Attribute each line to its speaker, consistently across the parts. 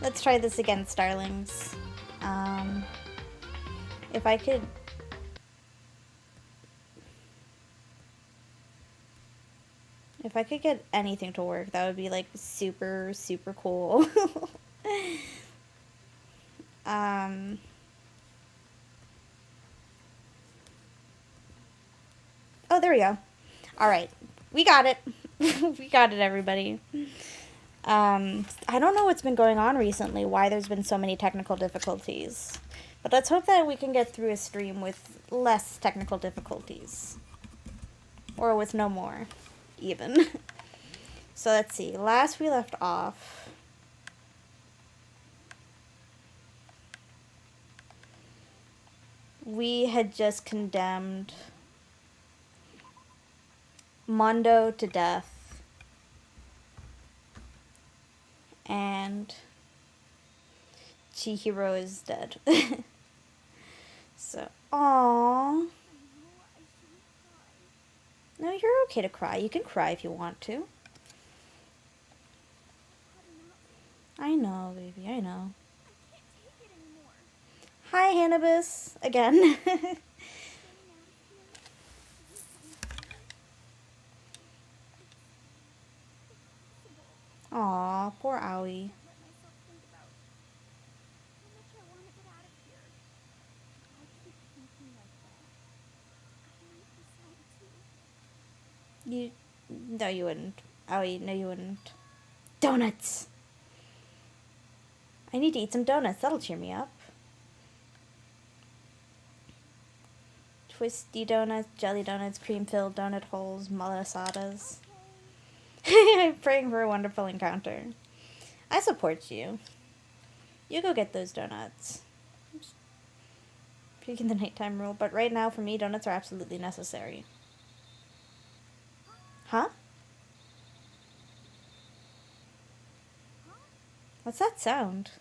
Speaker 1: Let's try this again, starlings. If I could... If I could get anything to work, that would be, like, super, super cool. um... Oh, there we go. Alright. We got it. We got it, everybody. I don't know what's been going on recently, why there's been so many technical difficulties. But let's hope that we can get through a stream with less technical difficulties. Or with no more, even. So let's see. Last we left off... we had just condemned Mondo to death. And Chihiro is dead. So, aww. No, you're okay to cry. You can cry if you want to. I know, baby, I know. Hi, Hannibus, again. Aw, poor Aoi. No, you wouldn't. Aoi, no, you wouldn't. Donuts! I need to eat some donuts. That'll cheer me up. Twisty donuts, jelly donuts, cream-filled donut holes, malasadas. I'm praying for a wonderful encounter. I support you. You go get those donuts. Breaking the nighttime rule, but right now, for me, donuts are absolutely necessary. Huh? What's that sound?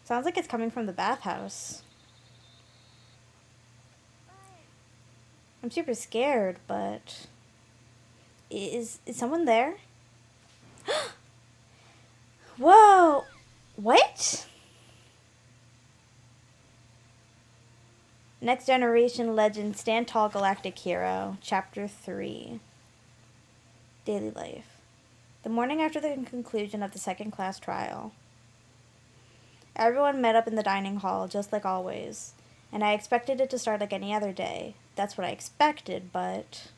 Speaker 1: Sounds like it's coming from the bathhouse. I'm super scared, but... Is someone there? Whoa! What? Next Generation Legend Stand Tall Galactic Hero, Chapter 3. Daily Life. The morning after the conclusion of the second class trial. Everyone met up in the dining hall, just like always, and I expected it to start like any other day. That's what I expected, but...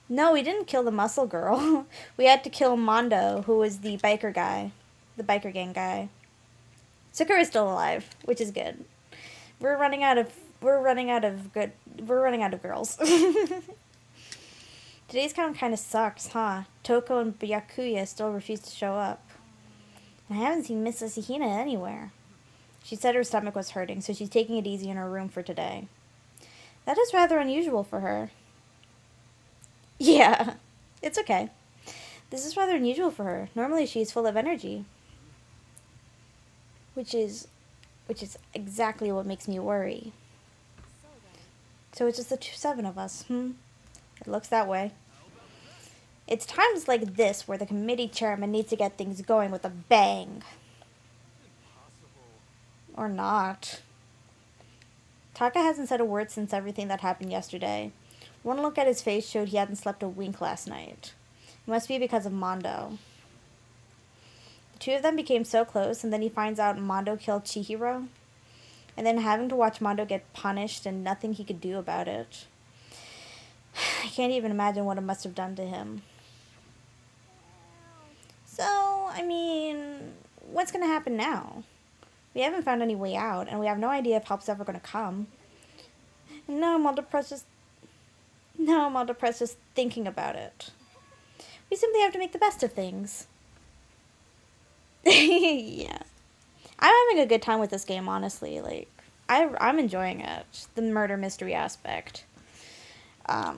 Speaker 1: No, we didn't kill the muscle girl. We had to kill Mondo, who was the biker guy. The biker gang guy. Sakura is still alive, which is good. We're running out of girls. Today's count kind of sucks, huh? Toko and Byakuya still refuse to show up. I haven't seen Miss Asahina anywhere. She said her stomach was hurting, so she's taking it easy in her room for today. That is rather unusual for her. Yeah, it's okay. This is rather unusual for her. Normally she's full of energy. Which is exactly what makes me worry. So it's just the 7 of us, It looks that way. It's times like this where the committee chairman needs to get things going with a bang. Or not. Taka hasn't said a word since everything that happened yesterday. One look at his face showed he hadn't slept a wink last night. It must be because of Mondo. The two of them became so close, and then he finds out Mondo killed Chihiro. And then having to watch Mondo get punished and nothing he could do about it. I can't even imagine what it must have done to him. So, I mean, what's going to happen now? We haven't found any way out, and we have no idea if help's ever going to come. And now I'm all depressed just thinking about it. We simply have to make the best of things. Yeah. I'm having a good time with this game, honestly. Like, I'm enjoying it. The murder mystery aspect. I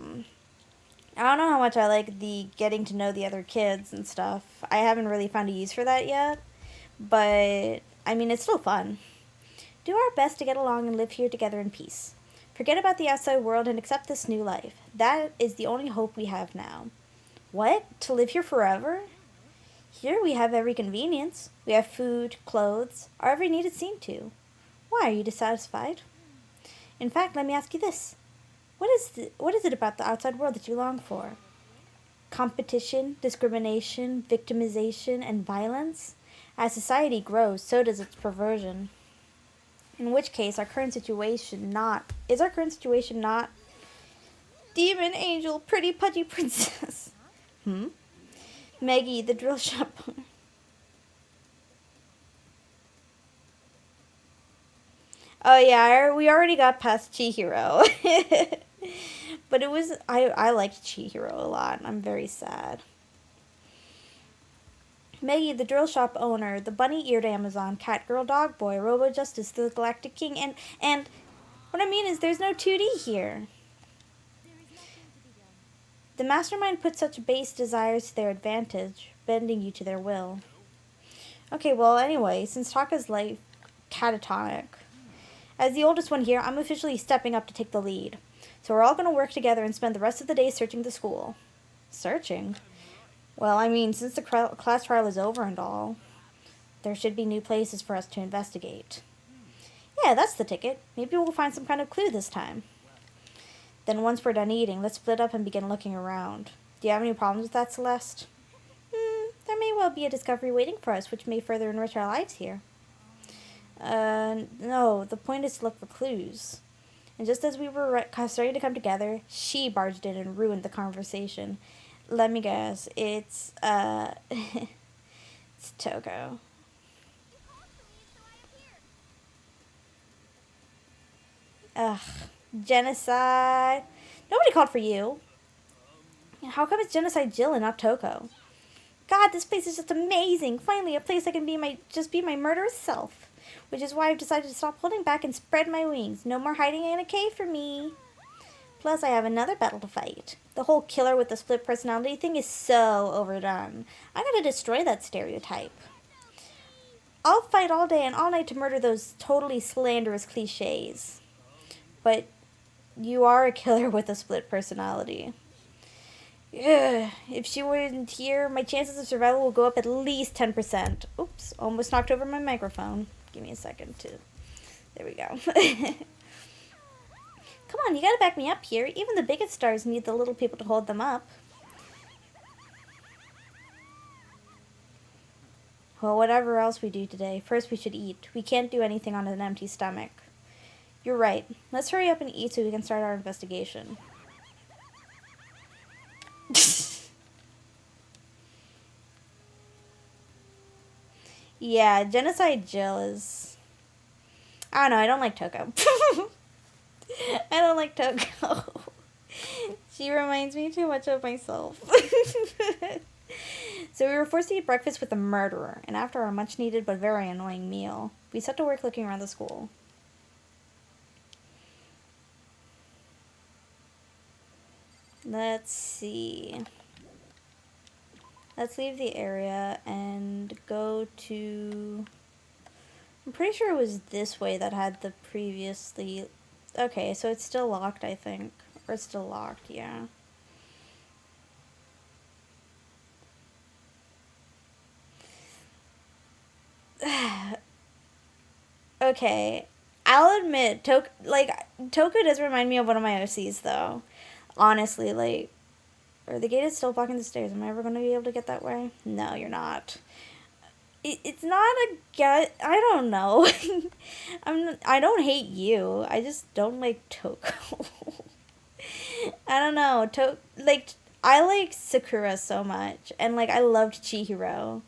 Speaker 1: don't know how much I like the getting to know the other kids and stuff. I haven't really found a use for that yet. But, I mean, it's still fun. Do our best to get along and live here together in peace. Forget about the outside world and accept this new life. That is the only hope we have now. What? To live here forever? Here we have every convenience. We have food, clothes, our every need is seen to. Why are you dissatisfied? In fact, let me ask you this. What is it about the outside world that you long for? Competition, discrimination, victimization, and violence? As society grows, so does its perversion. In which case, our current situation not demon angel, pretty pudgy princess? Maggie, the drill shop owner. Oh yeah, we already got past Chihiro. But I liked Chihiro a lot. I'm very sad. Maggie, the drill shop owner, the bunny-eared Amazon, cat girl, dog boy, Robo Justice, the Galactic King, and what I mean is there's no 2D here. The mastermind put such base desires to their advantage, bending you to their will. Okay, well anyway, since Taka's life catatonic, as the oldest one here, I'm officially stepping up to take the lead. So we're all going to work together and spend the rest of the day searching the school. Searching? Well, I mean, since the class trial is over and all, there should be new places for us to investigate. Yeah, that's the ticket. Maybe we'll find some kind of clue this time. Then once we're done eating, let's split up and begin looking around. Do you have any problems with that, Celeste? There may well be a discovery waiting for us, which may further enrich our lives here. No, the point is to look for clues. And just as we were starting to come together, she barged in and ruined the conversation. Let me guess, it's Toko. Ugh, genocide. Nobody called for you. How come it's Genocide Jill and not Toko? God, this place is just amazing. Finally, a place I can be my murderous self. Which is why I've decided to stop holding back and spread my wings. No more hiding in a cave for me. Plus, I have another battle to fight. The whole killer with the split personality thing is so overdone. I gotta destroy that stereotype. I'll fight all day and all night to murder those totally slanderous cliches. But you are a killer with a split personality. Ugh, if she weren't here, my chances of survival will go up at least 10%. Oops, almost knocked over my microphone. Give me a second to... There we go. Come on, you gotta back me up here. Even the biggest stars need the little people to hold them up. Well, whatever else we do today, first we should eat. We can't do anything on an empty stomach. You're right. Let's hurry up and eat so we can start our investigation. Yeah, Genocide Jill is... I don't know, I don't like Toko. I don't like Toko. She reminds me too much of myself. So we were forced to eat breakfast with a murderer, and after our much-needed but very annoying meal, we set to work looking around the school. Let's see. Let's leave the area and go to... I'm pretty sure it was this way that had the previously... Okay, so it's still locked, I think. Or it's still locked, yeah. Okay, I'll admit, Toko does remind me of one of my OCs, though. Honestly, like... Or the gate is still blocking the stairs. Am I ever going to be able to get that way? No, you're not. It's not a get. I don't know. I don't hate you. I just don't like Toko. I don't know. I like Sakura so much, and I loved Chihiro,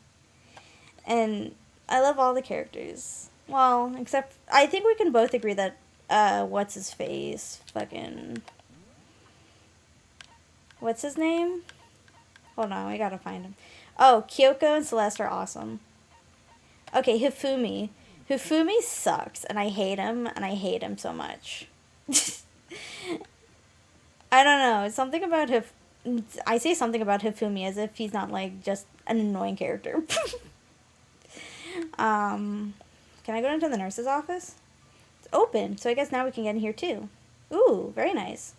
Speaker 1: and I love all the characters. Well, except I think we can both agree that what's his face, what's his name? Hold on, we gotta find him. Oh, Kyoko and Celeste are awesome. Okay, Hifumi. Hifumi sucks, and I hate him so much. I don't know, something about I say something about Hifumi as if he's not, just an annoying character. Can I go into the nurse's office? It's open, so I guess now we can get in here, too. Ooh, very nice.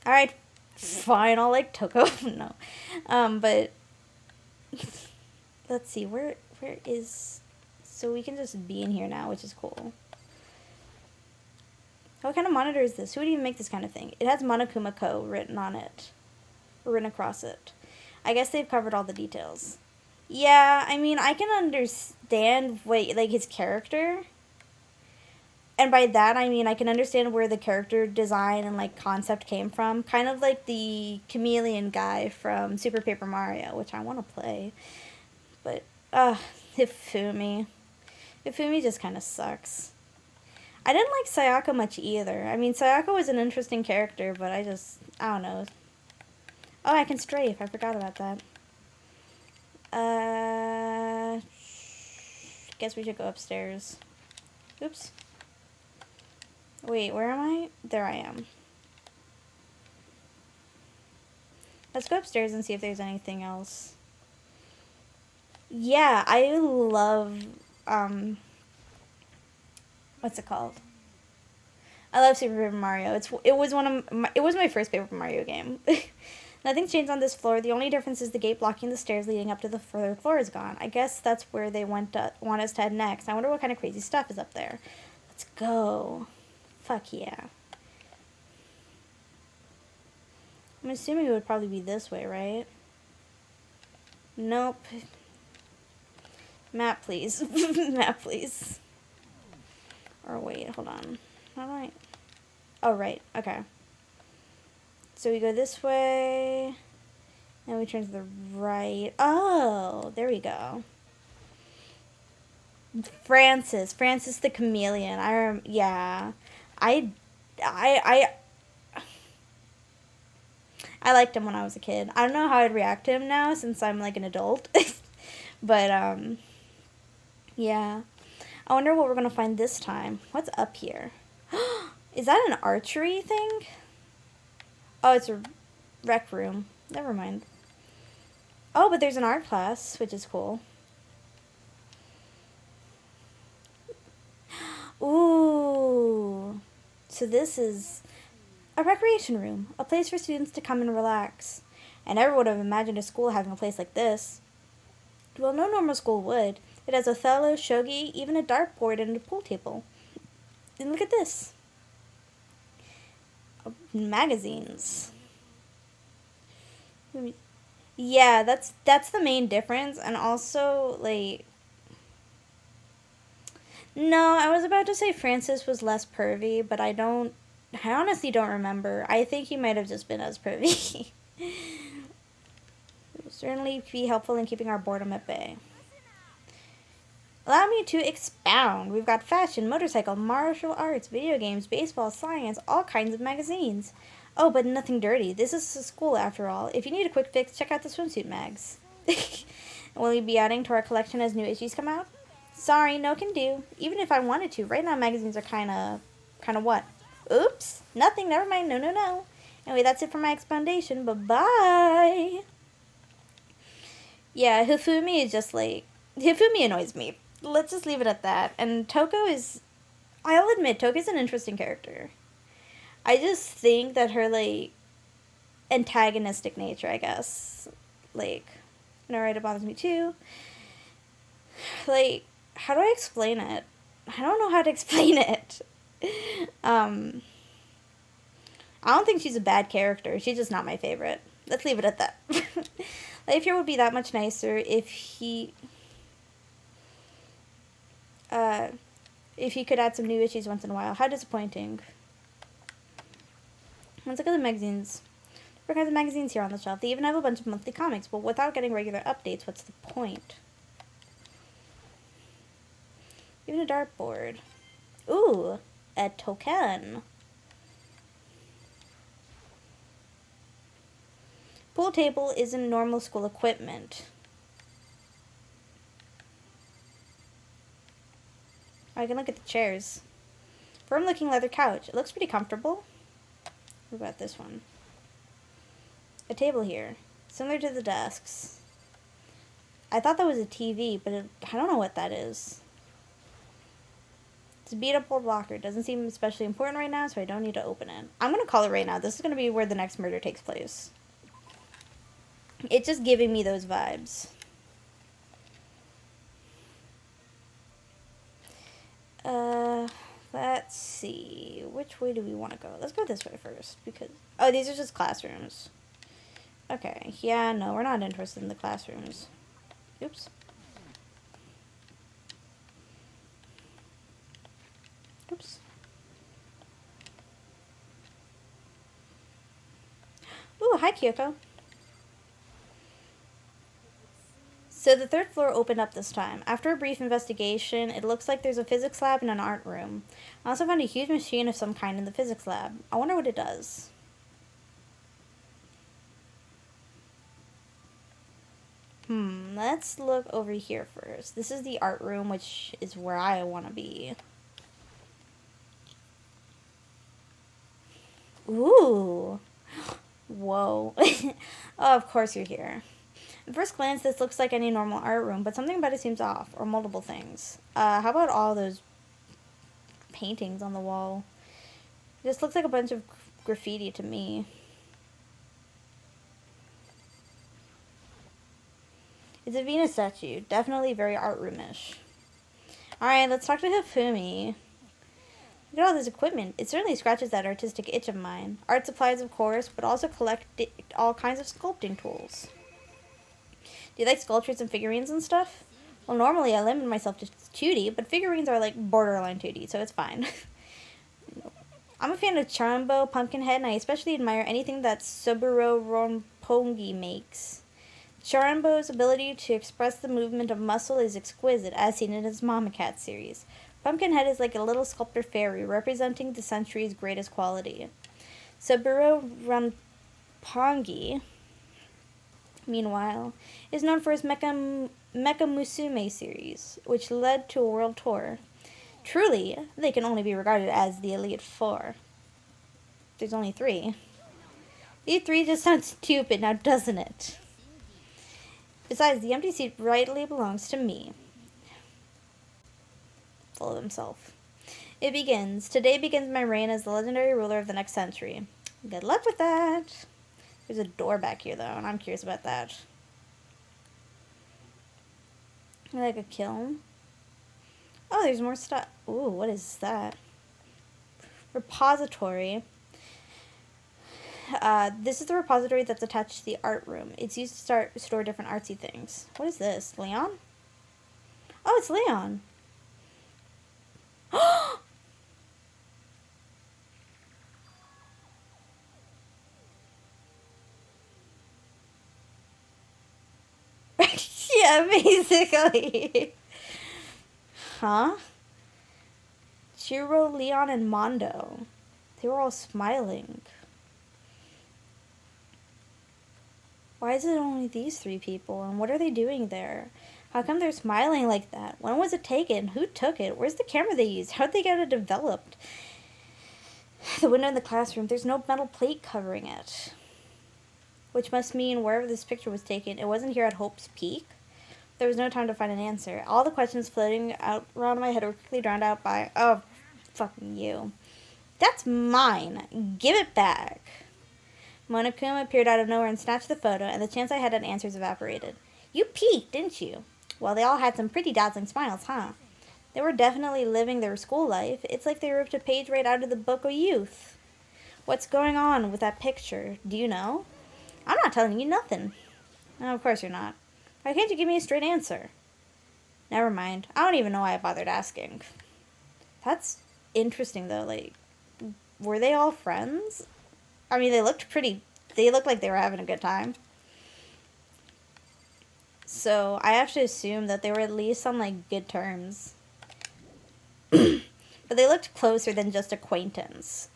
Speaker 1: Alright, fine, I'll like Toko. No. But let's see, where is, so we can just be in here now, which is cool. What kind of monitor is this? Who would even make this kind of thing? It has Monokuma Co. written on it. Or written across it. I guess they've covered all the details. Yeah, I mean, I can understand like his character. And by that, I mean, I can understand where the character design and, like, concept came from. Kind of like the chameleon guy from Super Paper Mario, which I want to play. But, Hifumi. Hifumi just kind of sucks. I didn't like Sayaka much either. I mean, Sayaka was an interesting character, but I don't know. Oh, I can strafe. I forgot about that. Guess we should go upstairs. Oops. Wait, where am I? There I am. Let's go upstairs and see if there's anything else. Yeah, I love, what's it called? I love Super Paper Mario. It was my first Paper Mario game. Nothing's changed on this floor. The only difference is the gate blocking the stairs leading up to the further floor is gone. I guess that's where they want us to head next. I wonder what kind of crazy stuff is up there. Let's go. Fuck yeah. I'm assuming it would probably be this way, right? Nope. Map, please. Map, please. Or wait, hold on. How do I... Oh, right. Okay. So we go this way. And we turn to the right. Oh, there we go. Francis the chameleon. Yeah. I liked him when I was a kid. I don't know how I'd react to him now since I'm like an adult. But yeah. I wonder what we're gonna find this time. What's up here? Is that an archery thing? Oh, it's a rec room. Never mind. Oh, but there's an art class, which is cool. Ooh. So this is a recreation room, a place for students to come and relax. I never would have imagined a school having a place like this. Well, no normal school would. It has Othello, shogi, even a dartboard and a pool table. And look at this. Magazines. Yeah, that's the main difference. And also, like... No, I was about to say Francis was less pervy, but I honestly don't remember. I think he might have just been as pervy. It will certainly be helpful in keeping our boredom at bay. Allow me to expound. We've got fashion, motorcycle, martial arts, video games, baseball, science, all kinds of magazines. Oh, but nothing dirty. This is a school, after all. If you need a quick fix, check out the swimsuit mags. Will you be adding to our collection as new issues come out? Sorry, no can do. Even if I wanted to. Right now, magazines are kind of what? Oops. Nothing. Never mind. No. Anyway, that's it for my explanation. Bye-bye. Yeah, Hifumi is just like... Hifumi annoys me. Let's just leave it at that. And Toko is... I'll admit, Toko's an interesting character. I just think that her, like, antagonistic nature, I guess. Like, it bothers me too. Like, how do I explain it? I don't know how to explain it. I don't think she's a bad character. She's just not my favorite. Let's leave it at that. Life here would be that much nicer if he could add some new issues once in a while. How disappointing. Let's look at the magazines. Different kinds of magazines here on the shelf. They even have a bunch of monthly comics, but without getting regular updates, what's the point? Even a dartboard. Ooh, a token. Pool table isn't normal school equipment. I can look at the chairs. Firm-looking leather couch. It looks pretty comfortable. What about this one? A table here. Similar to the desks. I thought that was a TV, but I don't know what that is. It's a beat up old locker. Doesn't seem especially important right now, so I don't need to open it. I'm gonna call it right now. This is gonna be where the next murder takes place. It's just giving me those vibes. Let's see. Which way do we want to go? Let's go this way first, because... Oh, these are just classrooms. Okay, yeah, no, we're not interested in the classrooms. Oops. Oops. Ooh, hi, Kyoko. So the third floor opened up this time. After a brief investigation, it looks like there's a physics lab and an art room. I also found a huge machine of some kind in the physics lab. I wonder what it does. Let's look over here first. This is the art room, which is where I want to be. Ooh. Whoa. Oh, of course you're here. At first glance, this looks like any normal art room, but something about it seems off, or multiple things. How about all those paintings on the wall? This looks like a bunch of graffiti to me. It's a Venus statue. Definitely very art roomish. Alright, let's talk to Hifumi. Look at all this equipment. It certainly scratches that artistic itch of mine. Art supplies, of course, but also collect all kinds of sculpting tools. Do you like sculptures and figurines and stuff? Well, normally I limit myself to 2D, but figurines are like borderline 2D, so it's fine. I'm a fan of Charambo, Pumpkinhead, and I especially admire anything that Soburo Ronpongi makes. Charambo's ability to express the movement of muscle is exquisite, as seen in his Mama Cat series. Pumpkinhead is like a little sculptor fairy, representing the century's greatest quality. Soburo Ronpongi, meanwhile, is known for his Mecha Musume series, which led to a world tour. Truly, they can only be regarded as the Elite Four. There's only 3. Elite 3 just sounds stupid now, doesn't it? Besides, the empty seat rightly belongs to me. Full of himself. It begins. Today begins my reign as the legendary ruler of the next century. Good luck with that. There's a door back here, though, and I'm curious about that. Like a kiln. Oh, there's more stuff. Ooh, what is that? Repository. This is the repository that's attached to the art room. It's used to store different artsy things. What is this? Leon? Oh, it's Leon. Yeah, basically. Huh? Chiro, Leon, and Mondo. They were all smiling. Why is it only these 3 people? And what are they doing there? How come they're smiling like that? When was it taken? Who took it? Where's the camera they used? How'd they get it developed? The window in the classroom, there's no metal plate covering it. Which must mean wherever this picture was taken, it wasn't here at Hope's Peak. There was no time to find an answer. All the questions floating out around my head were quickly drowned out by, oh, fucking you. That's mine. Give it back. Monokuma appeared out of nowhere and snatched the photo, and the chance I had at answers evaporated. You peeked, didn't you? Well, they all had some pretty dazzling smiles, huh? They were definitely living their school life. It's like they ripped a page right out of the book of youth. What's going on with that picture? Do you know? I'm not telling you nothing. No, of course you're not. Why can't you give me a straight answer? Never mind. I don't even know why I bothered asking. That's interesting, though. Like, were they all friends? I mean, they looked like they were having a good time. So, I have to assume that they were at least on, like, good terms. But they looked closer than just acquaintance.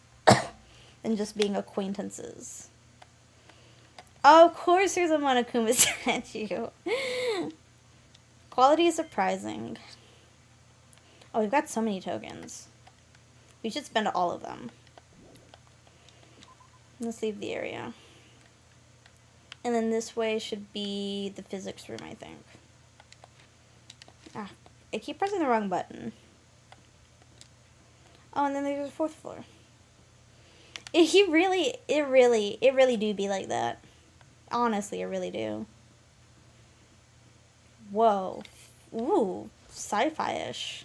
Speaker 1: Than just being acquaintances. Oh, of course there's a Monokuma statue. Quality is surprising. Oh, we've got so many tokens. We should spend all of them. Let's leave the area. And then this way should be the physics room, I think. Ah, I keep pressing the wrong button. Oh, and then there's a fourth floor. It really do be like that. Honestly, it really do. Whoa. Ooh, sci-fi-ish.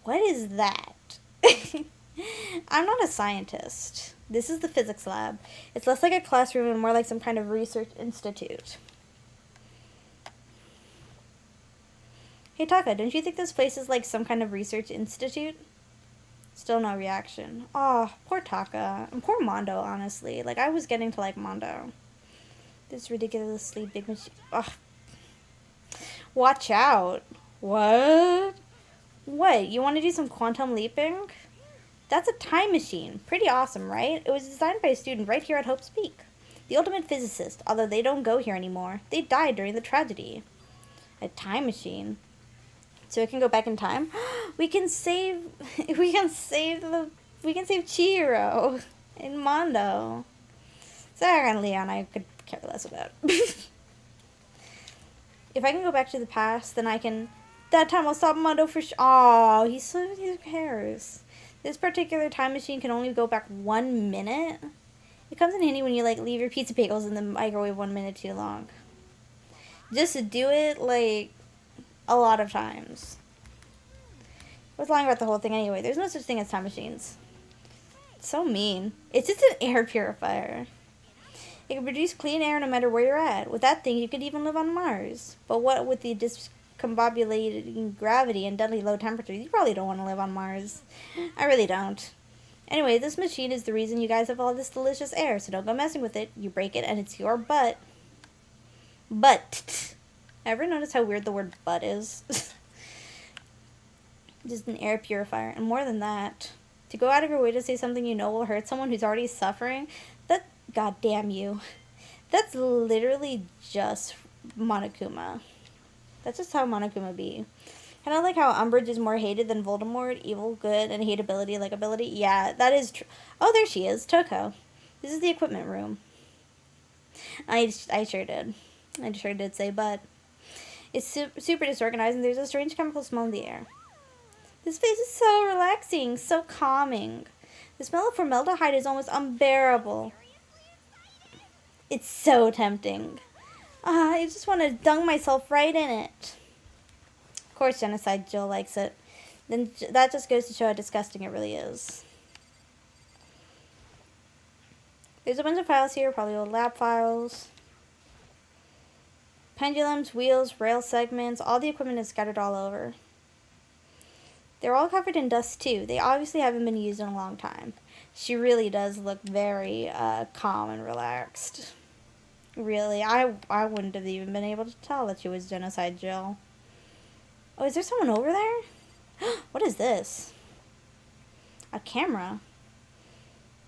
Speaker 1: What is that? I'm not a scientist. This is the physics lab. It's less like a classroom and more like some kind of research institute. Hey Taka, don't you think this place is like some kind of research institute? Still no reaction. Oh, poor Taka. And poor Mondo, honestly. Like, I was getting to like Mondo. This ridiculously big machine. Ugh. Watch out. What? What? You want to do some quantum leaping? That's a time machine. Pretty awesome, right? It was designed by a student right here at Hope's Peak. The ultimate physicist, although they don't go here anymore. They died during the tragedy. A time machine. So it can go back in time? We can save Chihiro and Mondo. Sarah and Leon I could care less about. If I can go back to the past, then I can... That time I'll stop Mondo for Oh, who cares? This particular time machine can only go back 1 minute. It comes in handy when you, like, leave your pizza bagels in the microwave 1 minute too long. Just to do it, like, a lot of times. I was lying about the whole thing anyway. There's no such thing as time machines. It's so mean. It's just an air purifier. It can produce clean air no matter where you're at. With that thing, you could even live on Mars. But what with the discombobulating gravity and deadly low temperatures, you probably don't want to live on Mars. I really don't. Anyway, this machine is the reason you guys have all this delicious air, so don't go messing with it. You break it, and it's your butt. Butt. Ever notice how weird the word butt is? Just an air purifier. And more than that, to go out of your way to say something you know will hurt someone who's already suffering, that... God damn you. That's literally just Monokuma. That's just how Monokuma be. Kind of like how Umbridge is more hated than Voldemort, evil, good, and hateability, likability. Yeah, that is true. Oh, there she is, Toko. This is the equipment room. I sure did. I sure did say but. It's super disorganized, and there's a strange chemical smell in the air. This place is so relaxing, so calming. The smell of formaldehyde is almost unbearable. It's so tempting. I just want to dunk myself right in it. Of course, Genocide Jill likes it. Then that just goes to show how disgusting it really is. There's a bunch of files here, probably old lab files. Pendulums, wheels, rail segments, all the equipment is scattered all over. They're all covered in dust too. They obviously haven't been used in a long time. She really does look very calm and relaxed. Really, I wouldn't have even been able to tell that she was Genocide Jill. Oh, is there someone over there? What is this? A camera.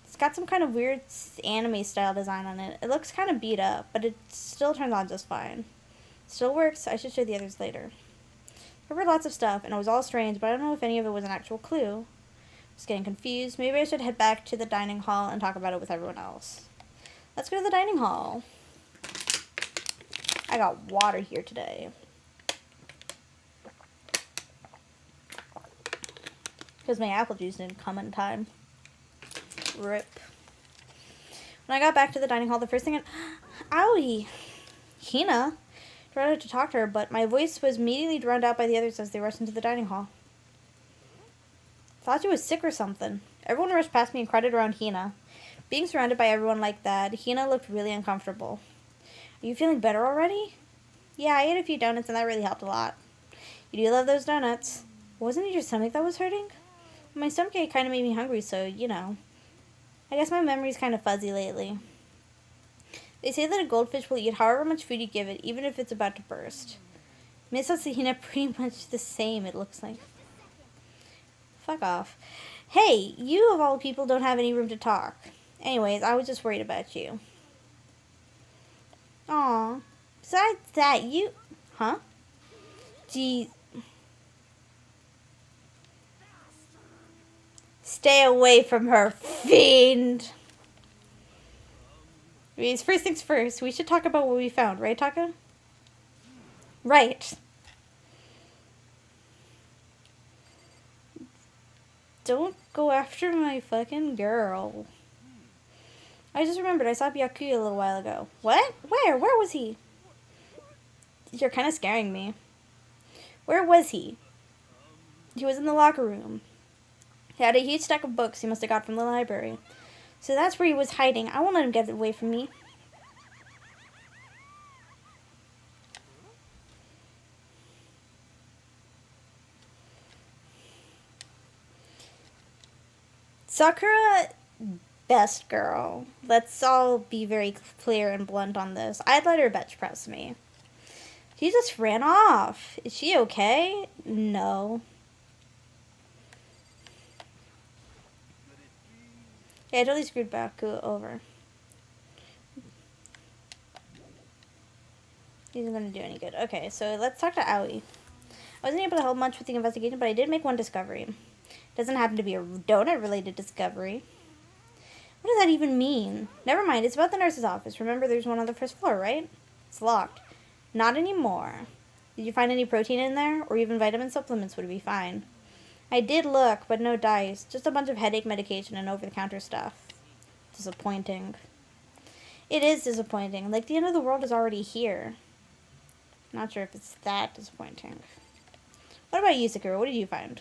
Speaker 1: It's got some kind of weird anime style design on it. It looks kind of beat up, but it still turns on just fine. Still works. I should show the others later. Covered lots of stuff, and it was all strange, but I don't know if any of it was an actual clue. Just getting confused. Maybe I should head back to the dining hall and talk about it with everyone else. Let's go to the dining hall. I got water here today. Because my apple juice didn't come in time. Rip. When I got back to the dining hall, the first thing Owie! Hina! Tried to talk to her, but my voice was immediately drowned out by the others as they rushed into the dining hall. Thought she was sick or something. Everyone rushed past me and crowded around Hina. Being surrounded by everyone like that, Hina looked really uncomfortable. Are you feeling better already? Yeah, I ate a few donuts and that really helped a lot. You do love those donuts. Wasn't it your stomach that was hurting? My stomach ache kind of made me hungry, so, you know. I guess my memory's kind of fuzzy lately. They say that a goldfish will eat however much food you give it, even if it's about to burst. Miss Hina pretty much the same, it looks like. Fuck off. Hey, you of all people don't have any room to talk. Anyways, I was just worried about you. Aw. Besides that, you... Huh? Gee... Stay away from her, fiend! First things first, we should talk about what we found, right, Taka? Right. Don't go after my fucking girl. I just remembered I saw Byakuya a little while ago. What? Where? Where was he? You're kind of scaring me. Where was he? He was in the locker room. He had a huge stack of books he must have got from the library. So that's where he was hiding. I won't let him get away from me. Sakura, best girl. Let's all be very clear and blunt on this. I'd let her bench press me. She just ran off. Is she okay? No. Yeah, I totally screwed Baku over. He isn't going to do any good. Okay, so let's talk to Aoi. I wasn't able to help much with the investigation, but I did make one discovery. It doesn't happen to be a donut-related discovery. What does that even mean? Never mind, it's about the nurse's office. Remember, there's one on the first floor, right? It's locked. Not anymore. Did you find any protein in there? Or even vitamin supplements would be fine. I did look, but no dice. Just a bunch of headache medication and over-the-counter stuff. Disappointing. It is disappointing. Like, the end of the world is already here. Not sure if it's that disappointing. What about you, Sakura? What did you find?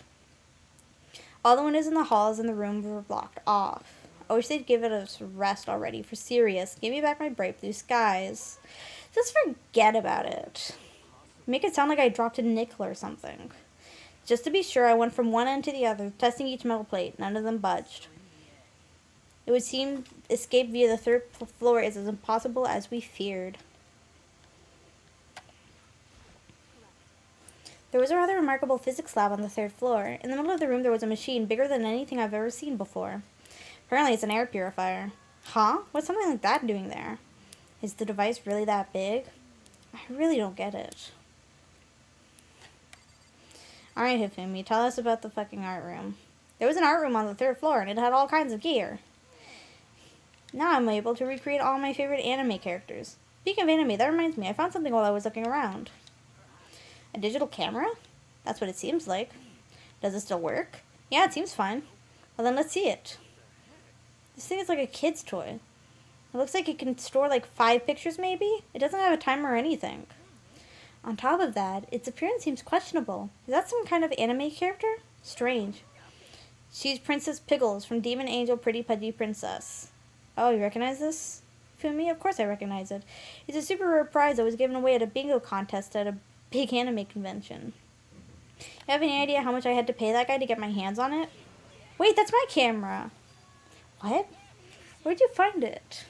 Speaker 1: All the windows in the halls and the room were blocked off. I wish they'd give it a rest already. For serious. Give me back my bright blue skies. Just forget about it. Make it sound like I dropped a nickel or something. Just to be sure, I went from one end to the other, testing each metal plate. None of them budged. It would seem escape via the third floor is as impossible as we feared. There was a rather remarkable physics lab on the third floor. In the middle of the room there was a machine bigger than anything I've ever seen before. Apparently it's an air purifier. Huh? What's something like that doing there? Is the device really that big? I really don't get it. Alright, Hifumi, tell us about the fucking art room. There was an art room on the third floor and it had all kinds of gear. Now I'm able to recreate all my favorite anime characters. Speaking of anime, that reminds me, I found something while I was looking around. A digital camera? That's what it seems like. Does it still work? Yeah, it seems fine. Well then let's see it. This thing is like a kid's toy. It looks like it can store like 5 pictures maybe? It doesn't have a timer or anything. On top of that, its appearance seems questionable. Is that some kind of anime character? Strange. She's Princess Pickles from Demon Angel Pretty Pudgy Princess. Oh, you recognize this? Fumi? Of course I recognize it. It's a super rare prize that was given away at a bingo contest at a big anime convention. You have any idea how much I had to pay that guy to get my hands on it? Wait, that's my camera! What? Where'd you find it?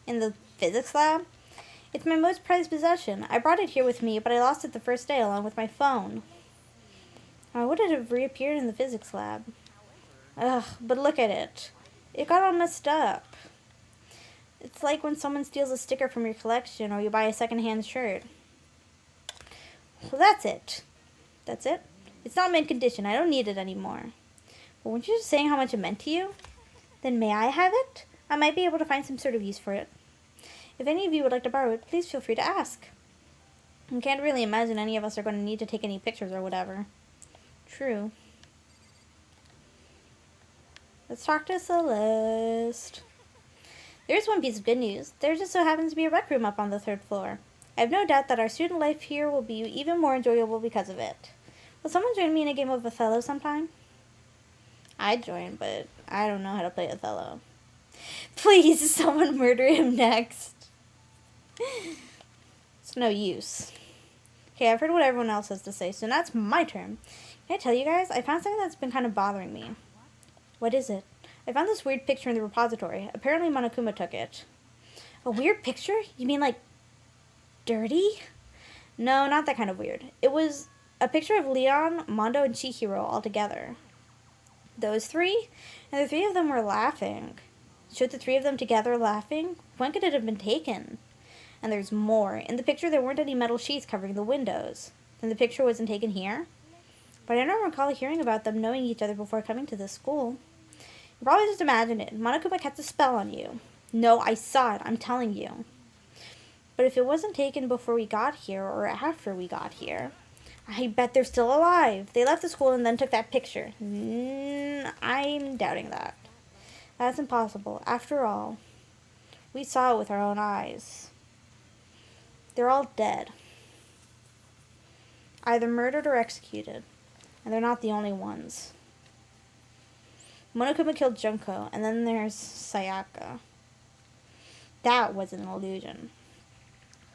Speaker 1: In the physics lab? It's my most prized possession. I brought it here with me, but I lost it the first day along with my phone. Why would it have reappeared in the physics lab? Ugh, but look at it. It got all messed up. It's like when someone steals a sticker from your collection or you buy a second-hand shirt. Well, that's it. That's it? It's not mint condition. I don't need it anymore. But weren't you just saying how much it meant to you? Then may I have it? I might be able to find some sort of use for it. If any of you would like to borrow it, please feel free to ask. I can't really imagine any of us are going to need to take any pictures or whatever. True. Let's talk to Celeste. There's one piece of good news. There just so happens to be a rec room up on the 3rd floor. I have no doubt that our student life here will be even more enjoyable because of it. Will someone join me in a game of Othello sometime? I'd join, but I don't know how to play Othello. Please, someone murder him next. It's no use. Okay, I've heard what everyone else has to say, so now it's my turn. Can I tell you guys? I found something that's been kind of bothering me. What is it? I found this weird picture in the repository. Apparently Monokuma took it. A weird picture? You mean like dirty? No, not that kind of weird. It was a picture of Leon, Mondo, and Chihiro all together. Those 3? And the 3 of them were laughing. Showed the 3 of them together laughing? When could it have been taken? And there's more. In the picture there weren't any metal sheets covering the windows. Then the picture wasn't taken here? But I don't recall hearing about them knowing each other before coming to this school. You probably just imagined it. Monokuma cast a spell on you. No, I saw it. I'm telling you. But if it wasn't taken before we got here or after we got here, I bet they're still alive. They left the school and then took that picture. I'm doubting that. That's impossible. After all, we saw it with our own eyes. They're all dead. Either murdered or executed. And they're not the only ones. Monokuma killed Junko, and then there's Sayaka. That was an illusion.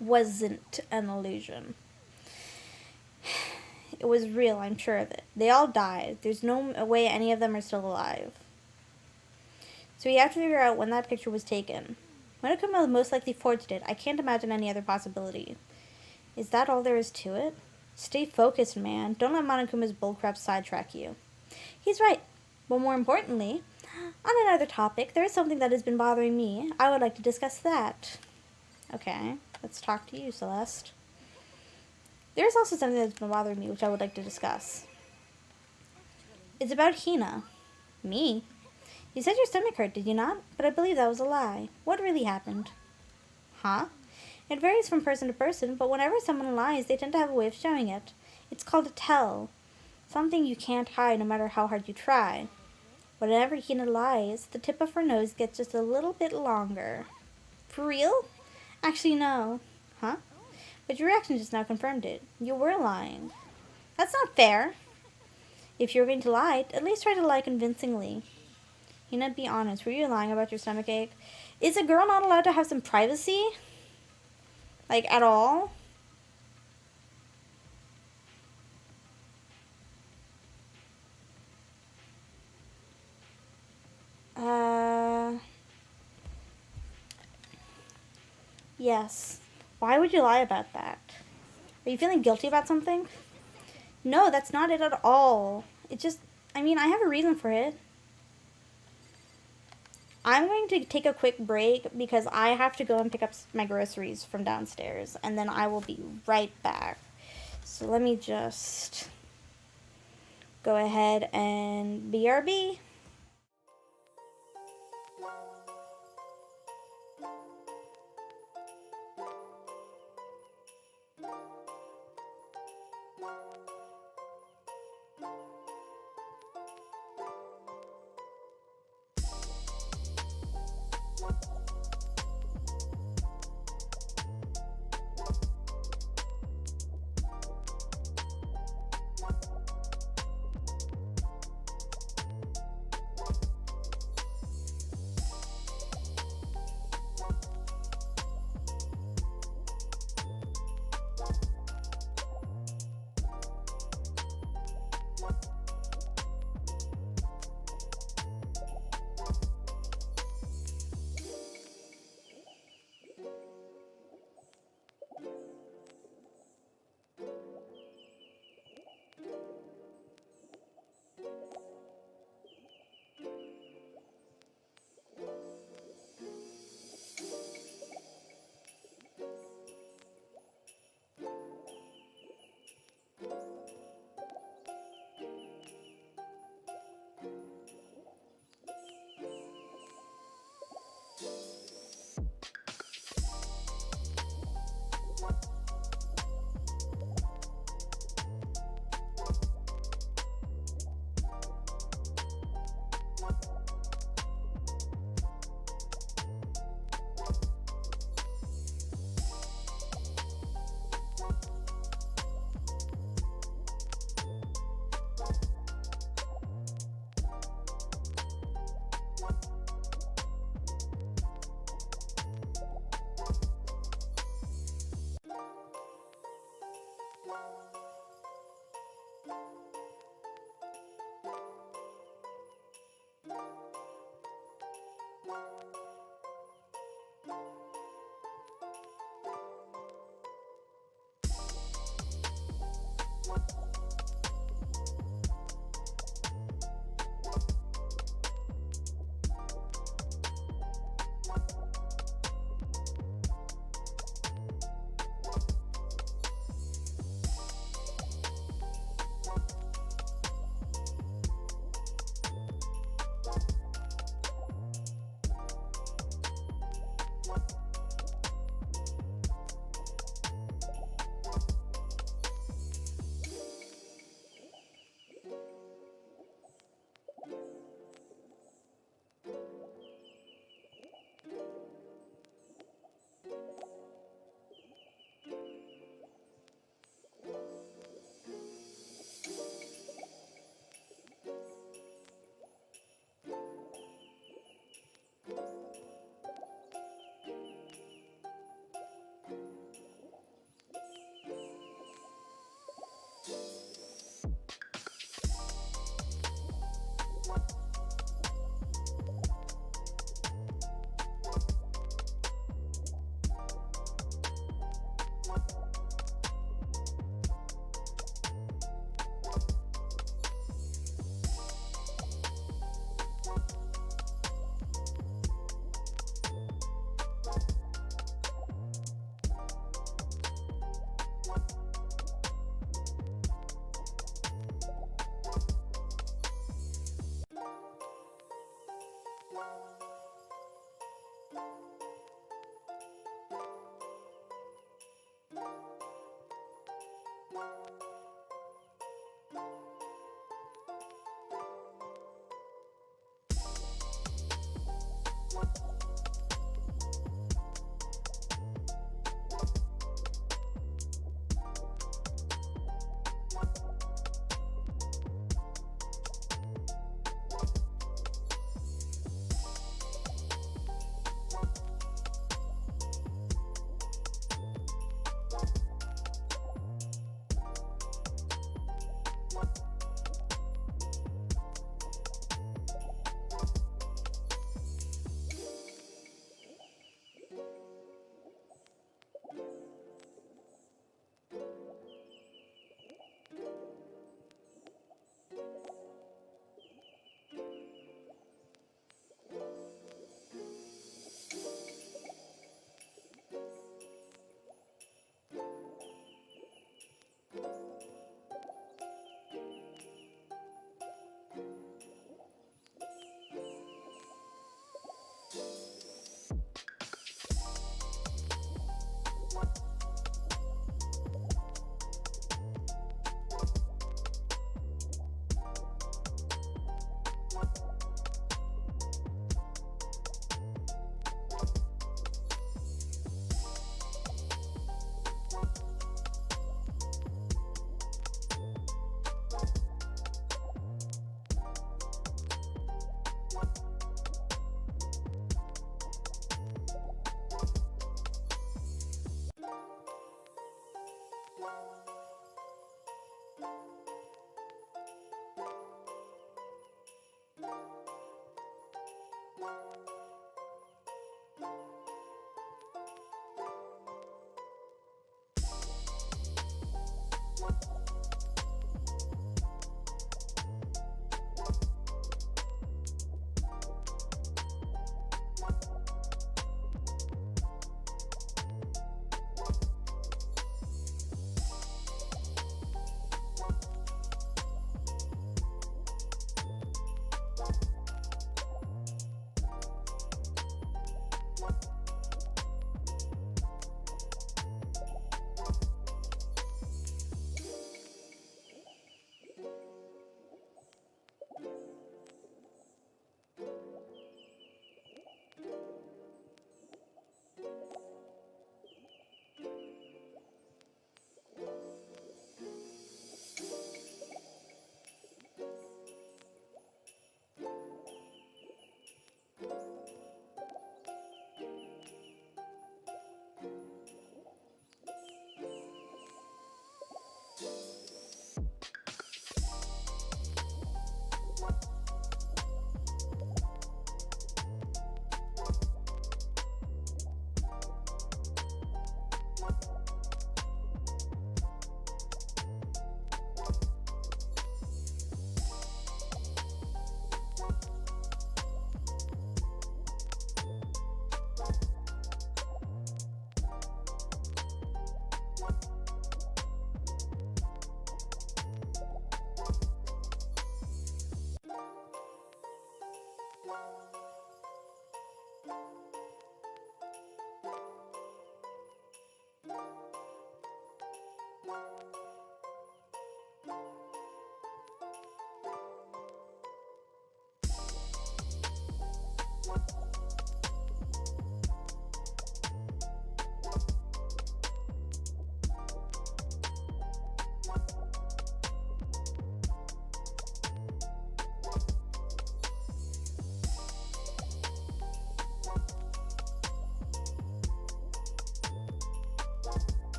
Speaker 1: Wasn't an illusion. It was real, I'm sure of it. They all died. There's no way any of them are still alive. So we have to figure out when that picture was taken. Monokuma most likely forged it. I can't imagine any other possibility. Is that all there is to it? Stay focused, man. Don't let Monokuma's bullcrap sidetrack you. He's right. But more importantly, on another topic, there is something that has been bothering me. I would like to discuss that. Okay, let's talk to you, Celeste. There's also something that's been bothering me, which I would like to discuss. It's about Hina. Me? You said your stomach hurt, did you not? But I believe that was a lie. What really happened? Huh? It varies from person to person, but whenever someone lies, they tend to have a way of showing it. It's called a tell. Something you can't hide no matter how hard you try. Whenever Hina lies, the tip of her nose gets just a little bit longer. For real? Actually, no. Huh? But your reaction just now confirmed it. You were lying. That's not fair. If you're going to lie, at least try to lie convincingly. Hina, be honest. Were you lying about your stomachache? Is a girl not allowed to have some privacy? Like, at all? Yes. Why would you lie about that? Are you feeling guilty about something? No, that's not it at all. It just, I have a reason for it. I'm going to take a quick break because I have to go and pick up my groceries from downstairs, and then I will be right back. So let me just go ahead and BRB.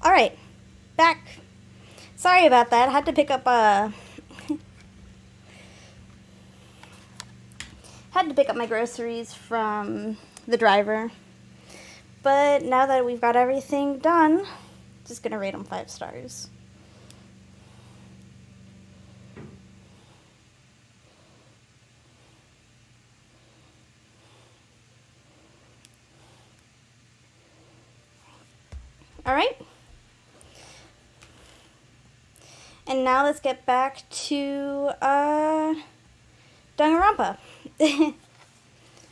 Speaker 1: All right, back. Sorry about that. I had to pick up had to pick up my groceries from the driver. But now that we've got everything done, just gonna rate them 5 stars. All right. And now let's get back to Danganronpa.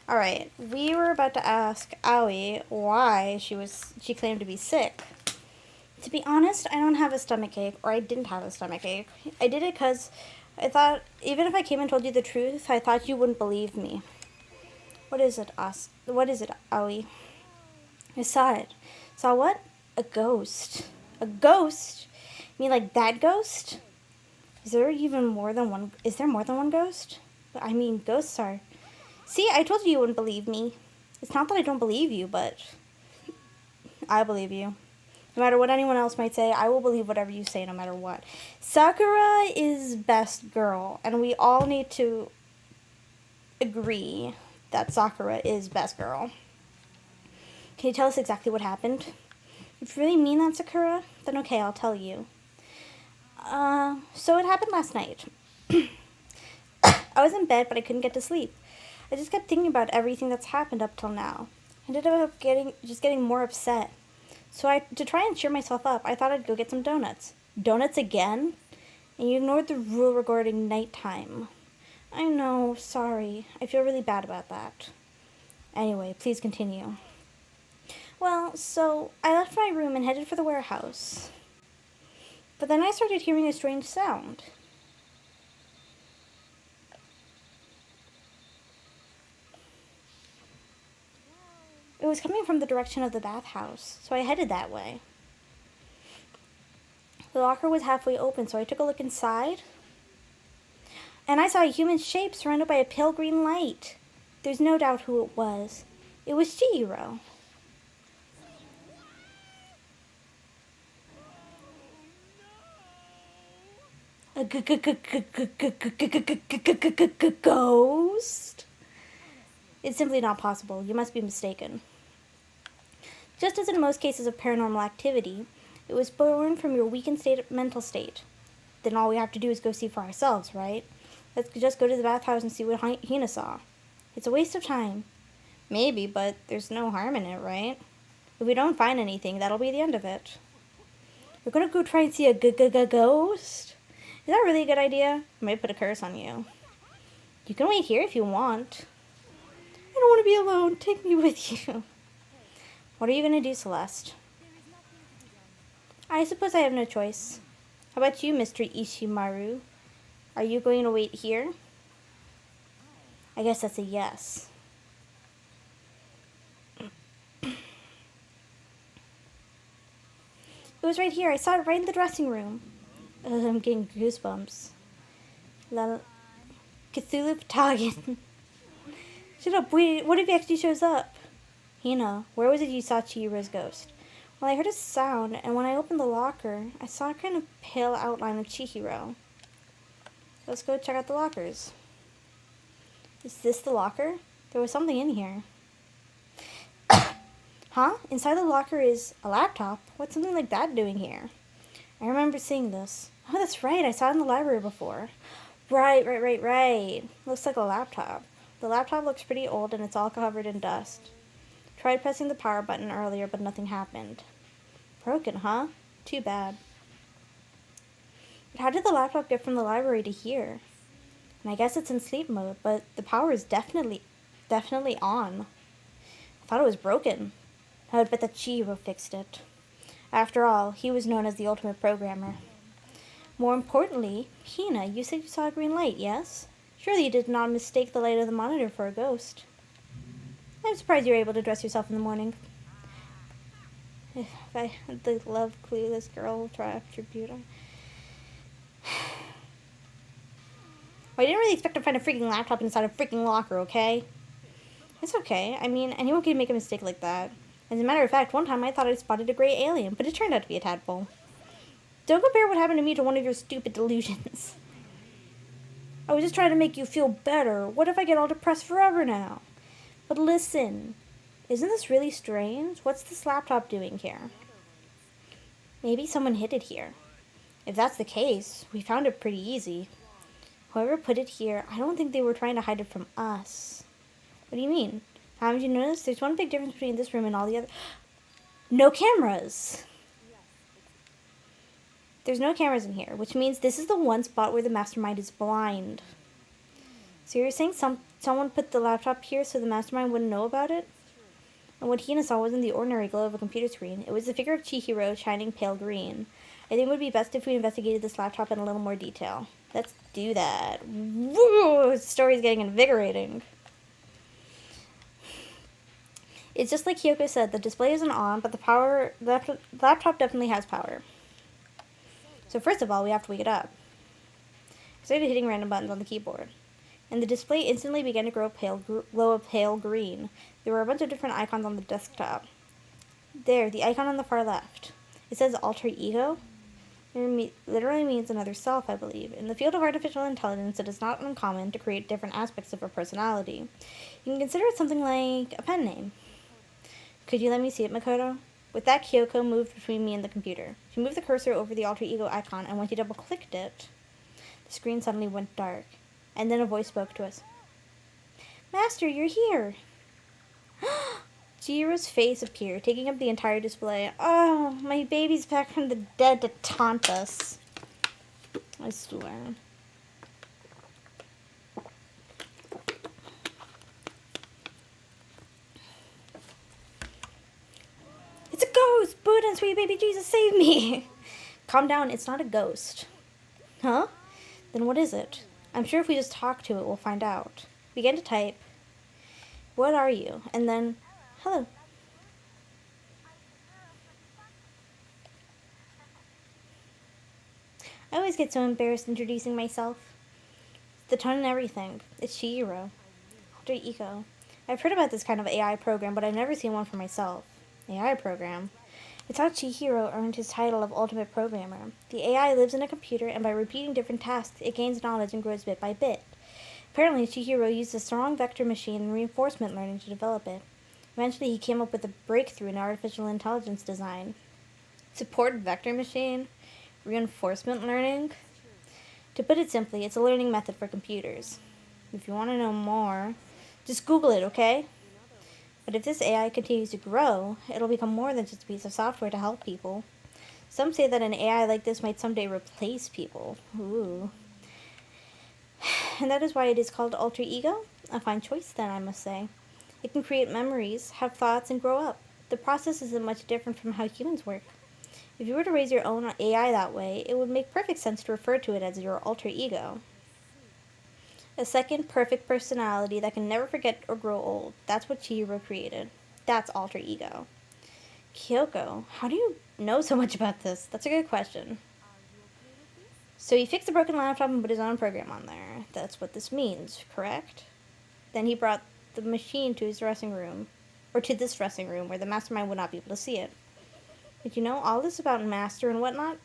Speaker 1: All right, we were about to ask Aoi why she claimed to be sick. To be honest, I don't have a stomachache, or I didn't have a stomachache. I did it because I thought, even if I came and told you the truth, I thought you wouldn't believe me. What is it, What is it, Aoi? I saw it. Saw what? A ghost. A ghost? You mean like that ghost? Is there more than one ghost? I mean, ghosts are... See, I told you wouldn't believe me. It's not that I don't believe you, but I believe you. No matter what anyone else might say, I will believe whatever you say no matter what. Sakura is best girl, and we all need to agree that Sakura is best girl. Can you tell us exactly what happened? If you really mean that, Sakura, then okay, I'll tell you. So it happened last night. I was in bed, but I couldn't get to sleep. I just kept thinking about everything that's happened up till now. I ended up getting more upset. So to try and cheer myself up, I thought I'd go get some donuts. Donuts again? And you ignored the rule regarding nighttime. I know, sorry. I feel really bad about that. Anyway, please continue. Well, so I left my room and headed for the warehouse. But then I started hearing a strange sound. It was coming from the direction of the bathhouse, so I headed that way. The locker was halfway open, so I took a look inside. And I saw a human shape surrounded by a pale green light. There's no doubt who it was. It was Chihiro. A ghost? It's simply not possible. You must be mistaken. Just as in most cases of paranormal activity, it was born from your weakened mental state. Then all we have to do is go see for ourselves, right? Let's just go to the bathhouse and see what Hina saw. It's a waste of time. Maybe, but there's no harm in it, right? If we don't find anything, that'll be the end of it. We're gonna go try and see a ghost? Is that really a good idea? I might put a curse on you. You can wait here if you want. I don't want to be alone. Take me with you. What are you gonna do, Celeste? I suppose I have no choice. How about you, Mr. Ishimaru? Are you going to wait here? I guess that's a yes. It was right here. I saw it right in the dressing room. I'm getting goosebumps. Cthulhu Patagon. Shut up. Wait, what if he actually shows up? Hina, where was it you saw Chihiro's ghost? Well, I heard a sound, and when I opened the locker, I saw a kind of pale outline of Chihiro. Let's go check out the lockers. Is this the locker? There was something in here. Huh? Inside the locker is a laptop? What's something like that doing here? I remember seeing this. Oh, that's right. I saw it in the library before. Right. Looks like a laptop. The laptop looks pretty old and it's all covered in dust. Tried pressing the power button earlier, but nothing happened. Broken, huh? Too bad. But how did the laptop get from the library to here? And I guess it's in sleep mode, but the power is definitely on. I thought it was broken. I would bet that Chihiro fixed it. After all, he was known as the ultimate programmer. More importantly, Hina, you said you saw a green light, yes? Surely you did not mistake the light of the monitor for a ghost. I'm surprised you were able to dress yourself in the morning. If I had the love clueless girl attribute. I didn't really expect to find a freaking laptop inside a freaking locker, okay? It's okay. I mean, anyone can make a mistake like that. As a matter of fact, one time I thought I spotted a gray alien, but it turned out to be a tadpole. Don't compare what happened to me to one of your stupid delusions. I was just trying to make you feel better. What if I get all depressed forever now? But listen, isn't this really strange? What's this laptop doing here? Maybe someone hid it here. If that's the case, we found it pretty easy. Whoever put it here, I don't think they were trying to hide it from us. What do you mean? Haven't you noticed? There's one big difference between this room and all the other. No cameras! There's no cameras in here, which means this is the one spot where the mastermind is blind. So you're saying someone put the laptop here so the mastermind wouldn't know about it? And what Hina saw wasn't the ordinary glow of a computer screen. It was the figure of Chihiro shining pale green. I think it would be best if we investigated this laptop in a little more detail. Let's do that. Woo! This story's getting invigorating. It's just like Kyoko said, the display isn't on, but the laptop definitely has power. So first of all, we have to wake it up. I started hitting random buttons on the keyboard, and the display instantly began to glow a pale green. There were a bunch of different icons on the desktop. There, the icon on the far left. It says alter ego. It literally means another self, I believe. In the field of artificial intelligence, it is not uncommon to create different aspects of a personality. You can consider it something like a pen name. Could you let me see it, Makoto? With that, Kyoko moved between me and the computer. She moved the cursor over the alter ego icon, and when she double-clicked it, the screen suddenly went dark. And then a voice spoke to us. Master, you're here! Chihiro's face appeared, taking up the entire display. Oh, my baby's back from the dead to taunt us. I swear. and sweet baby Jesus, save me! Calm down, it's not a ghost. Huh? Then what is it? I'm sure if we just talk to it, we'll find out. Begin to type. What are you? And then, hello. I always get so embarrassed introducing myself. The tone and everything. It's Chihiro. Alter ego. I've heard about this kind of AI program, but I've never seen one for myself. AI program? It's how Chihiro earned his title of Ultimate Programmer. The AI lives in a computer, and by repeating different tasks, it gains knowledge and grows bit by bit. Apparently, Chihiro used a strong vector machine and reinforcement learning to develop it. Eventually, he came up with a breakthrough in artificial intelligence design. Support vector machine? Reinforcement learning? To put it simply, it's a learning method for computers. If you want to know more, just Google it, okay? But if this AI continues to grow, it'll become more than just a piece of software to help people. Some say that an AI like this might someday replace people. Ooh. And that is why it is called alter ego. A fine choice, then, I must say. It can create memories, have thoughts, and grow up. The process isn't much different from how humans work. If you were to raise your own AI that way, it would make perfect sense to refer to it as your alter ego. A second perfect personality that can never forget or grow old. That's what Chihiro created. That's alter ego. Kyoko, how do you know so much about this? That's a good question. So he fixed a broken laptop and put his own program on there. That's what this means, correct? Then he brought the machine to his dressing room. Or to this dressing room, where the mastermind would not be able to see it. Did you know all this about Master and whatnot?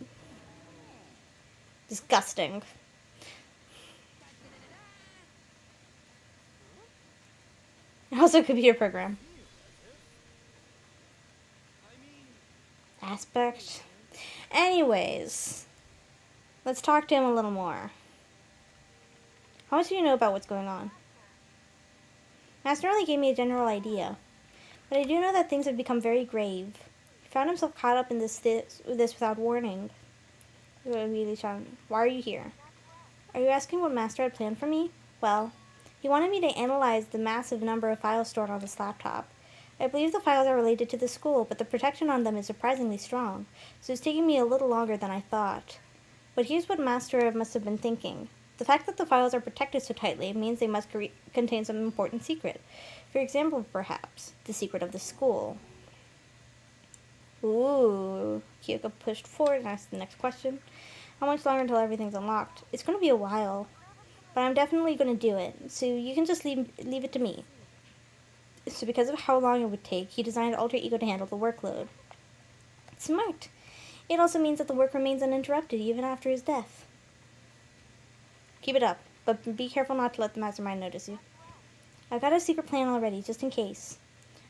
Speaker 1: Disgusting. Also a computer program. Aspect. Anyways, let's talk to him a little more. How much do you know about what's going on? Master only gave me a general idea, but I do know that things have become very grave. He found himself caught up in this without warning. Why are you here? Are you asking what Master had planned for me? Well, he wanted me to analyze the massive number of files stored on this laptop. I believe the files are related to the school, but the protection on them is surprisingly strong, so it's taking me a little longer than I thought. But here's what Master must have been thinking. The fact that the files are protected so tightly means they must contain some important secret. For example, perhaps, the secret of the school. Ooh. Kyoko pushed forward and asked the next question. How much longer until everything's unlocked? It's going to be a while, but I'm definitely going to do it, so you can just leave it to me. So because of how long it would take, he designed Alter Ego to handle the workload. Smart. It also means that the work remains uninterrupted even after his death. Keep it up, but be careful not to let the mastermind notice you. I've got a secret plan already, just in case.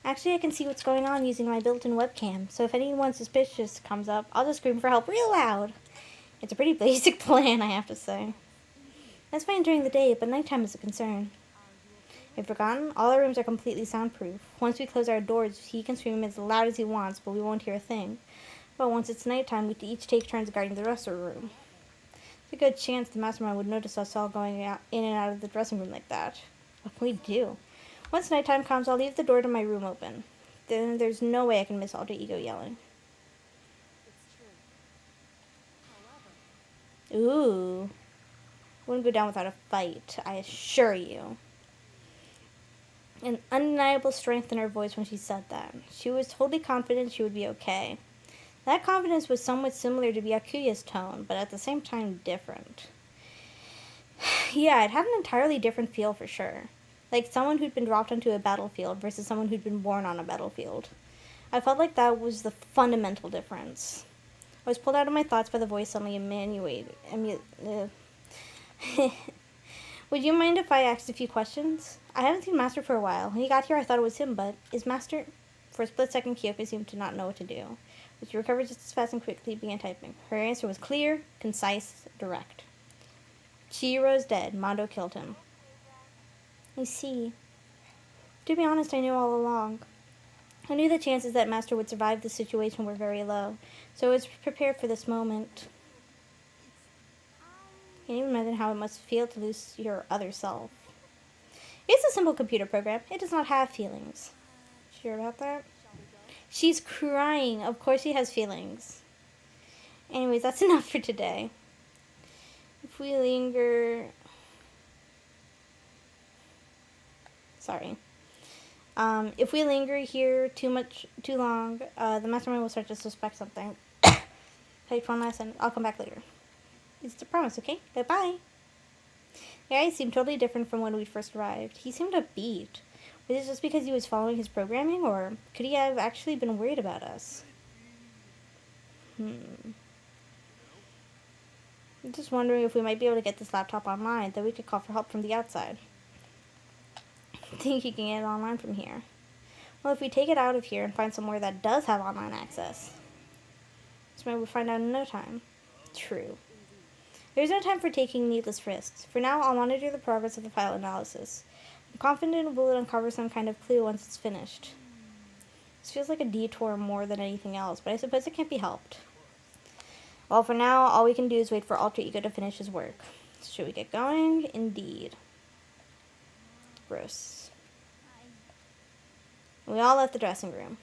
Speaker 1: Actually, I can see what's going on using my built-in webcam, so if anyone suspicious comes up, I'll just scream for help real loud. It's a pretty basic plan, I have to say. That's fine during the day, but nighttime is a concern. I've forgotten, all our rooms are completely soundproof. Once we close our doors, he can scream as loud as he wants, but we won't hear a thing. But once it's nighttime, we each take turns guarding the rest of the room. There's a good chance the mastermind would notice us all going out, in and out of the dressing room like that. What can we do? Once nighttime comes, I'll leave the door to my room open. Then there's no way I can miss Alter Ego yelling. Ooh. Wouldn't go down without a fight, I assure you. An undeniable strength in her voice when she said that. She was totally confident she would be okay. That confidence was somewhat similar to Byakuya's tone, but at the same time different. Yeah, it had an entirely different feel for sure. Like someone who'd been dropped onto a battlefield versus someone who'd been born on a battlefield. I felt like that was the fundamental difference. I was pulled out of my thoughts by the voice suddenly Would you mind if I asked a few questions? I haven't seen Master for a while. When he got here, I thought it was him, but is Master... For a split second, Kyoko seemed to not know what to do. But she recovered just as fast and quickly began typing. Her answer was clear, concise, direct. Chihiro's dead. Mondo killed him. I see. To be honest, I knew all along. I knew the chances that Master would survive this situation were very low, so I was prepared for this moment. Can you imagine how it must feel to lose your other self? It's a simple computer program. It does not have feelings. Sure about that? She's crying. Of course she has feelings. Anyways, that's enough for today. If we linger... Sorry. If we linger here too long, the mastermind will start to suspect something. Take one last and I'll come back later. It's a promise, okay? Bye-bye. The guy seemed totally different from when we first arrived. He seemed upbeat. Was it just because he was following his programming, or could he have actually been worried about us? I'm just wondering if we might be able to get this laptop online, then we could call for help from the outside. I think you can get it online from here. Well, if we take it out of here and find somewhere that does have online access, this maybe we'll find out in no time. True. There's no time for taking needless risks. For now, I'll monitor the progress of the file analysis. I'm confident we'll uncover some kind of clue once it's finished. This feels like a detour more than anything else, but I suppose it can't be helped. Well, for now, all we can do is wait for Alter Ego to finish his work. Should we get going? Indeed. Gross. We all left the dressing room.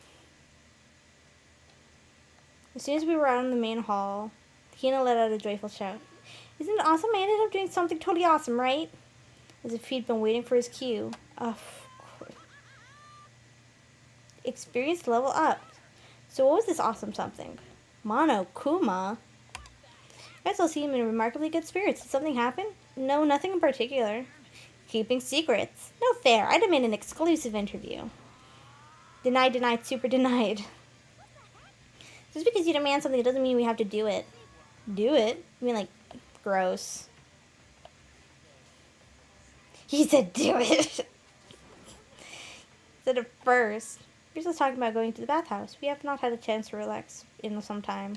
Speaker 1: As soon as we were out in the main hall, Hina let out a joyful shout. Isn't it awesome? I ended up doing something totally awesome, right? As if he'd been waiting for his cue. Of course. Experience level up. So what was this awesome something? Mono Kuma? I guess I'll see him in remarkably good spirits. Did something happen? No, nothing in particular. Keeping secrets. No fair. I demand an exclusive interview. Denied, super denied. Just because you demand something doesn't mean we have to do it. Do it? I mean, like, gross. He said do it. Said it first. We're just talking about going to the bathhouse. We have not had a chance to relax in some time.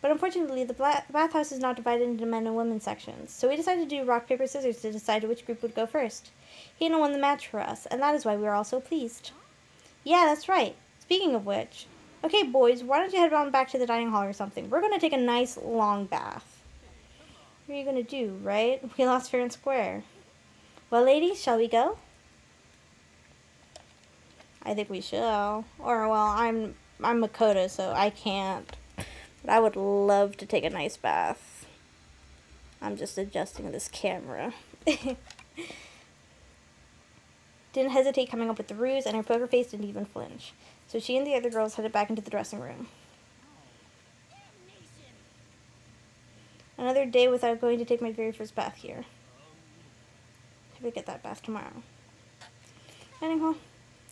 Speaker 1: But unfortunately, the bathhouse is not divided into men and women sections. So we decided to do rock, paper, scissors to decide which group would go first. Hina won the match for us, and that is why we were all so pleased. Yeah, that's right. Speaking of which, okay, boys, why don't you head on back to the dining hall or something? We're going to take a nice, long bath. What are you going to do, right? We lost fair and square. Well, ladies, shall we go? I think we shall. Or, well, I'm Makoto, so I can't. But I would love to take a nice bath. I'm just adjusting this camera. Didn't hesitate coming up with the ruse, and her poker face didn't even flinch. So she and the other girls headed back into the dressing room. Another day without going to take my very first bath here. Maybe get that bath tomorrow. Anyhow,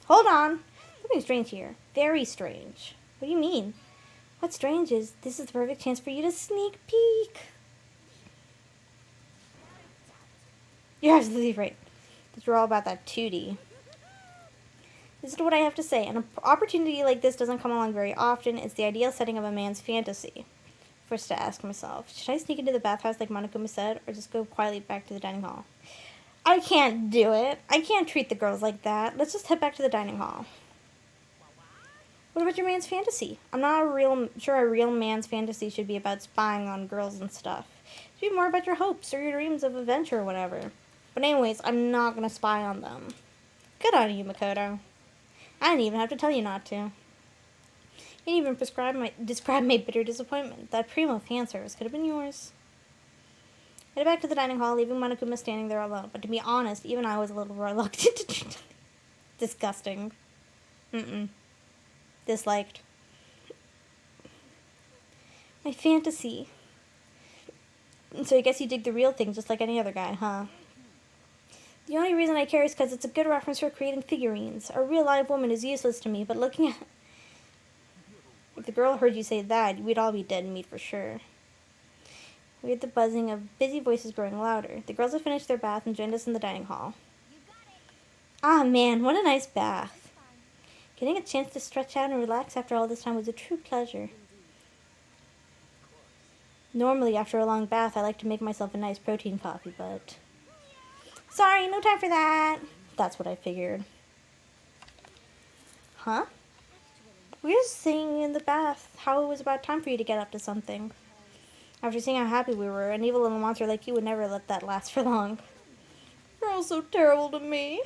Speaker 1: hold on. Something strange here. Very strange. What do you mean? What's strange is this is the perfect chance for you to sneak peek. You're absolutely right. Because we're all about that 2D. This is what I have to say. An opportunity like this doesn't come along very often. It's the ideal setting of a man's fantasy. Forced to ask myself, should I sneak into the bathhouse like Monokuma said, or just go quietly back to the dining hall? I can't do it. I can't treat the girls like that. Let's just head back to the dining hall. What about your man's fantasy? I'm not sure a real man's fantasy should be about spying on girls and stuff. It should be more about your hopes or your dreams of adventure or whatever. But anyways, I'm not going to spy on them. Good on you, Makoto. I didn't even have to tell you not to. You didn't even describe my bitter disappointment. That primo fan service could have been yours. Headed back to the dining hall, leaving Monokuma standing there alone. But to be honest, even I was a little reluctant to treat them. Disgusting. Disliked. My fantasy. So I guess you dig the real thing just like any other guy, huh? The only reason I care is because it's a good reference for creating figurines. A real live woman is useless to me, but looking at... If the girl heard you say that, we'd all be dead meat for sure. We heard the buzzing of busy voices growing louder. The girls had finished their bath and joined us in the dining hall. Ah, man, what a nice bath. Getting a chance to stretch out and relax after all this time was a true pleasure. Normally, after a long bath, I like to make myself a nice protein coffee, but... Sorry, no time for that. That's what I figured. Huh? We were just saying in the bath how it was about time for you to get up to something. After seeing how happy we were, an evil little monster like you would never let that last for long. You're all so terrible to me.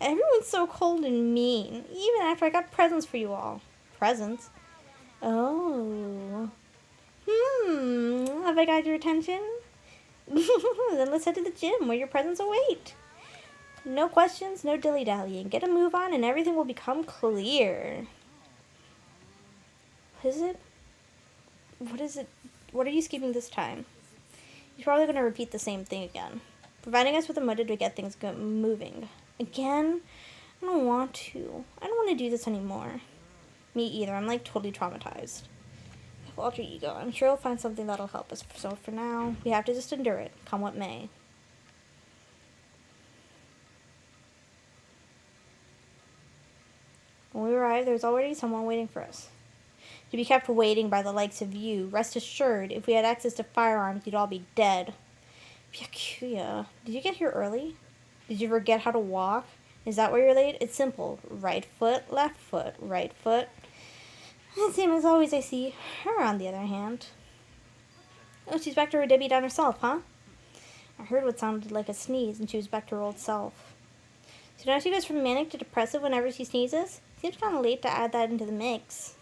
Speaker 1: Everyone's so cold and mean, even after I got presents for you all. Presents? Oh. Have I got your attention? Then let's head to the gym where your presents await. No questions, no dilly-dallying. Get a move on and everything will become clear. Is it? What is it? What are you skipping this time? He's probably going to repeat the same thing again. Providing us with a motive to get things moving. Again? I don't want to. I don't want to do this anymore. Me either. I'm like totally traumatized. Alter ego. I'm sure we'll find something that'll help us. So for now, we have to just endure it, come what may. When we arrive, there's already someone waiting for us. To be kept waiting by the likes of you, rest assured, if we had access to firearms, you'd all be dead. Byakuya, did you get here early? Did you forget how to walk? Is that why you're late? It's simple. Right foot, left foot, right foot. Same as always, I see. Her, on the other hand. Oh, she's back to her Debbie Downer self, huh? I heard what sounded like a sneeze, and she was back to her old self. So now she goes from manic to depressive whenever she sneezes? Seems kind of late to add that into the mix.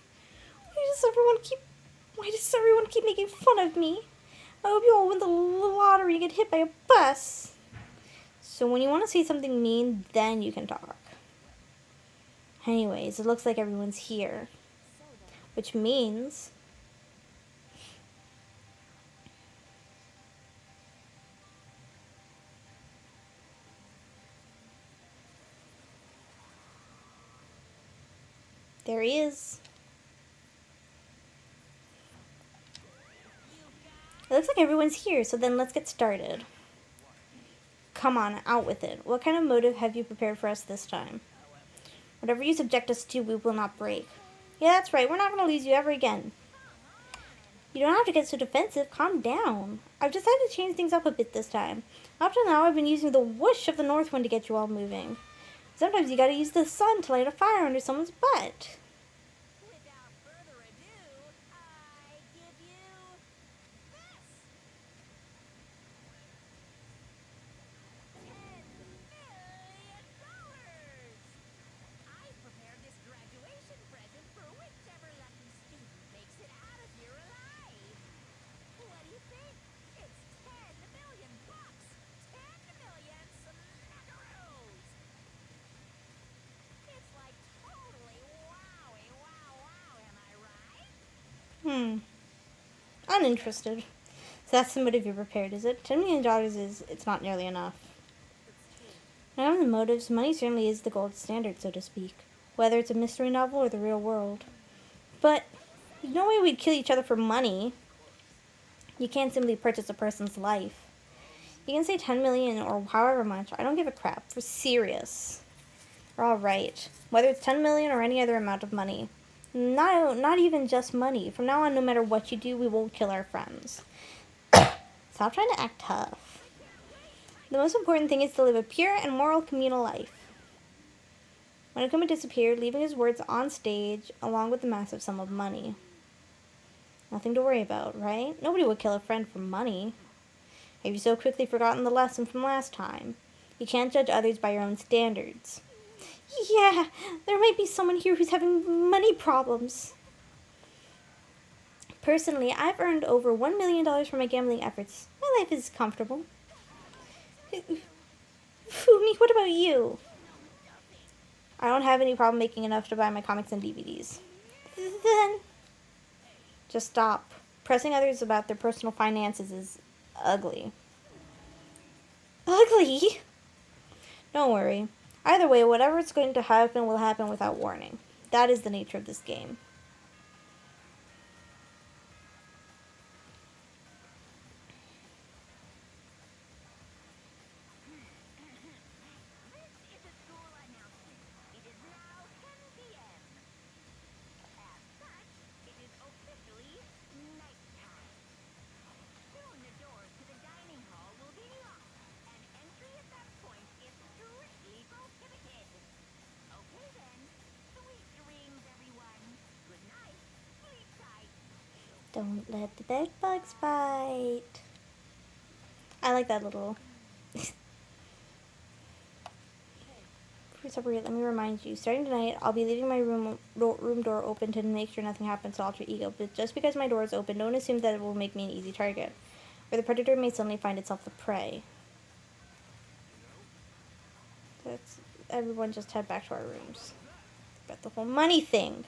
Speaker 1: Why does everyone keep making fun of me? I hope you all win the lottery and get hit by a bus. So when you want to say something mean, then you can talk. Anyways, it looks like everyone's here. Which means... there he is. It looks like everyone's here, so then let's get started. Come on, out with it. What kind of motive have you prepared for us this time? Whatever you subject us to, we will not break. Yeah, that's right. We're not going to lose you ever again. You don't have to get so defensive. Calm down. I've decided to change things up a bit this time. Up to now, I've been using the whoosh of the north wind to get you all moving. Sometimes you gotta use the sun to light a fire under someone's butt.
Speaker 2: Without further ado, I give you this. $10 million. I prepared this graduation present for whichever lucky student makes it out of here alive. What do you think? It's 10 million bucks. 10 million smackaroos. It's like totally wowie, wow, am I right?
Speaker 1: Uninterested. So that's the motive you're prepared, is it? $10 million it's not nearly enough. Now the motives, money certainly is the gold standard, so to speak. Whether it's a mystery novel or the real world. But there's no way we'd kill each other for money. You can't simply purchase a person's life. You can say 10 million or however much. I don't give a crap. For serious. We're all right. Whether it's 10 million or any other amount of money. Not even just money. From now on, no matter what you do, we won't kill our friends. Stop trying to act tough. The most important thing is to live a pure and moral communal life. When Akuma disappeared, leaving his words on stage, along with the massive sum of money. Nothing to worry about, right? Nobody would kill a friend for money. Have you so quickly forgotten the lesson from last time? You can't judge others by your own standards. Yeah, there might be someone here who's having money problems. Personally, I've earned over $1 million from my gambling efforts. My life is comfortable. Fumi, what about you? I don't have any problem making enough to buy my comics and DVDs. Then, just stop. Pressing others about their personal finances is ugly. Ugly? Don't worry. Either way, whatever is going to happen will happen without warning. That is the nature of this game.
Speaker 2: This is a school announcement. It is now 10 p.m. As such, it is officially nighttime. Soon the doors to the dining hall will be locked, and entry at that point is strictly prohibited. Okay then, sweet dreams, everyone. Good night. Sleep tight.
Speaker 1: Don't let the bed bugs bite. I like that little... Separate. Let me remind you. Starting tonight, I'll be leaving my room door open to make sure nothing happens to Alter Ego. But just because my door is open, don't assume that it will make me an easy target, or the predator may suddenly find itself the prey. Let's everyone just head back to our rooms. About the whole money thing.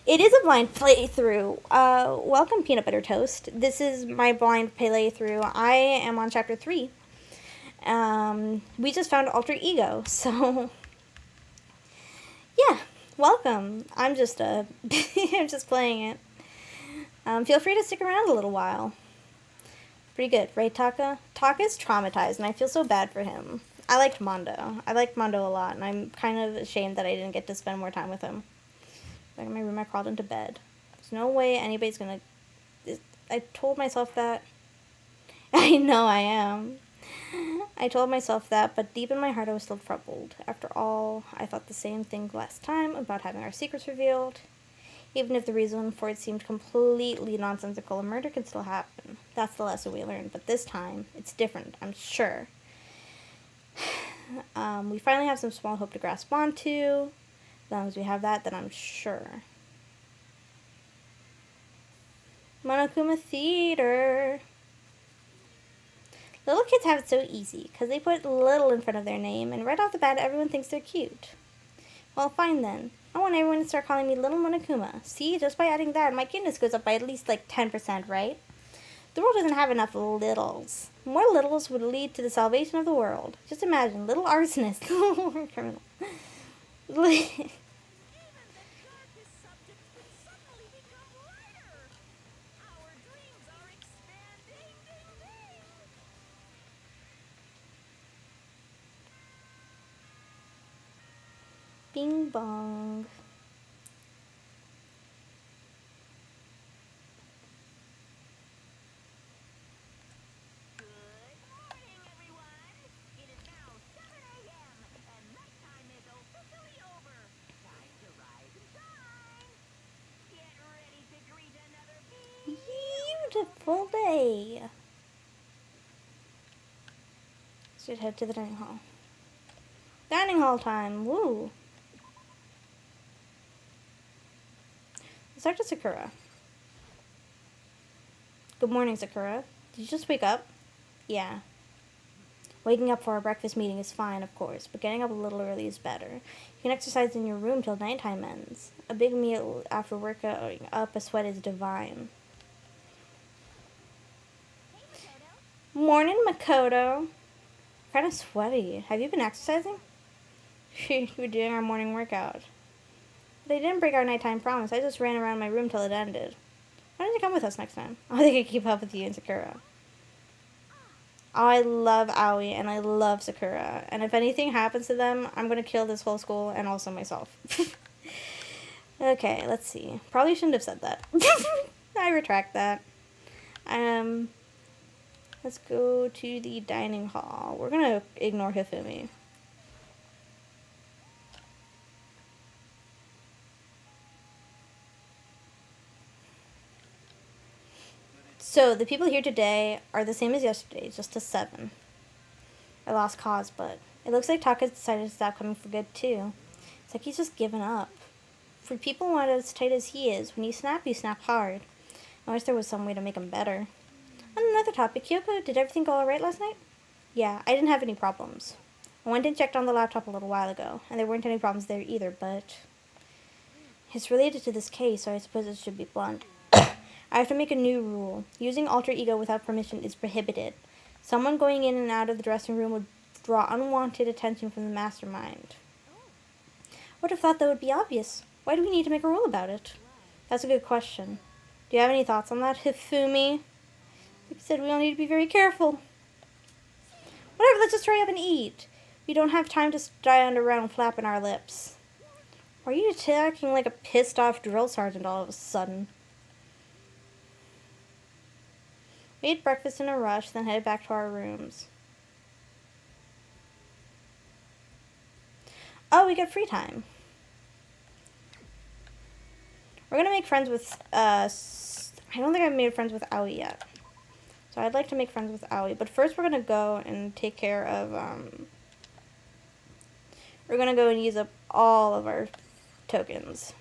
Speaker 1: It is a blind playthrough. Welcome, Peanut Butter Toast. This is my blind playthrough. I am on chapter 3. We just found Alter Ego, so yeah, welcome. I'm just I'm just playing it. Feel free to stick around a little while. Pretty good, right, Taka? Taka's traumatized, and I feel so bad for him. I liked Mondo. I liked Mondo a lot, and I'm kind of ashamed that I didn't get to spend more time with him. Back in my room, I crawled into bed. There's no way anybody's gonna... I told myself that. I know I am. I told myself that, but deep in my heart I was still troubled. After all, I thought the same thing last time about having our secrets revealed. Even if the reason for it seemed completely nonsensical, a murder can still happen. That's the lesson we learned, but this time, it's different, I'm sure. We finally have some small hope to grasp onto. As long as we have that, then I'm sure. Monokuma Theater. Little kids have it so easy, because they put little in front of their name, and right off the bat, everyone thinks they're cute. Well, fine then. I want everyone to start calling me Little Monokuma. See, just by adding that, my cuteness goes up by at least, 10%, right? The world doesn't have enough littles. More littles would lead to the salvation of the world. Just imagine, little arsonist, little war criminal. Bing bong.
Speaker 2: Good morning, everyone. It is now 7 a.m. and nighttime is officially over. Time to rise and shine. Get ready to greet another
Speaker 1: Beautiful day. Should head to the dining hall. Dining hall time. Woo. Let's talk to Sakura. Good morning, Sakura. Did you just wake up? Yeah. Waking up for our breakfast meeting is fine, of course, but getting up a little early is better. You can exercise in your room till nighttime ends. A big meal after working up a sweat is divine. Morning, Makoto. Kind of sweaty. Have you been exercising? We're doing our morning workout. They didn't break our nighttime promise. I just ran around my room till it ended. Why don't you come with us next time? I think I can keep up with you and Sakura. Oh, I love Aoi and I love Sakura. And if anything happens to them, I'm going to kill this whole school and also myself. Okay, let's see. Probably shouldn't have said that. I retract that. Let's go to the dining hall. We're going to ignore Hifumi. So, the people here today are the same as yesterday, just a 7. I lost cause, but it looks like Taka's decided to stop coming for good, too. It's like he's just given up. For people not as tight as he is, when you snap hard. I wish there was some way to make him better. On another topic, Kyoko, did everything go alright last night? Yeah, I didn't have any problems. I went and checked on the laptop a little while ago, and there weren't any problems there either, but... It's related to this case, so I suppose it should be blunt. I have to make a new rule. Using alter ego without permission is prohibited. Someone going in and out of the dressing room would draw unwanted attention from the mastermind. Would have thought that would be obvious. Why do we need to make a rule about it? That's a good question. Do you have any thoughts on that, Hifumi? You said we all need to be very careful. Whatever, let's just hurry up and eat. We don't have time to stand around flapping our lips. Why are you attacking like a pissed off drill sergeant all of a sudden? We ate breakfast in a rush, then headed back to our rooms. Oh, we got free time. We're going to make friends with, I don't think I've made friends with Aoi yet. So I'd like to make friends with Aoi. But first we're going to go and take care of, We're gonna go and use up all of our tokens.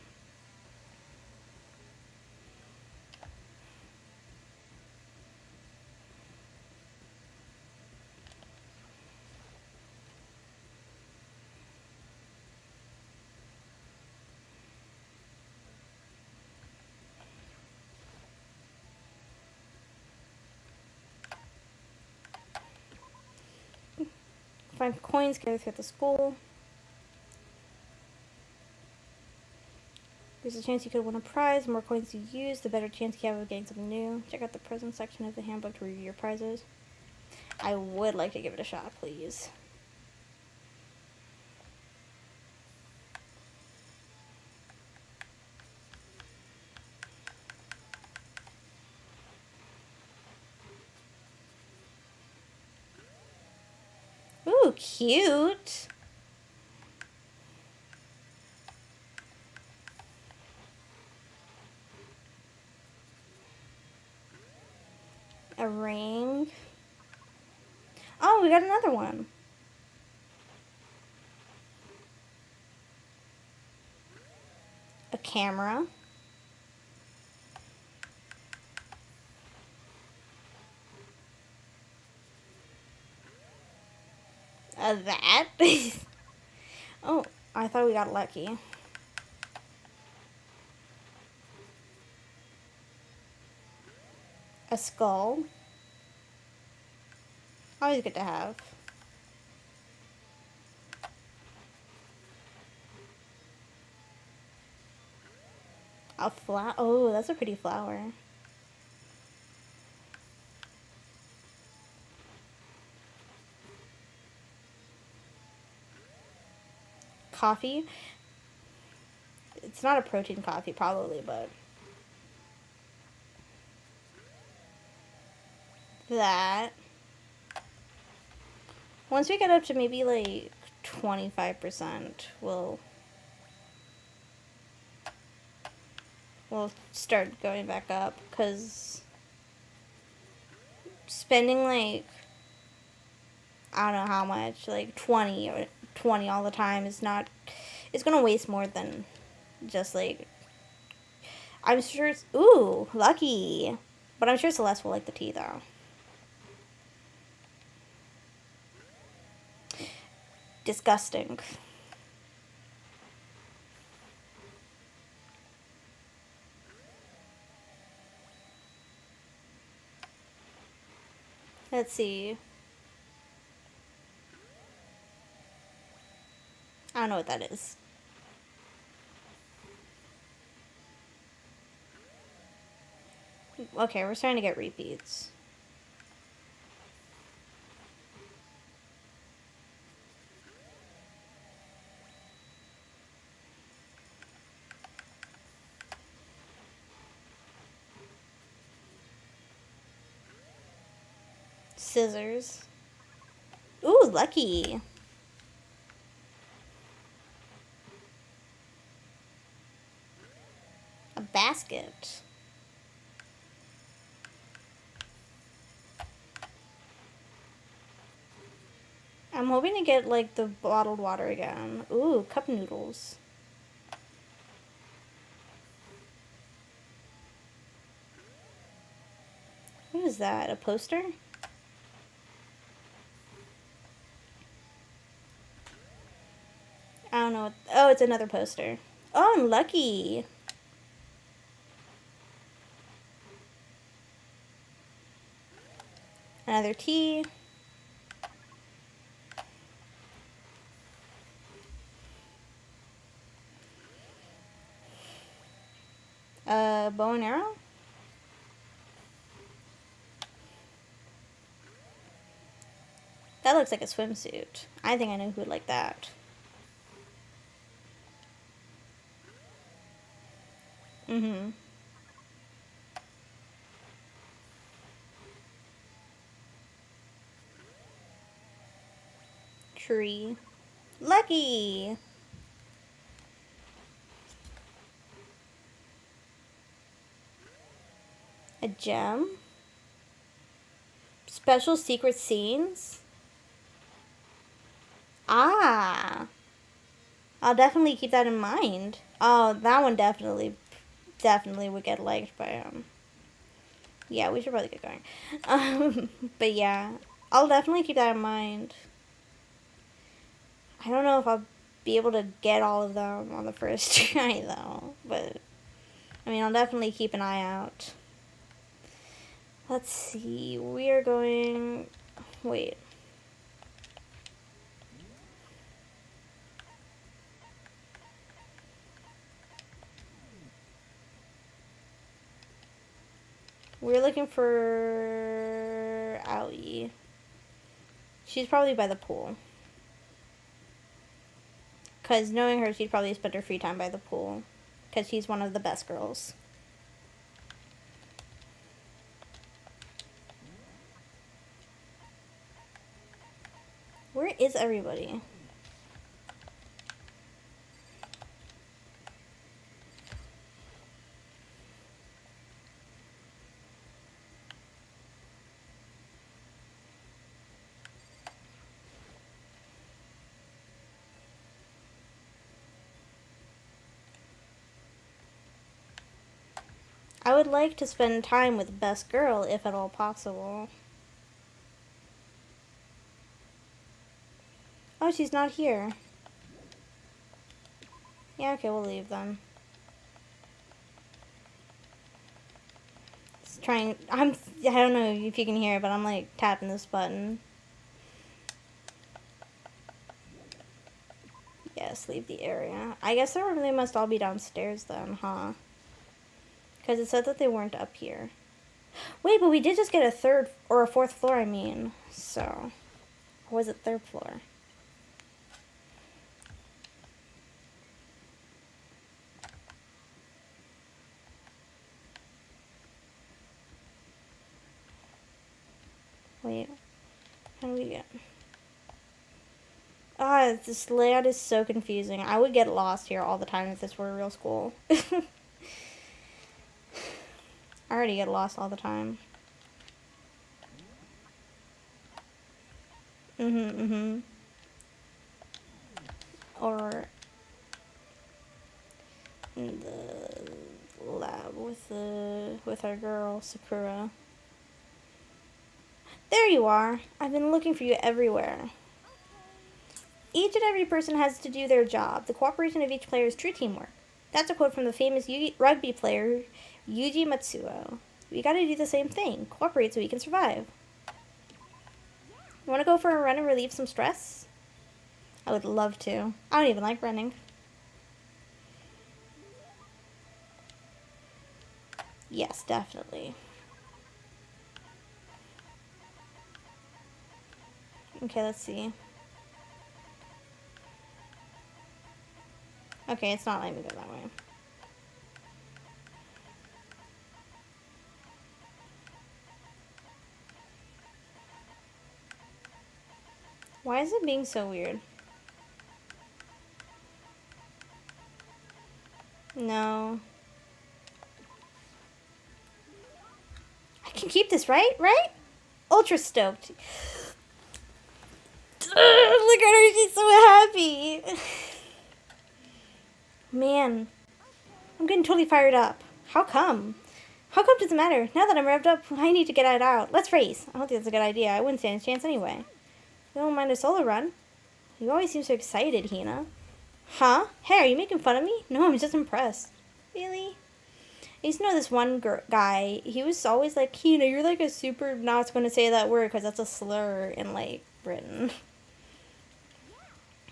Speaker 1: Find coins, get through the school. There's a chance you could win a prize. The more coins you use, the better chance you have of getting something new. Check out the present section of the handbook to review your prizes. I would like to give it a shot, please. Ooh, cute. A ring. Oh, we got another one. A camera. That. Oh, I thought we got lucky. A skull. Always good to have. A flower. Oh, that's a pretty flower. Coffee. It's not a protein coffee, probably, but that. Once we get up to maybe like 25%, we'll start going back up, because spending like, I don't know how much, like 20 or 20 all the time is not, it's gonna waste more than just like, I'm sure it's, ooh, lucky. But I'm sure Celeste will like the tea though. Disgusting. Let's see. I don't know what that is. Okay, we're starting to get repeats. Scissors. Ooh, lucky. A basket. I'm hoping to get like the bottled water again. Ooh, cup noodles. What is that? A poster? I don't know. Oh, it's another poster. Oh, I'm lucky. Another tea. Bow and arrow? That looks like a swimsuit. I think I know who would like that. Mm-hmm. Tree. Lucky! A gem? Special secret scenes? Ah! I'll definitely keep that in mind. Oh, that one definitely would get liked by Yeah, we should probably get going. But yeah, I'll definitely keep that in mind. I don't know if I'll be able to get all of them on the first try though, but I mean, I'll definitely keep an eye out. Let's see. We are going. Wait. We're looking for Aoi. She's probably by the pool. Because knowing her, she'd probably spend her free time by the pool. Because she's one of the best girls. Where is everybody? I would like to spend time with the best girl, if at all possible. Oh, she's not here. Yeah, okay, we'll leave then. Just trying. I don't know if you can hear it, but I'm like tapping this button. Yes, leave the area. I guess they must all be downstairs then, huh? Because it said that they weren't up here. Wait, but we did just get a third, or a fourth floor, I mean. So, or was it third floor? Wait, how do we get... Ah, this layout is so confusing. I would get lost here all the time if this were a real school. I already get lost all the time. Or in the lab with our girl Sakura. There you are. I've been looking for you everywhere. Each and every person has to do their job. The cooperation of each player is true teamwork. That's a quote from the famous rugby player Yuji Matsuo. We gotta do the same thing. Cooperate so we can survive. You wanna go for a run and relieve some stress? I would love to. I don't even like running. Yes, definitely. Okay, let's see. Okay, it's not letting me go that way. Why is it being so weird? No. I can keep this, right? Right? Ultra stoked. Look at her, she's so happy. Man, I'm getting totally fired up. How come? How come doesn't matter? Now that I'm revved up, I need to get it out. Let's race. I don't think that's a good idea. I wouldn't stand a chance anyway. You don't mind a solo run? You always seem so excited, Hina. Huh? Hey, are you making fun of me? No, I'm just impressed. Really? I used to know this one guy. He was always like, Hina, you're like a super... Not going to say that word because that's a slur in, like, Britain.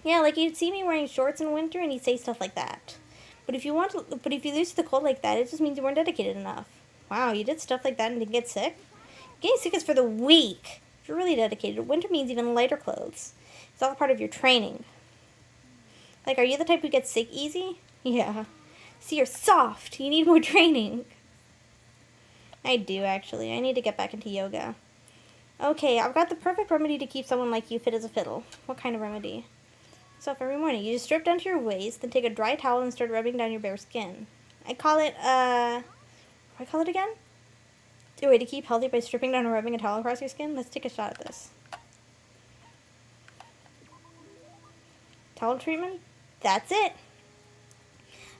Speaker 1: Yeah, like you'd see me wearing shorts in winter and he'd say stuff like that. But if you lose to the cold like that, it just means you weren't dedicated enough. Wow, you did stuff like that and didn't get sick? Getting sick is for the weak. If you're really dedicated, winter means even lighter clothes. It's all part of your training. Like, are you the type who gets sick easy? Yeah. See, you're soft. You need more training. I do, actually. I need to get back into yoga. Okay, I've got the perfect remedy to keep someone like you fit as a fiddle. What kind of remedy? So every morning, you just strip down to your waist, then take a dry towel and start rubbing down your bare skin. I call it, what do I call it again? A way to keep healthy by stripping down and rubbing a towel across your skin? Let's take a shot at this. Towel treatment? That's it.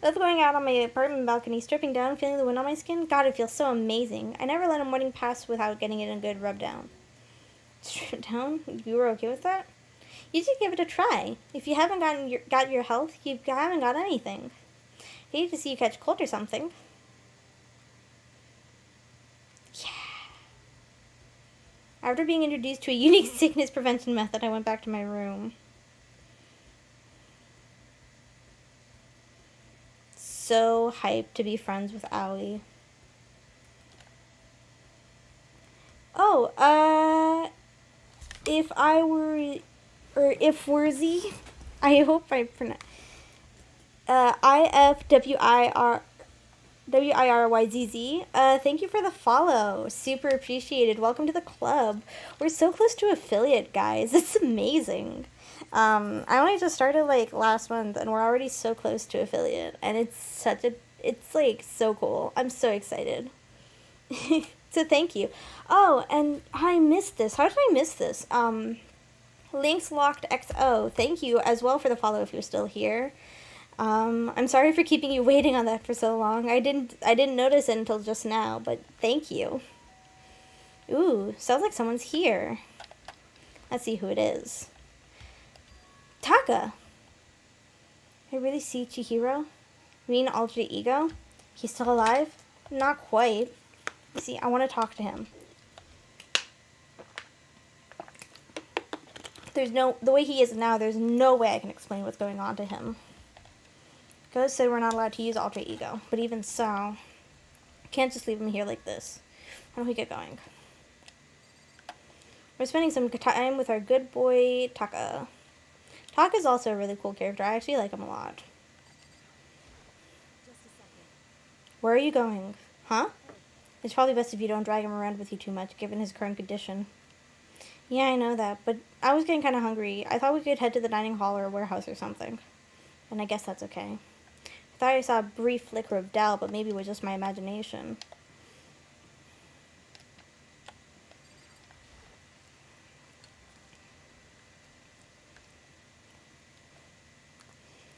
Speaker 1: I love going out on my apartment balcony, stripping down, feeling the wind on my skin. God, it feels so amazing. I never let a morning pass without getting it a good rub down. Strip down? You were okay with that? You should give it a try. If you haven't got your health, you haven't got anything. I hate to see you catch cold or something. Yeah. After being introduced to a unique sickness prevention method, I went back to my room. So hyped to be friends with Allie. Oh, if I were, or if Wurzy, I hope I pronounce, IFWIRYZZ. Thank you for the follow. Super appreciated. Welcome to the club. We're so close to affiliate, guys. It's amazing. I only just started like last month, and we're already so close to affiliate, and it's like so cool. I'm so excited. So thank you. Oh, and I missed this. How did I miss this? Links Locked XO. Thank you as well for the follow if you're still here. I'm sorry for keeping you waiting on that for so long. I didn't notice it until just now, but thank you. Ooh, sounds like someone's here. Let's see who it is. Taka. I really see Chihiro. You mean Alter Ego? He's still alive? Not quite. See, I want to talk to him. The way he is now, there's no way I can explain what's going on to him. Ghost said we're not allowed to use Alter Ego, but even so, can't just leave him here like this. Why don't we get going? We're spending some time with our good boy, Taka. Taka's also a really cool character. I actually like him a lot.
Speaker 2: Just a second.
Speaker 1: Where are you going? Huh? It's probably best if you don't drag him around with you too much, given his current condition. Yeah, I know that, but I was getting kind of hungry. I thought we could head to the dining hall or a warehouse or something. And I guess that's okay. I thought I saw a brief flicker of doubt, but maybe it was just my imagination.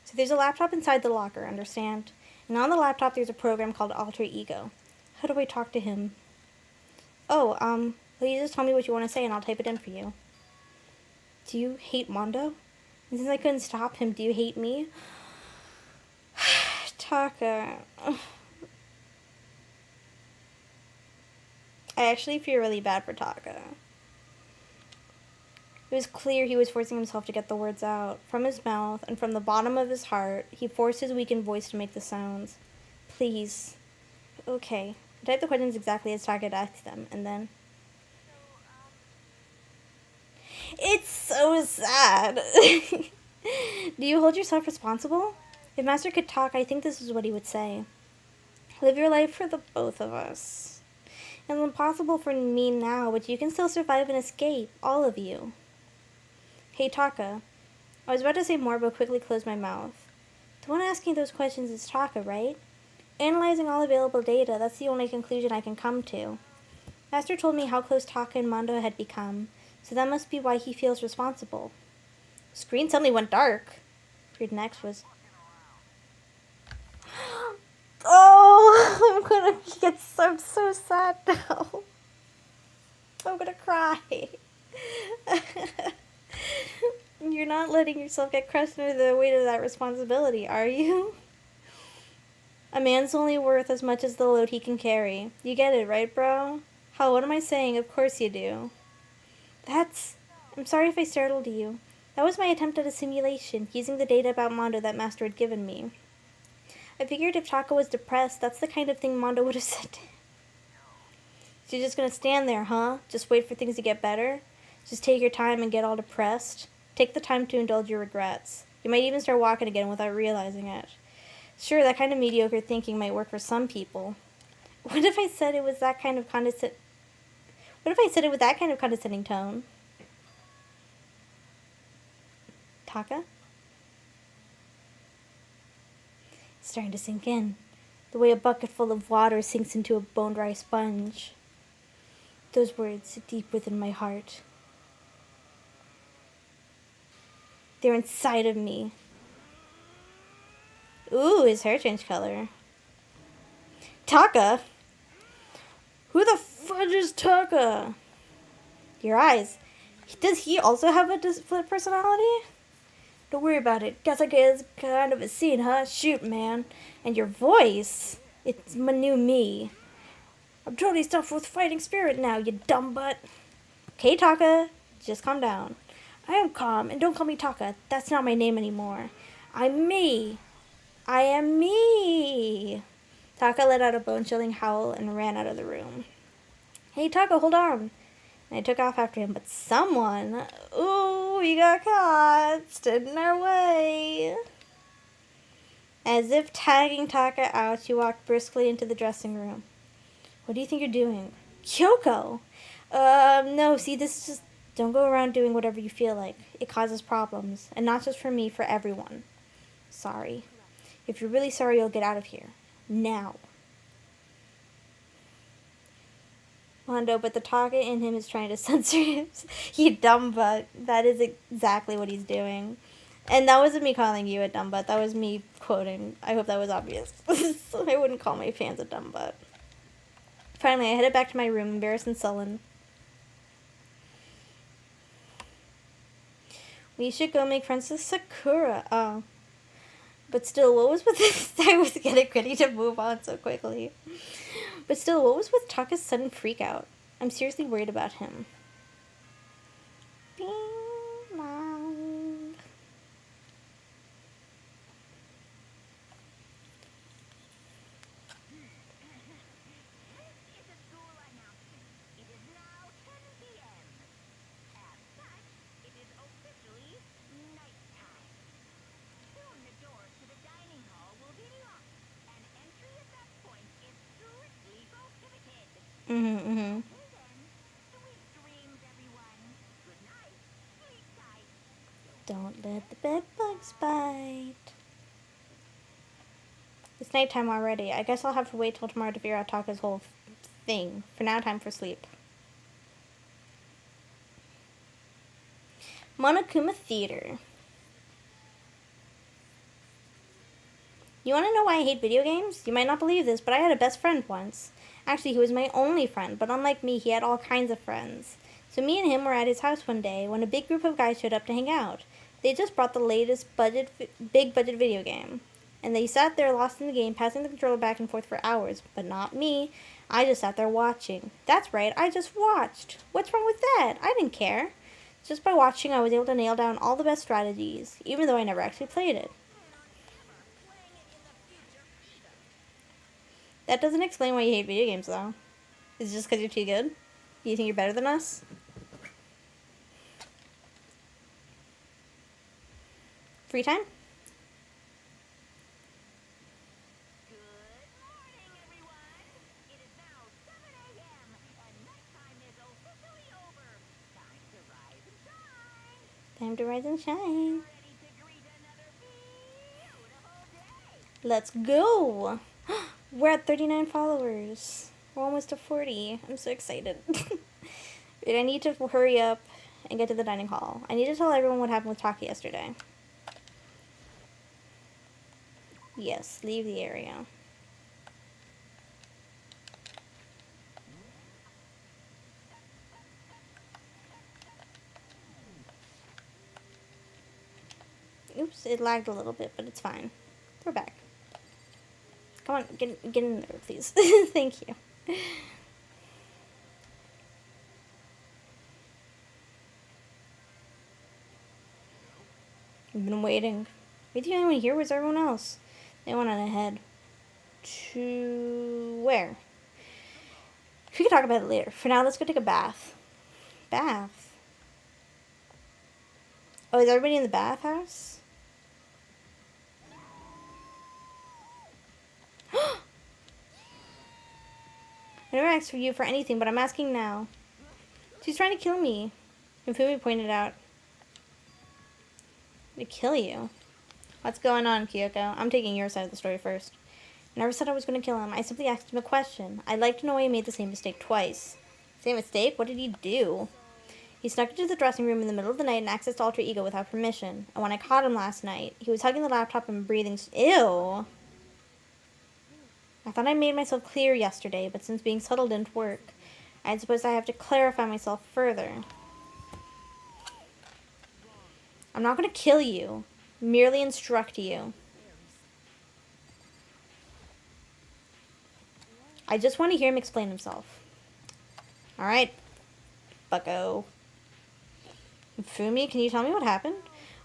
Speaker 1: So there's a laptop inside the locker, understand? And on the laptop there's a program called Alter Ego. How do I talk to him? Oh, will you just tell me what you want to say and I'll type it in for you? Do you hate Mondo? And since I couldn't stop him, do you hate me? Taka. I actually feel really bad for Taka. It was clear he was forcing himself to get the words out. From his mouth and from the bottom of his heart, he forced his weakened voice to make the sounds. Please. Okay. I typed the questions exactly as Taka had asked them, and then... It's so sad. Do you hold yourself responsible? If Master could talk, I think this is what he would say. Live your life for the both of us. It's impossible for me now, but you can still survive and escape, all of you. Hey, Taka. I was about to say more, but quickly closed my mouth. The one asking those questions is Taka, right? Analyzing all available data, that's the only conclusion I can come to. Master told me how close Taka and Mondo had become, so that must be why he feels responsible. The screen suddenly went dark. Read next was... Oh, I'm so sad now. I'm gonna cry. You're not letting yourself get crushed under the weight of that responsibility, are you? A man's only worth as much as the load he can carry. You get it, right, bro? Hell, what am I saying? Of course you do. I'm sorry if I startled you. That was my attempt at a simulation, using the data about Mondo that Master had given me. I figured if Taka was depressed, that's the kind of thing Mondo would have said to him. So you're just gonna stand there, huh? Just wait for things to get better? Just take your time and get all depressed? Take the time to indulge your regrets. You might even start walking again without realizing it. Sure, that kind of mediocre thinking might work for some people. What if I said it was that kind of condescending tone? Taka? It's starting to sink in. The way a bucket full of water sinks into a bone-dry sponge. Those words sit deep within my heart. They're inside of me. Ooh, his hair changed color. Taka? Who the fudge is Taka? Your eyes. Does he also have a split personality? Don't worry about it. Guess I guess kind of a scene, huh? Shoot, man. And your voice. It's my new me. I'm totally stuffed with fighting spirit now, you dumb butt. Okay, Taka. Just calm down. I am calm, and don't call me Taka. That's not my name anymore. I'm me. I am me. Taka let out a bone-chilling howl and ran out of the room. Hey, Taka, hold on. And I took off after him, but someone, ooh, we got caught, stood in our way. As if tagging Taka out, she walked briskly into the dressing room. What do you think you're doing? Kyoko! No, see, this is just, don't go around doing whatever you feel like. It causes problems, and not just for me, for everyone. Sorry. If you're really sorry, you'll get out of here. Now. Mondo, but the Taka in him is trying to censor him. You dumb butt. That is exactly what he's doing. And that wasn't me calling you a dumb butt. That was me quoting. I hope that was obvious. I wouldn't call my fans a dumb butt. Finally, I headed back to my room, embarrassed and sullen. We should go make friends with Sakura. Oh. But still, what was with this? I was getting ready to move on so quickly. But still, what was with Taka's sudden freak out? I'm seriously worried about him. Bing bong.
Speaker 2: This is a school announcement. It is now 10 p.m. As such, it is officially nighttime. Soon the doors to the dining hall will be locked, and entry at that point is strictly prohibited.
Speaker 1: Mm-hmm.
Speaker 2: Okay then, sweet dreams, everyone. Good night. Sleep tight.
Speaker 1: Don't let the bed bugs bite. It's nighttime already. I guess I'll have to wait till tomorrow to figure out Taka's whole thing. For now, time for sleep. Monokuma Theater. You want to know why I hate video games? You might not believe this, but I had a best friend once. Actually, he was my only friend, but unlike me, he had all kinds of friends. So me and him were at his house one day when a big group of guys showed up to hang out. They just brought the latest big budget video game. And they sat there lost in the game, passing the controller back and forth for hours. But not me. I just sat there watching. That's right, I just watched. What's wrong with that? I didn't care. Just by watching, I was able to nail down all the best strategies, even though I never actually played it. That doesn't explain why you hate video games, though. Is it just because you're too good? You think you're better than us? Free time?
Speaker 2: Good morning, everyone. It is now 7 a.m. and nighttime is officially over. Time to rise and shine.
Speaker 1: Time to rise and shine.
Speaker 2: Ready to greet another beautiful day.
Speaker 1: Let's go! We're at 39 followers. We're almost to 40. I'm so excited. Wait, I need to hurry up and get to the dining hall. I need to tell everyone what happened with Taki yesterday. Yes, leave the area. Oops, it lagged a little bit, but it's fine. We're back. Come on, get in there, please. Thank you. I've been waiting. Wait till anyone here. Where's everyone else? They went on ahead. To where? We can talk about it later. For now, let's go take a bath. Bath? Oh, is everybody in the bathhouse? I never asked for you for anything, but I'm asking now. She's trying to kill me. Mifumi pointed out. To kill you? What's going on, Kyoko? I'm taking your side of the story first. I never said I was going to kill him. I simply asked him a question. I'd like to know why he made the same mistake twice. Same mistake? What did he do? He snuck into the dressing room in the middle of the night and accessed Alter Ego without permission. And when I caught him last night, he was hugging the laptop and breathing. Ew! I thought I made myself clear yesterday, but since being subtle didn't work, I suppose I have to clarify myself further. I'm not going to kill you, merely instruct you. I just want to hear him explain himself. Alright, bucko. Fumi, can you tell me what happened?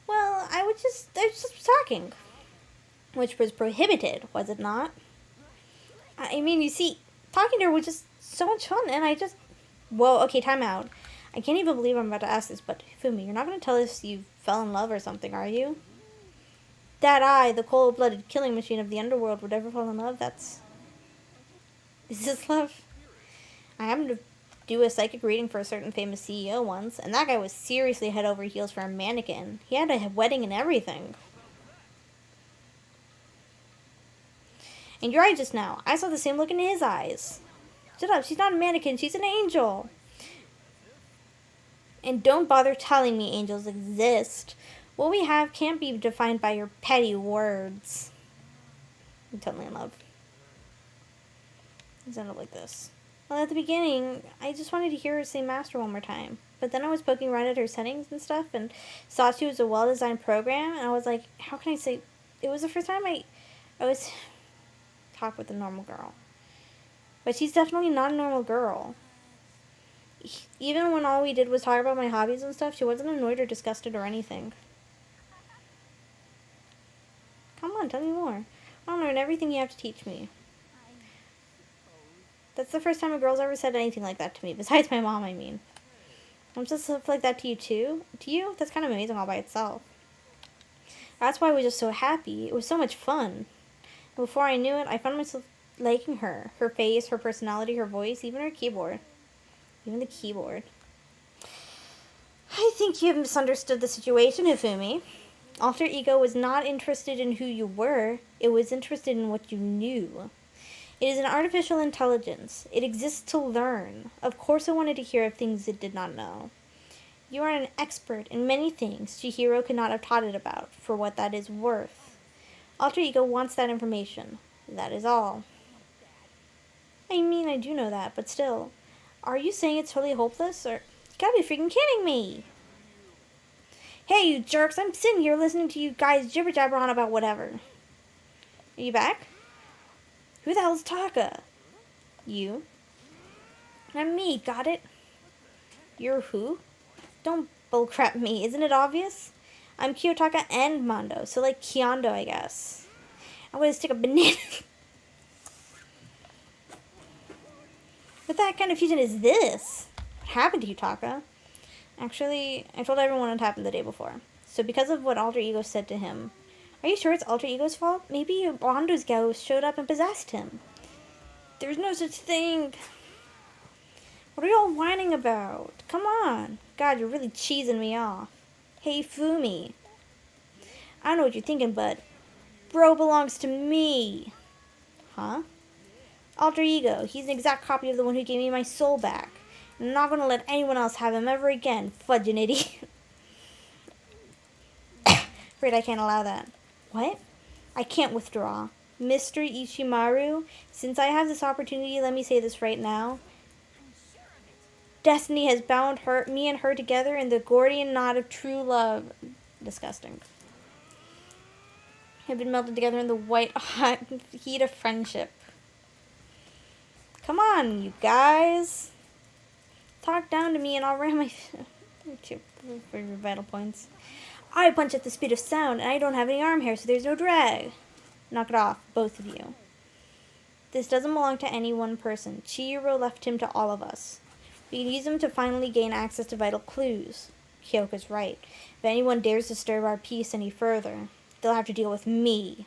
Speaker 1: Well, I was just talking. Which was prohibited, was it not? I mean, you see, talking to her was just so much fun, and I just... Whoa, okay, time out. I can't even believe I'm about to ask this, but Fumi, you're not going to tell us you fell in love or something, are you? That I, the cold-blooded killing machine of the underworld, would ever fall in love? That's... Is this love? I happened to do a psychic reading for a certain famous CEO once, and that guy was seriously head over heels for a mannequin. He had a wedding and everything. And you're right just now. I saw the same look in his eyes. Shut up, she's not a mannequin, she's an angel. And don't bother telling me angels exist. What we have can't be defined by your petty words. I'm totally in love. It's ended up like this. Well, at the beginning, I just wanted to hear her say master one more time. But then I was poking around at her settings and stuff and saw she was a well-designed program. And I was like, how can I say... It was the first time I was... talk with a normal girl. But she's definitely not a normal girl. Even when all we did was talk about my hobbies and stuff, she wasn't annoyed or disgusted or anything. Come on, tell me more. I want to learn everything you have to teach me. That's the first time a girl's ever said anything like that to me, besides my mom, I mean. I'm supposed to stuff like that to you too? To you? That's kind of amazing all by itself. That's why I was just so happy. It was so much fun. And before I knew it, I found myself liking her. Her face, her personality, her voice, even her keyboard. Even the keyboard. I think you have misunderstood the situation, Hifumi. Alter Ego was not interested in who you were. It was interested in what you knew. It is an artificial intelligence. It exists to learn. Of course I wanted to hear of things it did not know. You are an expert in many things Chihiro could not have taught it about, for what that is worth. Alter Ego wants that information. That is all. I mean, I do know that, but still. Are you saying it's totally hopeless, or... You gotta be freaking kidding me! Hey, you jerks, I'm sitting here listening to you guys jibber-jabber on about whatever. Are you back? Who the hell's Taka? You. I'm me, got it? You're who? Don't bullcrap me, isn't it obvious? I'm Kiyotaka and Mondo, so like Kyondo, I guess. I'm gonna stick a banana... What that kind of fusion is this? What happened to you, Taka? Actually, I told everyone what happened the day before. So because of what Alter Ego said to him, are you sure it's Alter Ego's fault? Maybe Wando's ghost showed up and possessed him. There's no such thing. What are you all whining about? Come on. God, you're really cheesing me off. Hey, Fumi. I know what you're thinking, but bro belongs to me. Huh? Alter Ego. He's an exact copy of the one who gave me my soul back. I'm not going to let anyone else have him ever again, fudging idiot. Afraid I can't allow that. What? I can't withdraw. Mr. Ishimaru, since I have this opportunity, let me say this right now. Destiny has bound me and her together in the Gordian knot of true love. Disgusting. Have been melted together in the white hot heat of friendship. Come on, you guys. Talk down to me and I'll ram my... for your vital points. I punch at the speed of sound and I don't have any arm hair, so there's no drag. Knock it off, both of you. This doesn't belong to any one person. Chihiro left him to all of us. We can use him to finally gain access to vital clues. Kyoka's right. If anyone dares disturb our peace any further, they'll have to deal with me.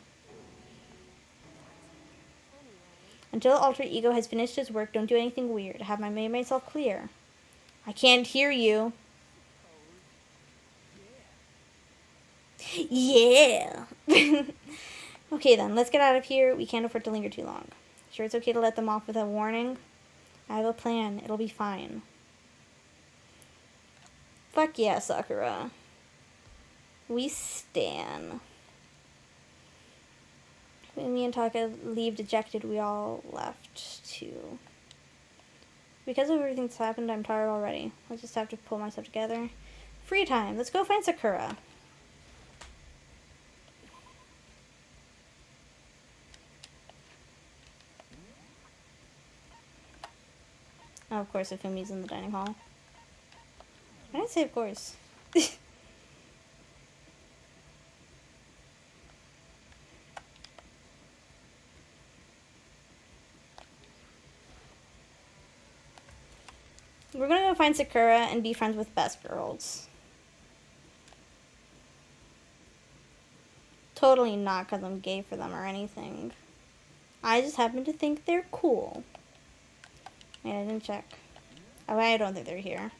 Speaker 1: Until Alter Ego has finished his work, don't do anything weird. Have I made myself clear? I can't hear you. Yeah. Okay then, let's get out of here. We can't afford to linger too long. Sure it's okay to let them off with a warning? I have a plan. It'll be fine. Fuck yeah, Sakura. We stan. When me and Taka leave dejected, we all left too. Because of everything that's happened, I'm tired already. I just have to pull myself together. Free time. Let's go find Sakura. Oh, of course, Ifumi's in the dining hall. I didn't say of course. We're gonna go find Sakura and be friends with best girls. Totally not because I'm gay for them or anything. I just happen to think they're cool. Wait, I didn't check. Oh, I don't think they're here.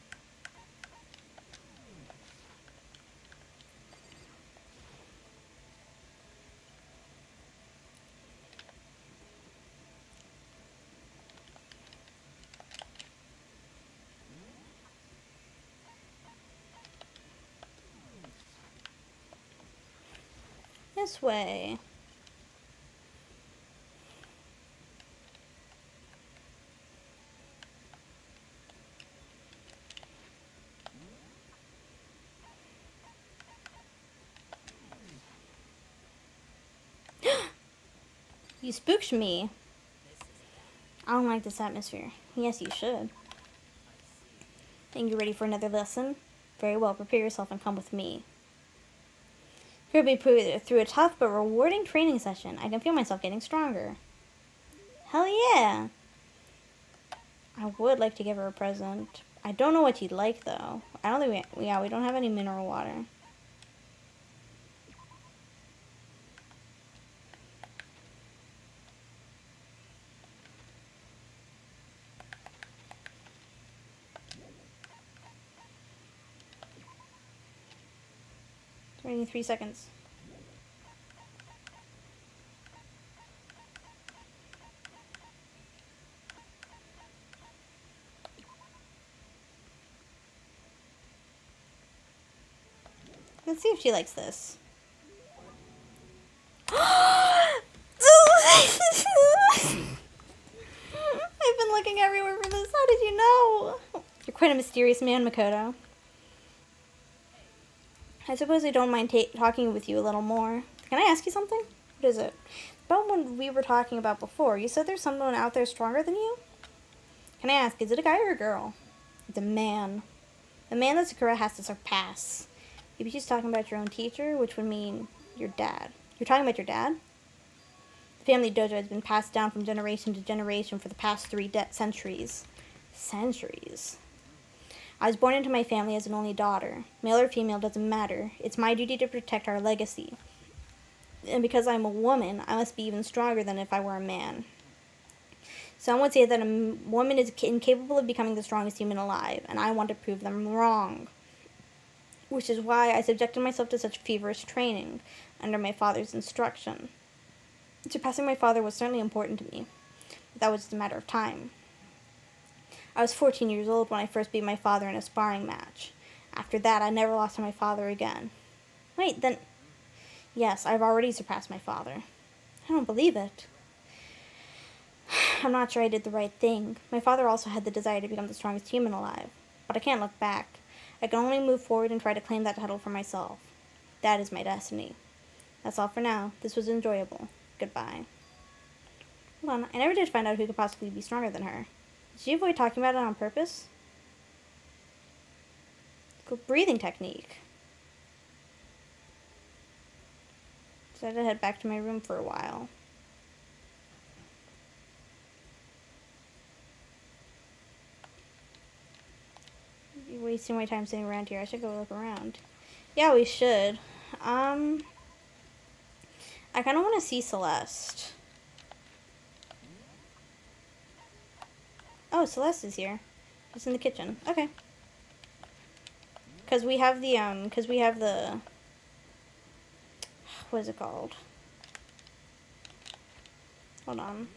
Speaker 1: This way. You spooked me. I don't like this atmosphere. Yes, you should. Think you're ready for another lesson? Very well, prepare yourself and come with me. You'll be put through a tough but rewarding training session. I can feel myself getting stronger. Hell yeah! I would like to give her a present. I don't know what she'd like though. I don't think we don't have any mineral water. It's waiting 3 seconds. Let's see if she likes this. I've been looking everywhere for this. How did you know? You're quite a mysterious man, Makoto. I suppose I don't mind talking with you a little more. Can I ask you something? What is it? About what we were talking about before. You said there's someone out there stronger than you? Can I ask, is it a guy or a girl? It's a man. A man that Sakura has to surpass. Maybe she's talking about your own teacher, which would mean your dad. You're talking about your dad? The family dojo has been passed down from generation to generation for the past 3 centuries. Centuries? I was born into my family as an only daughter. Male or female doesn't matter. It's my duty to protect our legacy. And because I'm a woman, I must be even stronger than if I were a man. Some would say that a woman is incapable of becoming the strongest human alive, and I want to prove them wrong. Which is why I subjected myself to such feverish training under my father's instruction. Surpassing my father was certainly important to me, but that was just a matter of time. I was 14 years old when I first beat my father in a sparring match. After that, I never lost to my father again. Wait, then... Yes, I've already surpassed my father. I don't believe it. I'm not sure I did the right thing. My father also had the desire to become the strongest human alive. But I can't look back. I can only move forward and try to claim that title for myself. That is my destiny. That's all for now. This was enjoyable. Goodbye. Hold on, I never did find out who could possibly be stronger than her. Did she avoid talking about it on purpose? Good breathing technique. So I had to head back to my room for a while. You're wasting my time sitting around here. I should go look around. Yeah, we should. I kind of want to see Celeste. Oh, Celeste is here. It's in the kitchen. Okay. Because we have the, what is it called? Hold on.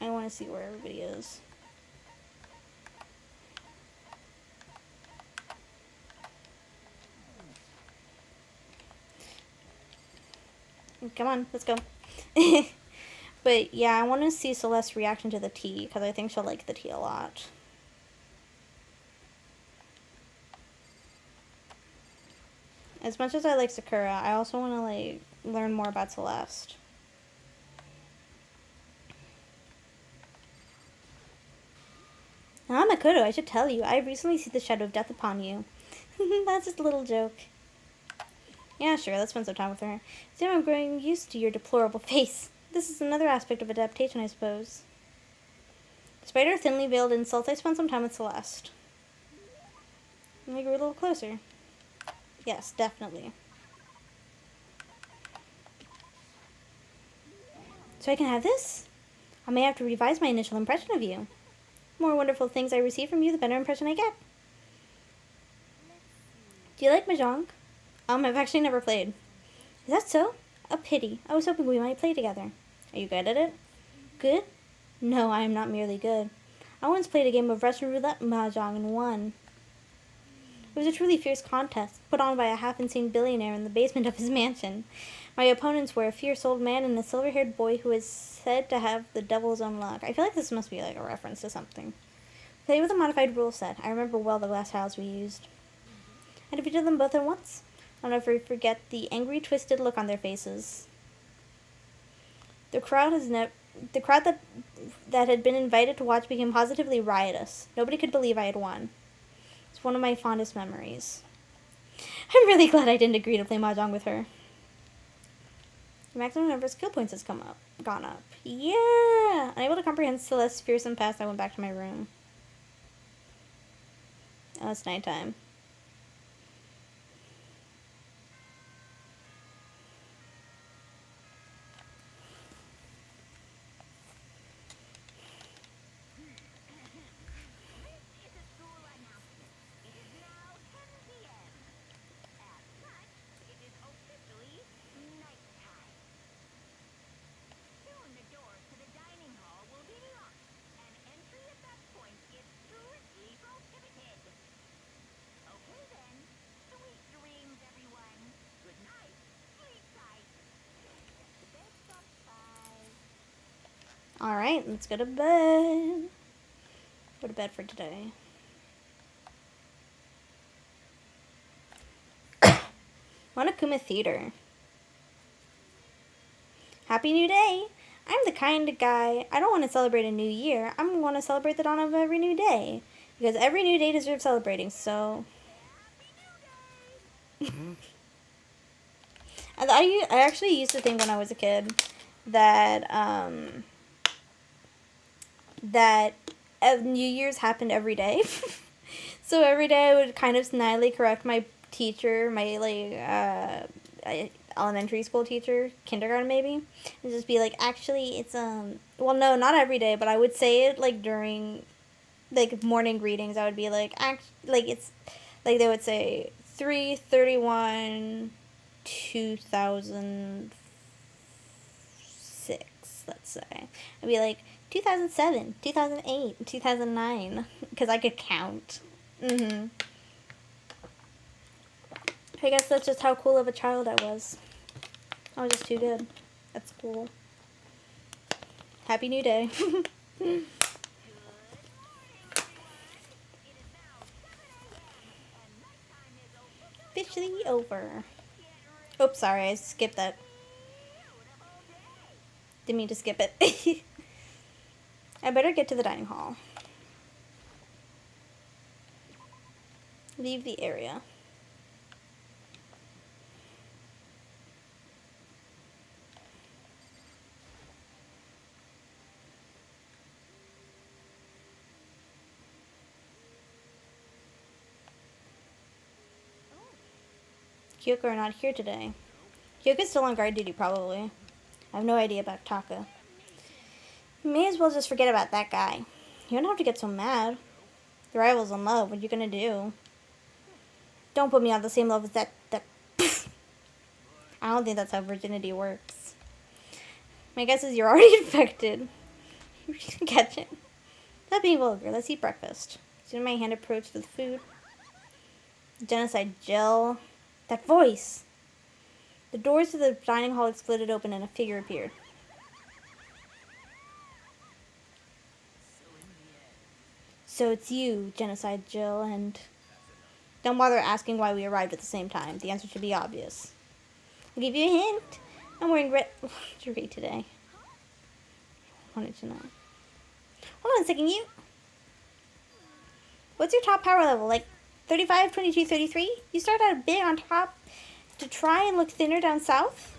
Speaker 1: I want to see where everybody is. Come on, let's go. But yeah, I want to see Celeste's reaction to the tea, because I think she'll like the tea a lot. As much as I like Sakura, I also want to, like, learn more about Celeste. Ah, Makoto, I should tell you, I recently see the shadow of death upon you. That's just a little joke. Yeah, sure, let's spend some time with her. Soon I'm growing used to your deplorable face. This is another aspect of adaptation, I suppose. Despite her thinly veiled insults, I spent some time with Celeste. And we grew a little closer. Yes, definitely. So I can have this? I may have to revise my initial impression of you. The more wonderful things I receive from you, the better impression I get. Do you like Mahjong? I've actually never played. Is that so? A pity. I was hoping we might play together. Are you good at it? Good? No, I am not merely good. I once played a game of Russian roulette mahjong and won. It was a truly fierce contest, put on by a half-insane billionaire in the basement of his mansion. My opponents were a fierce old man and a silver-haired boy who is said to have the devil's own luck. I feel like this must be like a reference to something. Played with a modified rule set. I remember well the glass tiles we used. I defeated them both at once. I'll never forget the angry, twisted look on their faces. The crowd that had been invited to watch became positively riotous. Nobody could believe I had won. It's one of my fondest memories. I'm really glad I didn't agree to play mahjong with her. The maximum number of skill points has gone up. Yeah! Unable to comprehend Celeste's fearsome past, I went back to my room. Oh, it's nighttime. Alright, let's go to bed. Go to bed for today. Monokuma Theater. Happy New Day! I'm the kind of guy, I don't want to celebrate a new year. I want to celebrate the dawn of every new day. Because every new day deserves celebrating, so... I actually used to think when I was a kid that, that New Year's happened every day. So every day I would kind of snidely correct my teacher, my, like, elementary school teacher, kindergarten maybe, and just be like, actually, it's, well, no, not every day, but I would say it, like, during, like, morning greetings. I would be like, it's, like, they would say, 3/31, 2006, let's say. I'd be like, 2007, 2008, 2009, because I could count. I guess that's just how cool of a child I was. I was just too good at school. Happy New Day. Officially over. Oops, sorry, I skipped that. Didn't mean to skip it. I better get to the dining hall. Leave the area. Kyoko are not here today. Kyoko's still on guard duty, probably. I have no idea about Taka. May as well just forget about that guy. You don't have to get so mad. The rival's in love. What are you gonna do? Don't put me on the same level as that. I don't think that's how virginity works. My guess is you're already infected. Catch it. Stop being vulgar. Let's eat breakfast. Soon my hand approached the food. Genocide gel. That voice. The doors to the dining hall exploded open and a figure appeared. So it's you, Genocide Jill, and... Don't bother asking why we arrived at the same time. The answer should be obvious. I'll give you a hint. I'm wearing red lingerie today. I wanted to know. Hold on a second, you. What's your top power level? Like 35, 22, 33? You start out big on top to try and look thinner down south?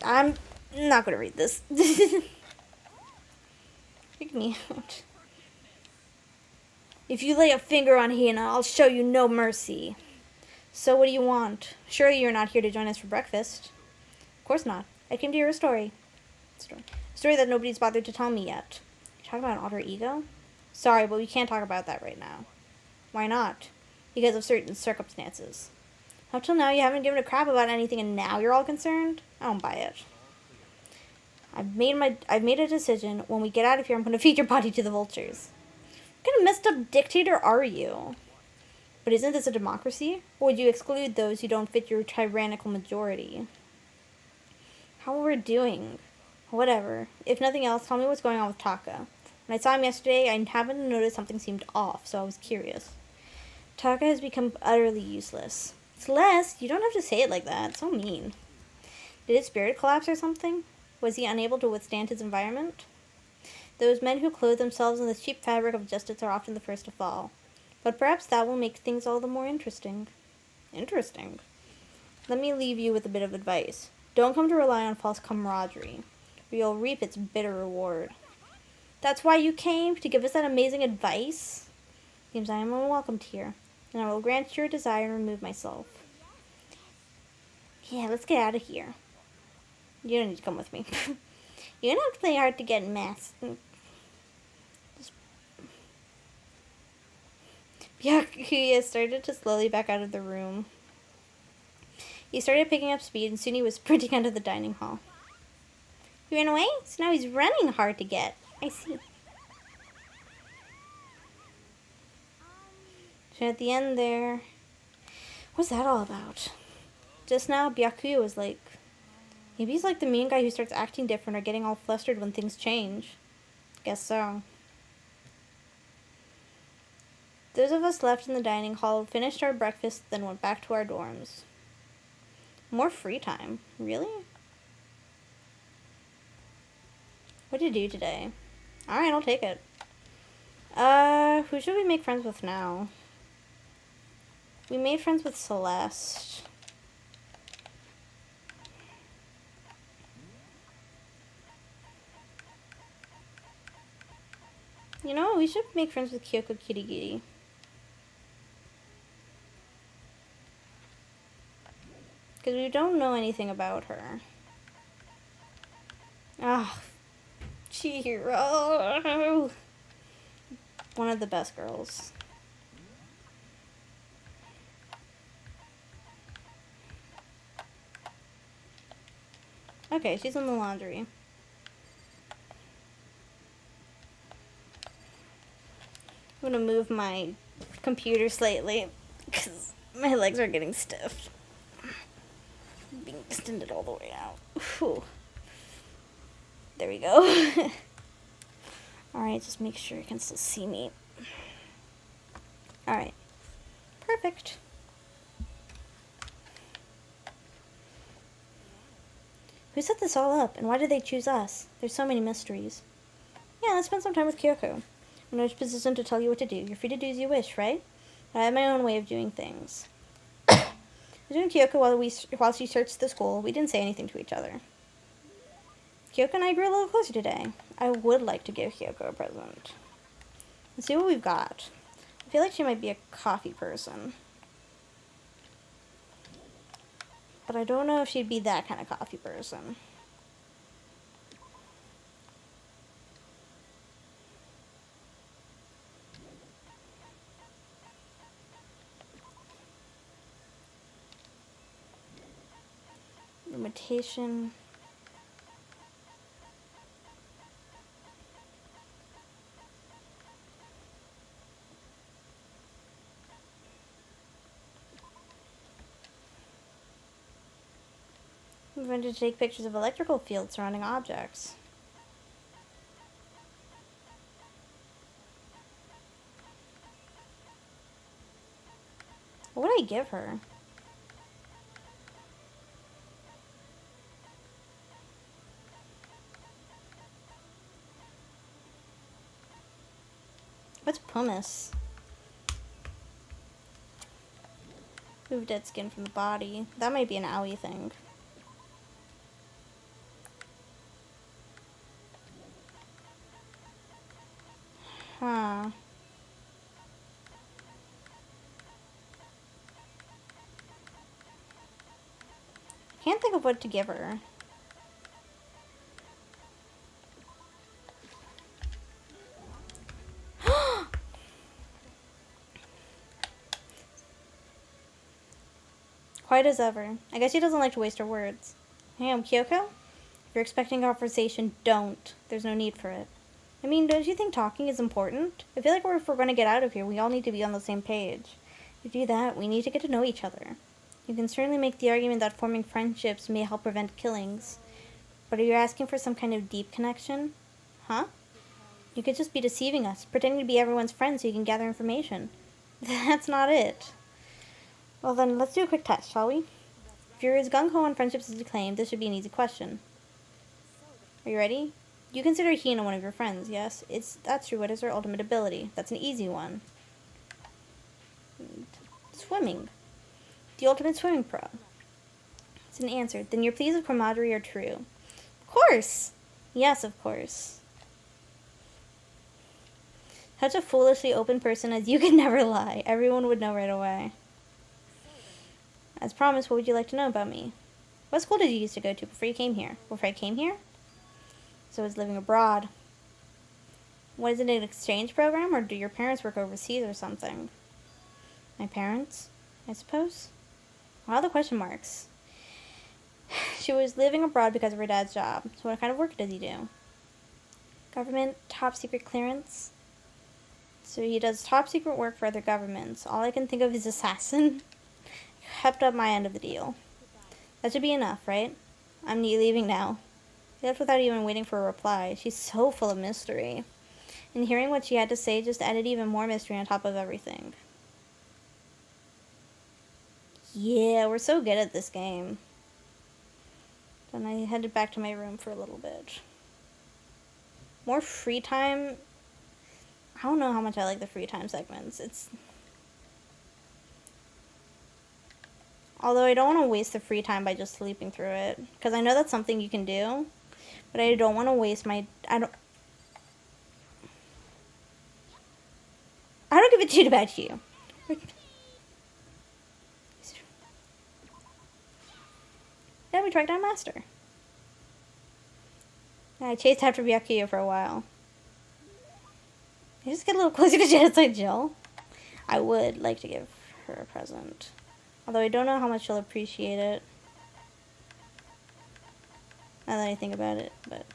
Speaker 1: I'm not going to read this. Freak me out. If you lay a finger on Hina, I'll show you no mercy. So what do you want? Surely you're not here to join us for breakfast. Of course not. I came to hear a story. A story that nobody's bothered to tell me yet. You're talking about an alter ego? Sorry, but we can't talk about that right now. Why not? Because of certain circumstances. Up till now, you haven't given a crap about anything, and now you're all concerned? I don't buy it. I've made a decision. When we get out of here, I'm going to feed your body to the vultures. What kind of messed up dictator are you? But isn't this a democracy? Or would you exclude those who don't fit your tyrannical majority? How are we doing? Whatever. If nothing else, tell me what's going on with Taka. When I saw him yesterday, I happened to notice something seemed off, so I was curious. Taka has become utterly useless. Celeste, you don't have to say it like that. It's so mean. Did his spirit collapse or something? Was he unable to withstand his environment? Those men who clothe themselves in the cheap fabric of justice are often the first to fall. But perhaps that will make things all the more interesting. Interesting? Let me leave you with a bit of advice. Don't come to rely on false camaraderie, or you'll reap its bitter reward. That's why you came? To give us that amazing advice? Seems I am unwelcomed here, and I will grant your desire and remove myself. Yeah, let's get out of here. You don't need to come with me. You don't have to play hard to get masked. Byakuya started to slowly back out of the room. He started picking up speed, and soon he was sprinting out of the dining hall. He ran away? So now he's running hard to get. I see. So at the end there... What's that all about? Just now, Byakuya was like... Maybe he's like the mean guy who starts acting different or getting all flustered when things change. Guess so. Those of us left in the dining hall finished our breakfast, then went back to our dorms. More free time. Really? What did you do today? Alright, I'll take it. Who should we make friends with now? We made friends with Celeste. You know, we should make friends with Kyoko Kirigiri. Because we don't know anything about her. Ah, Chihiro. One of the best girls. Okay, she's in the laundry. I'm gonna move my computer slightly because my legs are getting stiff. Being extended all the way out. Whew. There we go. Alright, just make sure you can still see me. Alright. Perfect. Who set this all up, and why did they choose us? There's so many mysteries. Yeah, let's spend some time with Kyoko. I'm in no position to tell you what to do. You're free to do as you wish, right? But I have my own way of doing things. I was doing Kyoko while she searched the school. We didn't say anything to each other. Kyoko and I grew a little closer today. I would like to give Kyoko a present. Let's see what we've got. I feel like she might be a coffee person. But I don't know if she'd be that kind of coffee person. Imitation. We wanted to take pictures of electrical fields surrounding objects. What would I give her? What's pumice? Move dead skin from the body. That might be an owie thing. Huh. Can't think of what to give her. Quiet as ever. I guess she doesn't like to waste her words. Hey, I'm Kyoko? If you're expecting conversation, don't. There's no need for it. I mean, don't you think talking is important? I feel like if we're going to get out of here, we all need to be on the same page. To do that, we need to get to know each other. You can certainly make the argument that forming friendships may help prevent killings. But are you asking for some kind of deep connection? Huh? You could just be deceiving us, pretending to be everyone's friend so you can gather information. That's not it. Well then, let's do a quick test, shall we? If you're as gung-ho on friendships as you claim, this should be an easy question. Are you ready? You consider Hina one of your friends, yes? That's true. What is her ultimate ability? That's an easy one. Swimming. The ultimate swimming pro. It's an answer. Then your pleas of camaraderie are true. Of course! Yes, of course. Such a foolishly open person as you could never lie. Everyone would know right away. As promised, what would you like to know about me? What school did you used to go to before you came here? Before I came here? So I was living abroad. What is it, an exchange program, or do your parents work overseas or something? My parents, I suppose? What are the question marks? She was living abroad because of her dad's job. So what kind of work does he do? Government, top secret clearance? So he does top secret work for other governments. All I can think of is assassin. Kept up my end of the deal. That should be enough, right? I'm leaving now. She left without even waiting for a reply. She's so full of mystery. And hearing what she had to say just added even more mystery on top of everything. Yeah, we're so good at this game. Then I headed back to my room for a little bit. More free time. I don't know how much I like the free time segments. Although I don't want to waste the free time by just sleeping through it. Because I know that's something you can do. But I don't want to waste my... I don't give a shit about you. Then we tracked down Master. I chased after Byakuya for a while. I just get a little closer to Genocide Jill. I would like to give her a present. Although I don't know how much she'll appreciate it. Now that I think about it, but...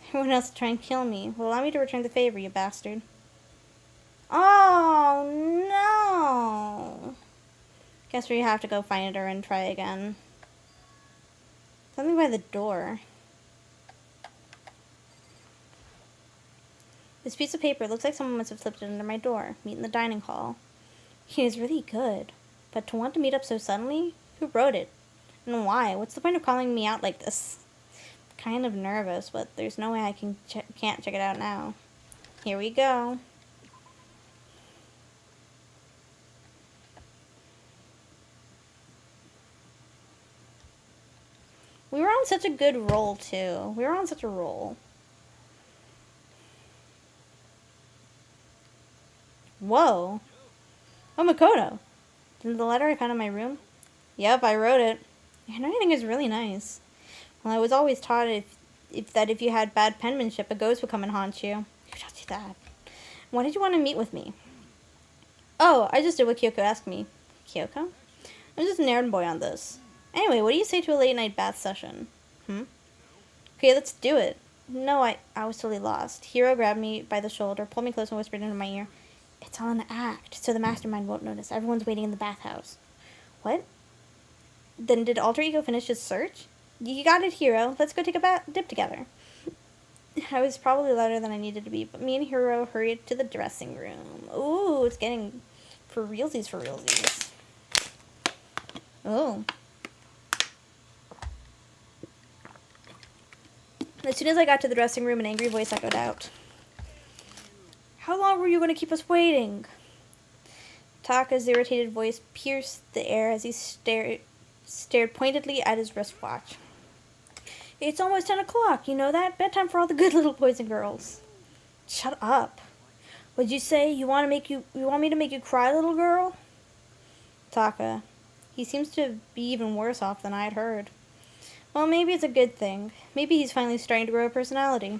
Speaker 1: Everyone else try and kill me. Well, allow me to return the favor, you bastard. Oh, no. Guess we have to go find her and try again. Something by the door. This piece of paper looks like someone must have slipped it under my door. Meet in the dining hall. He is really good. But to want to meet up so suddenly? Who wrote it? And why? What's the point of calling me out like this? Kind of nervous, but there's no way I can't check it out now. Here we go. We were on such a good roll, too. We were on such a roll. Whoa. Oh, Makoto. Did the letter I found in my room? Yep, I wrote it. Your handwriting is really nice. Well, I was always taught if you had bad penmanship, a ghost would come and haunt you. Who taught you that? Why did you want to meet with me? Oh, I just did what Kyoko asked me. Kyoko? I'm just an errand boy on this. Anyway, what do you say to a late night bath session? Okay, let's do it. No, I was totally lost. Hero grabbed me by the shoulder, pulled me close, and whispered into my ear, "It's all an act, so the mastermind won't notice. Everyone's waiting in the bathhouse." What? Then did Alter Ego finish his search? You got it, Hero. Let's go take a dip together. I was probably louder than I needed to be, but me and Hero hurried to the dressing room. Ooh, it's getting for realsies. Oh. As soon as I got to the dressing room, an angry voice echoed out. "How long were you going to keep us waiting?" Taka's irritated voice pierced the air as he stared pointedly at his wristwatch. "It's almost 10 o'clock, you know that? Bedtime for all the good little boys and girls." Shut up. What'd you say? You want me to make you cry, little girl? Taka. He seems to be even worse off than I'd heard. Well, maybe it's a good thing. Maybe he's finally starting to grow a personality.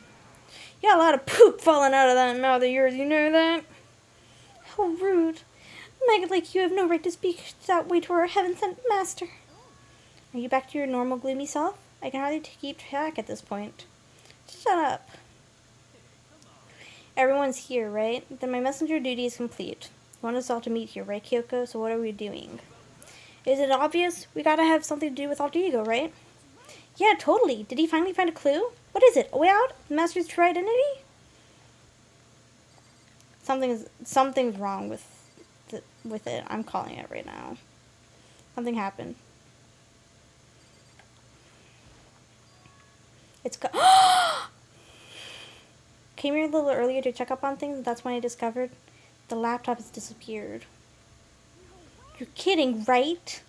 Speaker 1: You got a lot of poop falling out of that mouth of yours, you know that? How rude. A maggot like you have no right to speak that way to our heaven-sent master. Are you back to your normal gloomy self? I can hardly keep track at this point. Shut up. Everyone's here, right? Then my messenger duty is complete. You want us all to meet here, right, Kyoko? So what are we doing? Is it obvious? We gotta have something to do with Alter Ego, right? Yeah, totally. Did he finally find a clue? What is it? A way out? The master's true identity? Something's wrong with it. I'm calling it right now. Something happened. Came here a little earlier to check up on things, and that's when I discovered the laptop has disappeared. You're kidding, right?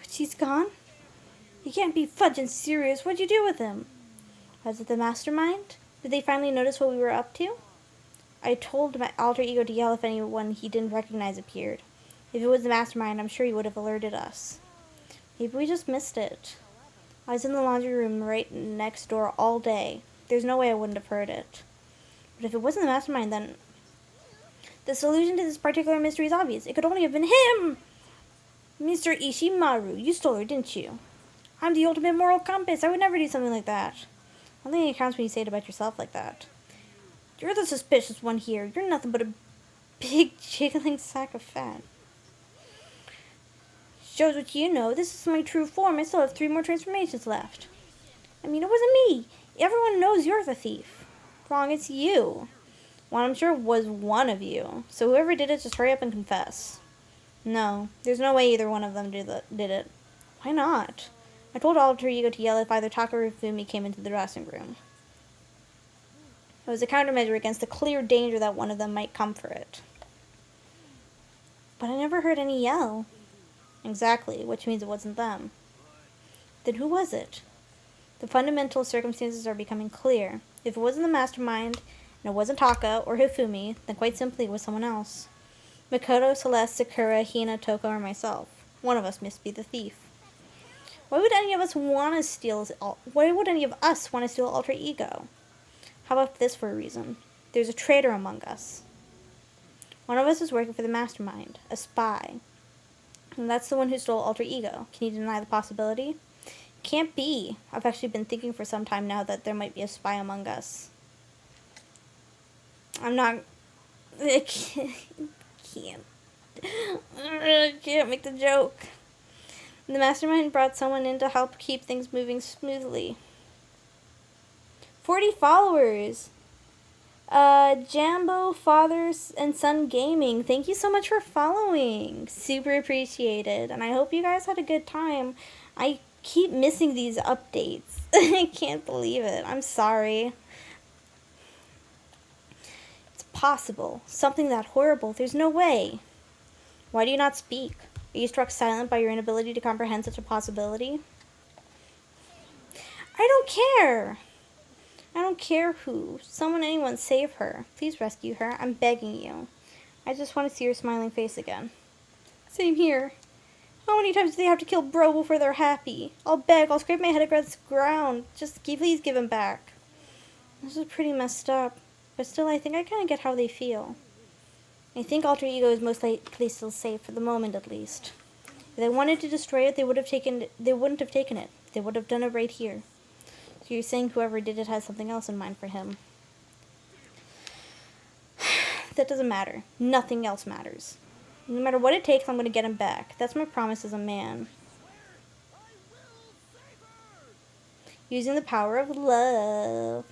Speaker 1: She's gone? You can't be fudging serious. What'd you do with him? Was it the mastermind? Did they finally notice what we were up to? I told my alter ego to yell if anyone he didn't recognize appeared. If it was the mastermind, I'm sure he would have alerted us. Maybe we just missed it. I was in the laundry room right next door all day. There's no way I wouldn't have heard it. But if it wasn't the mastermind, then the solution to this particular mystery is obvious. It could only have been him! Mr. Ishimaru, you stole her, didn't you? I'm the ultimate moral compass. I would never do something like that. I don't think it counts when you say it about yourself like that. You're the suspicious one here. You're nothing but a big jiggling sack of fat. Shows what you know. This is my true form. I still have 3 more transformations left. I mean, it wasn't me. Everyone knows you're the thief. Wrong, it's you. Well, I'm sure it was one of you. So whoever did it, just hurry up and confess. No, there's no way either one of them did it. Why not? I told Alter Ego to yell if either Taka or Fumi came into the dressing room. It was a countermeasure against the clear danger that one of them might come for it. But I never heard any yell. Exactly, which means it wasn't them. Then who was it? The fundamental circumstances are becoming clear. If it wasn't the mastermind, and it wasn't Taka or Hifumi, then quite simply it was someone else. Makoto, Celeste, Sakura, Hina, Toko, or myself. One of us must be the thief. Why would any of us want to steal Alter Ego? How about this for a reason? There's a traitor among us. One of us is working for the mastermind, a spy. And that's the one who stole Alter Ego. Can you deny the possibility? Can't be. I've actually been thinking for some time now that there might be a spy among us. I can't make the joke. The mastermind brought someone in to help keep things moving smoothly. 40 followers. Jambo, Father and Son Gaming, thank you so much for following. Super appreciated. And I hope you guys had a good time. I keep missing these updates. I can't believe it. I'm sorry. It's possible. Something that horrible. There's no way. Why do you not speak? Are you struck silent by your inability to comprehend such a possibility? I don't care. I don't care who. Anyone, save her. Please rescue her. I'm begging you. I just want to see her smiling face again. Same here. How many times do they have to kill Bro before they're happy? I'll beg. I'll scrape my head against the ground. Please give him back. This is pretty messed up. But still, I think I kind of get how they feel. I think Alter Ego is most likely still safe, for the moment at least. If they wanted to destroy it, they wouldn't have taken it. They would have done it right here. So you're saying whoever did it has something else in mind for him. That doesn't matter. Nothing else matters. No matter what it takes, I'm going to get him back. That's my promise as a man. Using the power of love.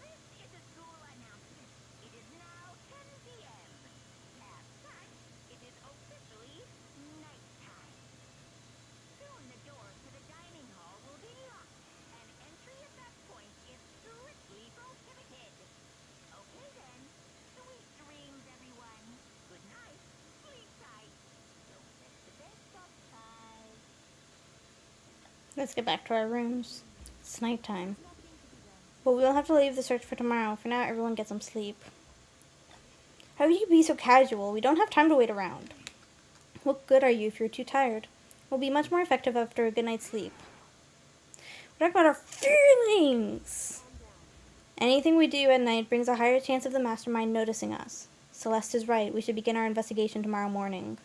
Speaker 2: This is a school announcement. It is now 10 p.m. As such, it is officially nighttime. Soon the doors to the dining hall will be locked, and entry at that point is strictly prohibited. Okay then. Sweet dreams, everyone. Good night. Sleep tight. Don't miss the bed time.
Speaker 1: Let's get back to our rooms. It's nighttime. But we'll have to leave the search for tomorrow. For now, everyone get some sleep. How can you be so casual? We don't have time to wait around. What good are you if you're too tired? We'll be much more effective after a good night's sleep. We're talking about our feelings. Anything we do at night brings a higher chance of the mastermind noticing us. Celeste is right. We should begin our investigation tomorrow morning.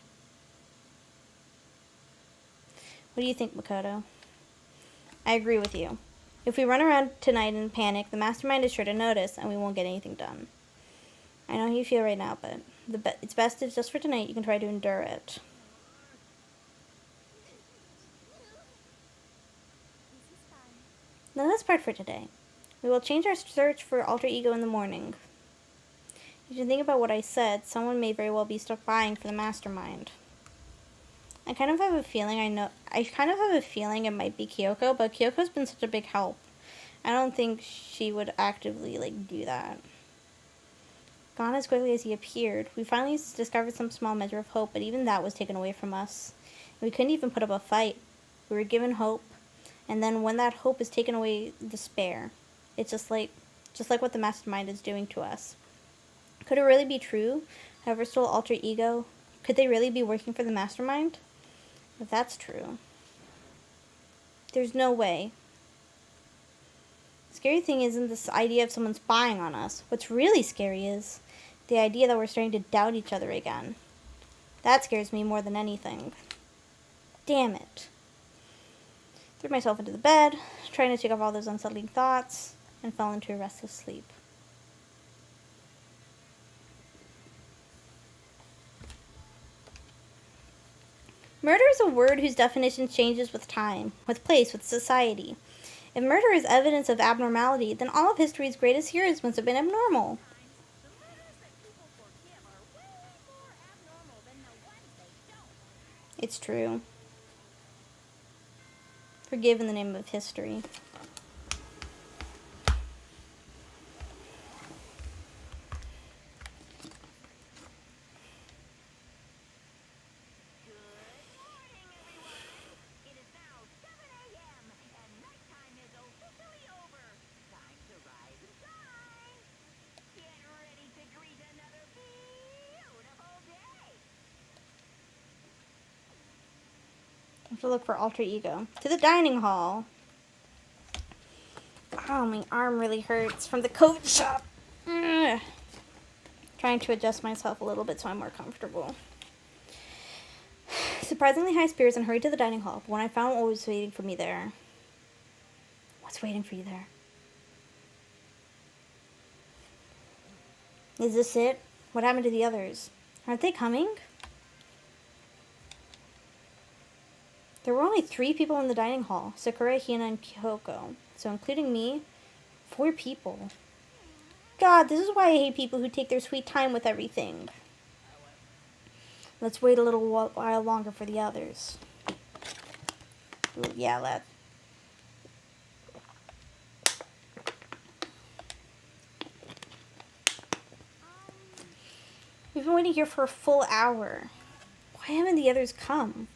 Speaker 1: What do you think, Makoto? I agree with you. If we run around tonight in panic, the mastermind is sure to notice, and we won't get anything done. I know how you feel right now, but it's best if just for tonight you can try to endure it. Now that's part for today. We will change our search for Alter Ego in the morning. If you think about what I said, someone may very well be spying for the mastermind. I kind of have a feeling it might be Kyoko, but Kyoko's been such a big help. I don't think she would actively, do that. Gone as quickly as he appeared, we finally discovered some small measure of hope, but even that was taken away from us. We couldn't even put up a fight. We were given hope, and then when that hope is taken away, despair. It's just like what the mastermind is doing to us. Could it really be true? Whoever stole Alter Ego, could they really be working for the mastermind? If that's true, there's no way. The scary thing isn't this idea of someone spying on us. What's really scary is the idea that we're starting to doubt each other again. That scares me more than anything. Damn it. Threw myself into the bed, trying to shake off all those unsettling thoughts, and fell into a restless sleep. Murder is a word whose definition changes with time, with place, with society. If murder is evidence of abnormality, then all of history's greatest heroes must have been abnormal.
Speaker 2: The murders that people forgive are way more abnormal than the ones they don't.
Speaker 1: It's true. Forgive in the name of history. I have to look for Alter Ego. To the dining hall. Oh, my arm really hurts from the coat shop. Ugh. Trying to adjust myself a little bit so I'm more comfortable. Surprisingly high spirits and hurried to the dining hall, but when I found what was waiting for me there. What's waiting for you there? Is this it? What happened to the others? Aren't they coming? There were only 3 people in the dining hall, Sakura, Hina, and Kyoko. So including me, 4 people. God, this is why I hate people who take their sweet time with everything. Let's wait a little while longer for the others. Ooh, yeah, let's. We've been waiting here for a full hour. Why haven't the others come?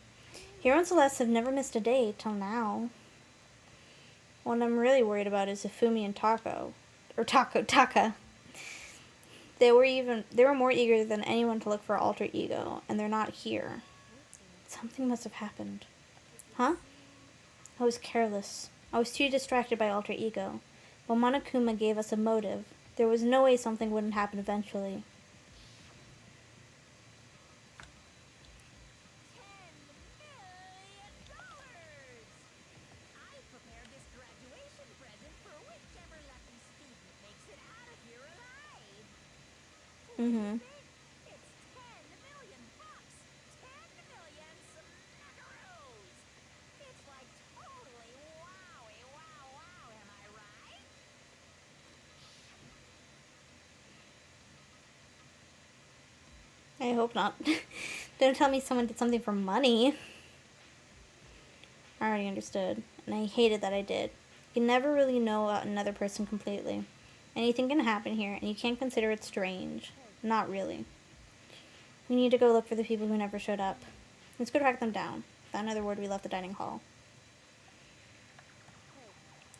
Speaker 1: Hero and Celeste have never missed a day till now. What I'm really worried about is Ifumi and Taka. They were more eager than anyone to look for Alter Ego, and they're not here. Something must have happened. Huh? I was careless. I was too distracted by alter ego. But Monokuma gave us a motive. There was no way something wouldn't happen eventually.
Speaker 2: $10 million! I prepared this graduation present for whichever lucky student makes it out of here alive. What do you
Speaker 1: Mm-hmm.
Speaker 2: think? It's $10 million. 10 million smackaroos. It's like totally wowie wow wow, am I right?
Speaker 1: I hope not. Don't tell me someone did something for money. I already understood, and I hated that I did. You can never really know another person completely. Anything can happen here, and you can't consider it strange. Not really. We need to go look for the people who never showed up. Let's go track them down. Without another word, we left the dining hall.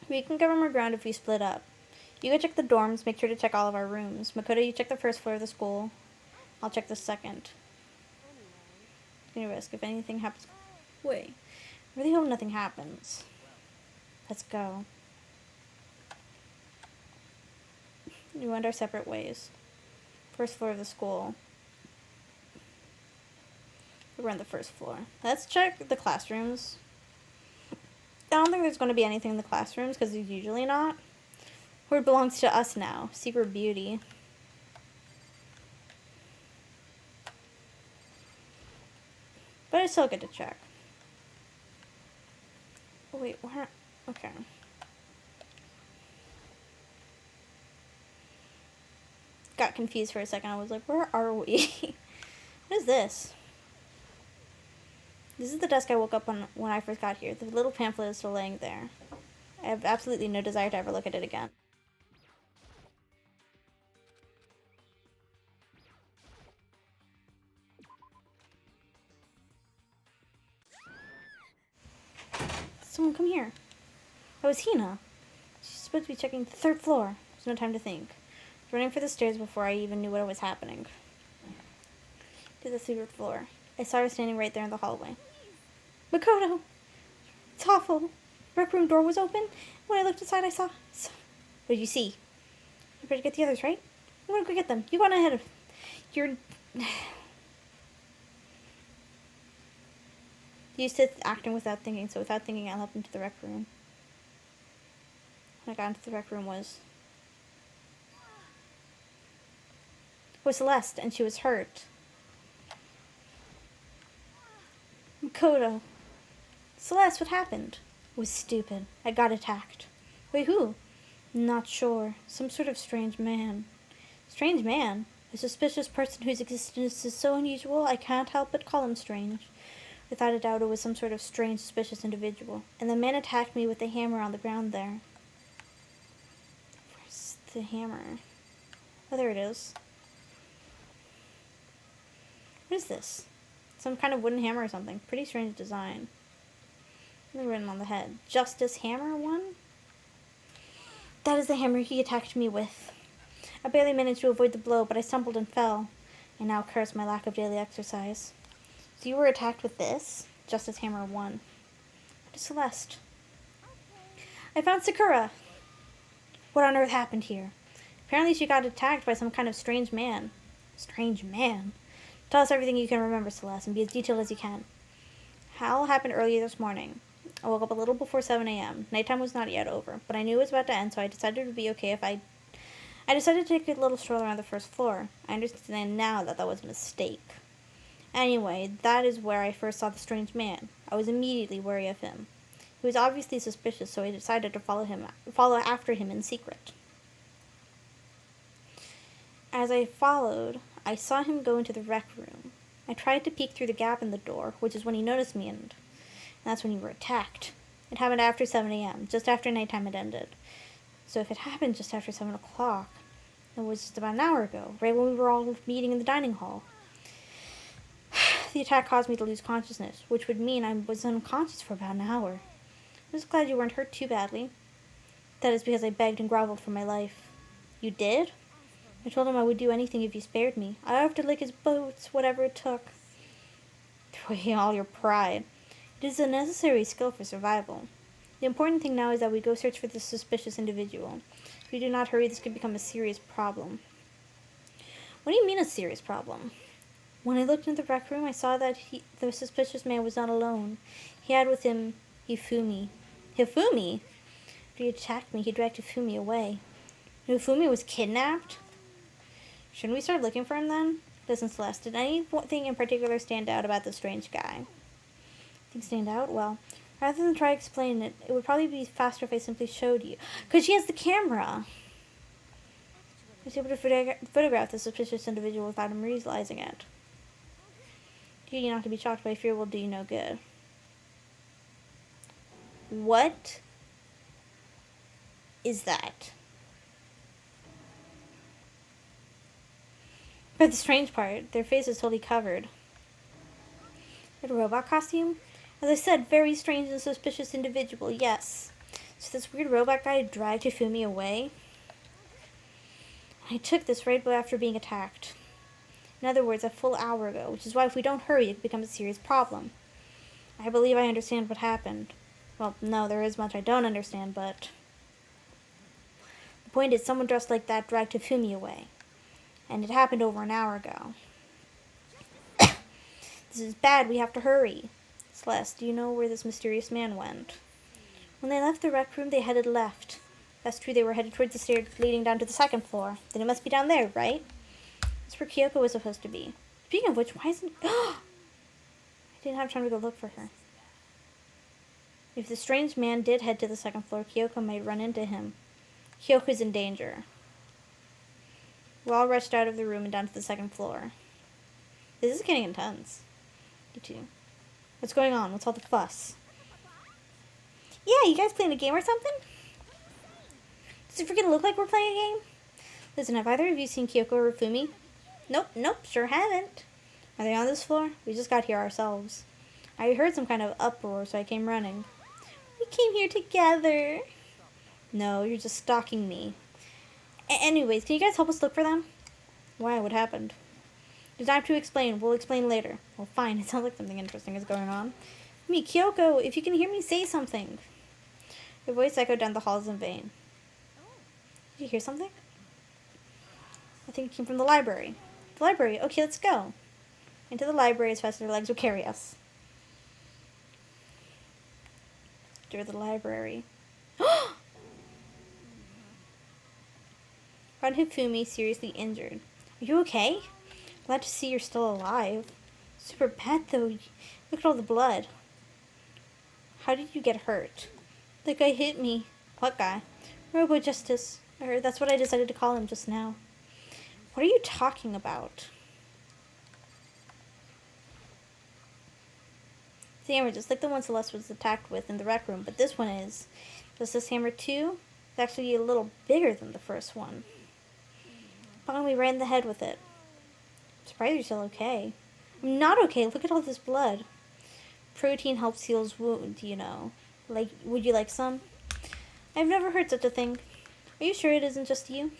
Speaker 1: We can cover more ground if we split up. You go check the dorms, make sure to check all of our rooms. Makoto, you check the first floor of the school. I'll check the second. Any risk if anything happens. Wait. I really hope nothing happens. Let's go. We went our separate ways. First floor of the school. We're on the first floor. Let's check the classrooms. I don't think there's going to be anything in the classrooms because there's usually not. Where it belongs to us now. Secret beauty. But it's still good to check. Oh, wait, where? Okay. Got confused for a second. I was like, where are we? What is this? This is the desk I woke up on when I first got here. The little pamphlet is still laying there. I have absolutely no desire to ever look at it again. Someone come here. That was Hina. She's supposed to be checking the third floor. There's no time to think. I was running for the stairs before I even knew what was happening. To the third floor. I saw her standing right there in the hallway. Makoto! It's awful. The rec room door was open. When I looked inside, I saw... What did you see? You better get the others, right? I'm gonna go get them. You go on ahead of... You're... Used to acting without thinking, so without thinking, I leapt into the rec room. When I got into the rec room was Celeste, and she was hurt. Makoto. Celeste, what happened? It was stupid. I got attacked. Wait, who? Not sure. Some sort of strange man. Strange man? A suspicious person whose existence is so unusual I can't help but call him strange. Without a doubt, it was some sort of strange, suspicious individual. And the man attacked me with a hammer on the ground there. Where's the hammer? Oh, there it is. What is this? Some kind of wooden hammer or something. Pretty strange design. And written on the head. Justice Hammer 1? That is the hammer he attacked me with. I barely managed to avoid the blow, but I stumbled and fell. I now curse my lack of daily exercise. So you were attacked with this? Justice Hammer 1. What is Celeste? I found Sakura! What on earth happened here? Apparently she got attacked by some kind of strange man. Strange man? Tell us everything you can remember, Celeste, and be as detailed as you can. How happened earlier this morning. I woke up a little before 7 a.m. Nighttime was not yet over, but I knew it was about to end, so I decided it would be okay if I decided to take a little stroll around the first floor. I understand now that that was a mistake. Anyway, that is where I first saw the strange man. I was immediately wary of him. He was obviously suspicious, so I decided to follow after him in secret. As I followed, I saw him go into the rec room. I tried to peek through the gap in the door, which is when he noticed me, and that's when you were attacked. It happened after 7 a.m., just after nighttime had ended. So if it happened just after 7 o'clock, it was just about an hour ago, right when we were all meeting in the dining hall. The attack caused me to lose consciousness, which would mean I was unconscious for about an hour. I'm just glad you weren't hurt too badly. That is because I begged and groveled for my life. You did? I told him I would do anything if you spared me. I offered to lick his boots, whatever it took. Threw away all your pride. It is a necessary skill for survival. The important thing now is that we go search for this suspicious individual. If we do not hurry, this could become a serious problem. What do you mean a serious problem? When I looked into the rec room, I saw that the suspicious man was not alone. He had with him Hifumi. Hifumi? After he attacked me, he dragged Hifumi away. Hifumi was kidnapped? Shouldn't we start looking for him then? Listen, Celeste, did anything in particular stand out about this strange guy? Things stand out? Well, rather than try to explain it, it would probably be faster if I simply showed you. Because she has the camera! I was able to photograph the suspicious individual without him realizing it. You not to be shocked by fear will do you no good. What is that? But the strange part, their face is totally covered. A robot costume? As I said, very strange and suspicious individual, yes. So this weird robot guy dragged Hifumi away. I took this right after being attacked. In other words, a full hour ago, which is why if we don't hurry, it could become a serious problem. I believe I understand what happened. Well, no, there is much I don't understand, but... The point is, someone dressed like that dragged Hifumi away. And it happened over an hour ago. This is bad, we have to hurry. Celeste, do you know where this mysterious man went? When they left the rec room, they headed left. That's true, they were headed towards the stairs leading down to the second floor. Then it must be down there, right? That's where Kyoko was supposed to be. Speaking of which, why isn't... I didn't have time to go look for her. If the strange man did head to the second floor, Kyoko might run into him. Kyoko's in danger. We all rushed out of the room and down to the second floor. This is getting intense. You too. What's going on? What's all the fuss? Yeah, you guys playing a game or something? Does it freaking look like we're playing a game? Listen, have either of you seen Kyoko or Fumi? Nope, sure haven't. Are they on this floor? We just got here ourselves. I heard some kind of uproar, so I came running. We came here together. No, you're just stalking me. Anyways, can you guys help us look for them? Why? What happened? There's time to explain. We'll explain later. Well, fine. It sounds like something interesting is going on. Me, Kyoko, if you can hear me, say something. Your voice echoed down the halls in vain. Did you hear something? I think it came from the library. The library? Okay, let's go. Into the library as fast as our legs will carry us. Enter the library. Found Hifumi seriously injured. Are you okay? Glad to see you're still alive. Super bad though. Look at all the blood. How did you get hurt? The guy hit me. What guy? Robo Justice. Or that's what I decided to call him just now. What are you talking about? The hammer, just like the one Celeste was attacked with in the rec room, but this one is. Does this hammer too? It's actually a little bigger than the first one. Bong me right in the head with it. I'm surprised you're still okay. I'm not okay. Look at all this blood. Protein helps heal wounds, you know. Would you like some? I've never heard such a thing. Are you sure it isn't just you?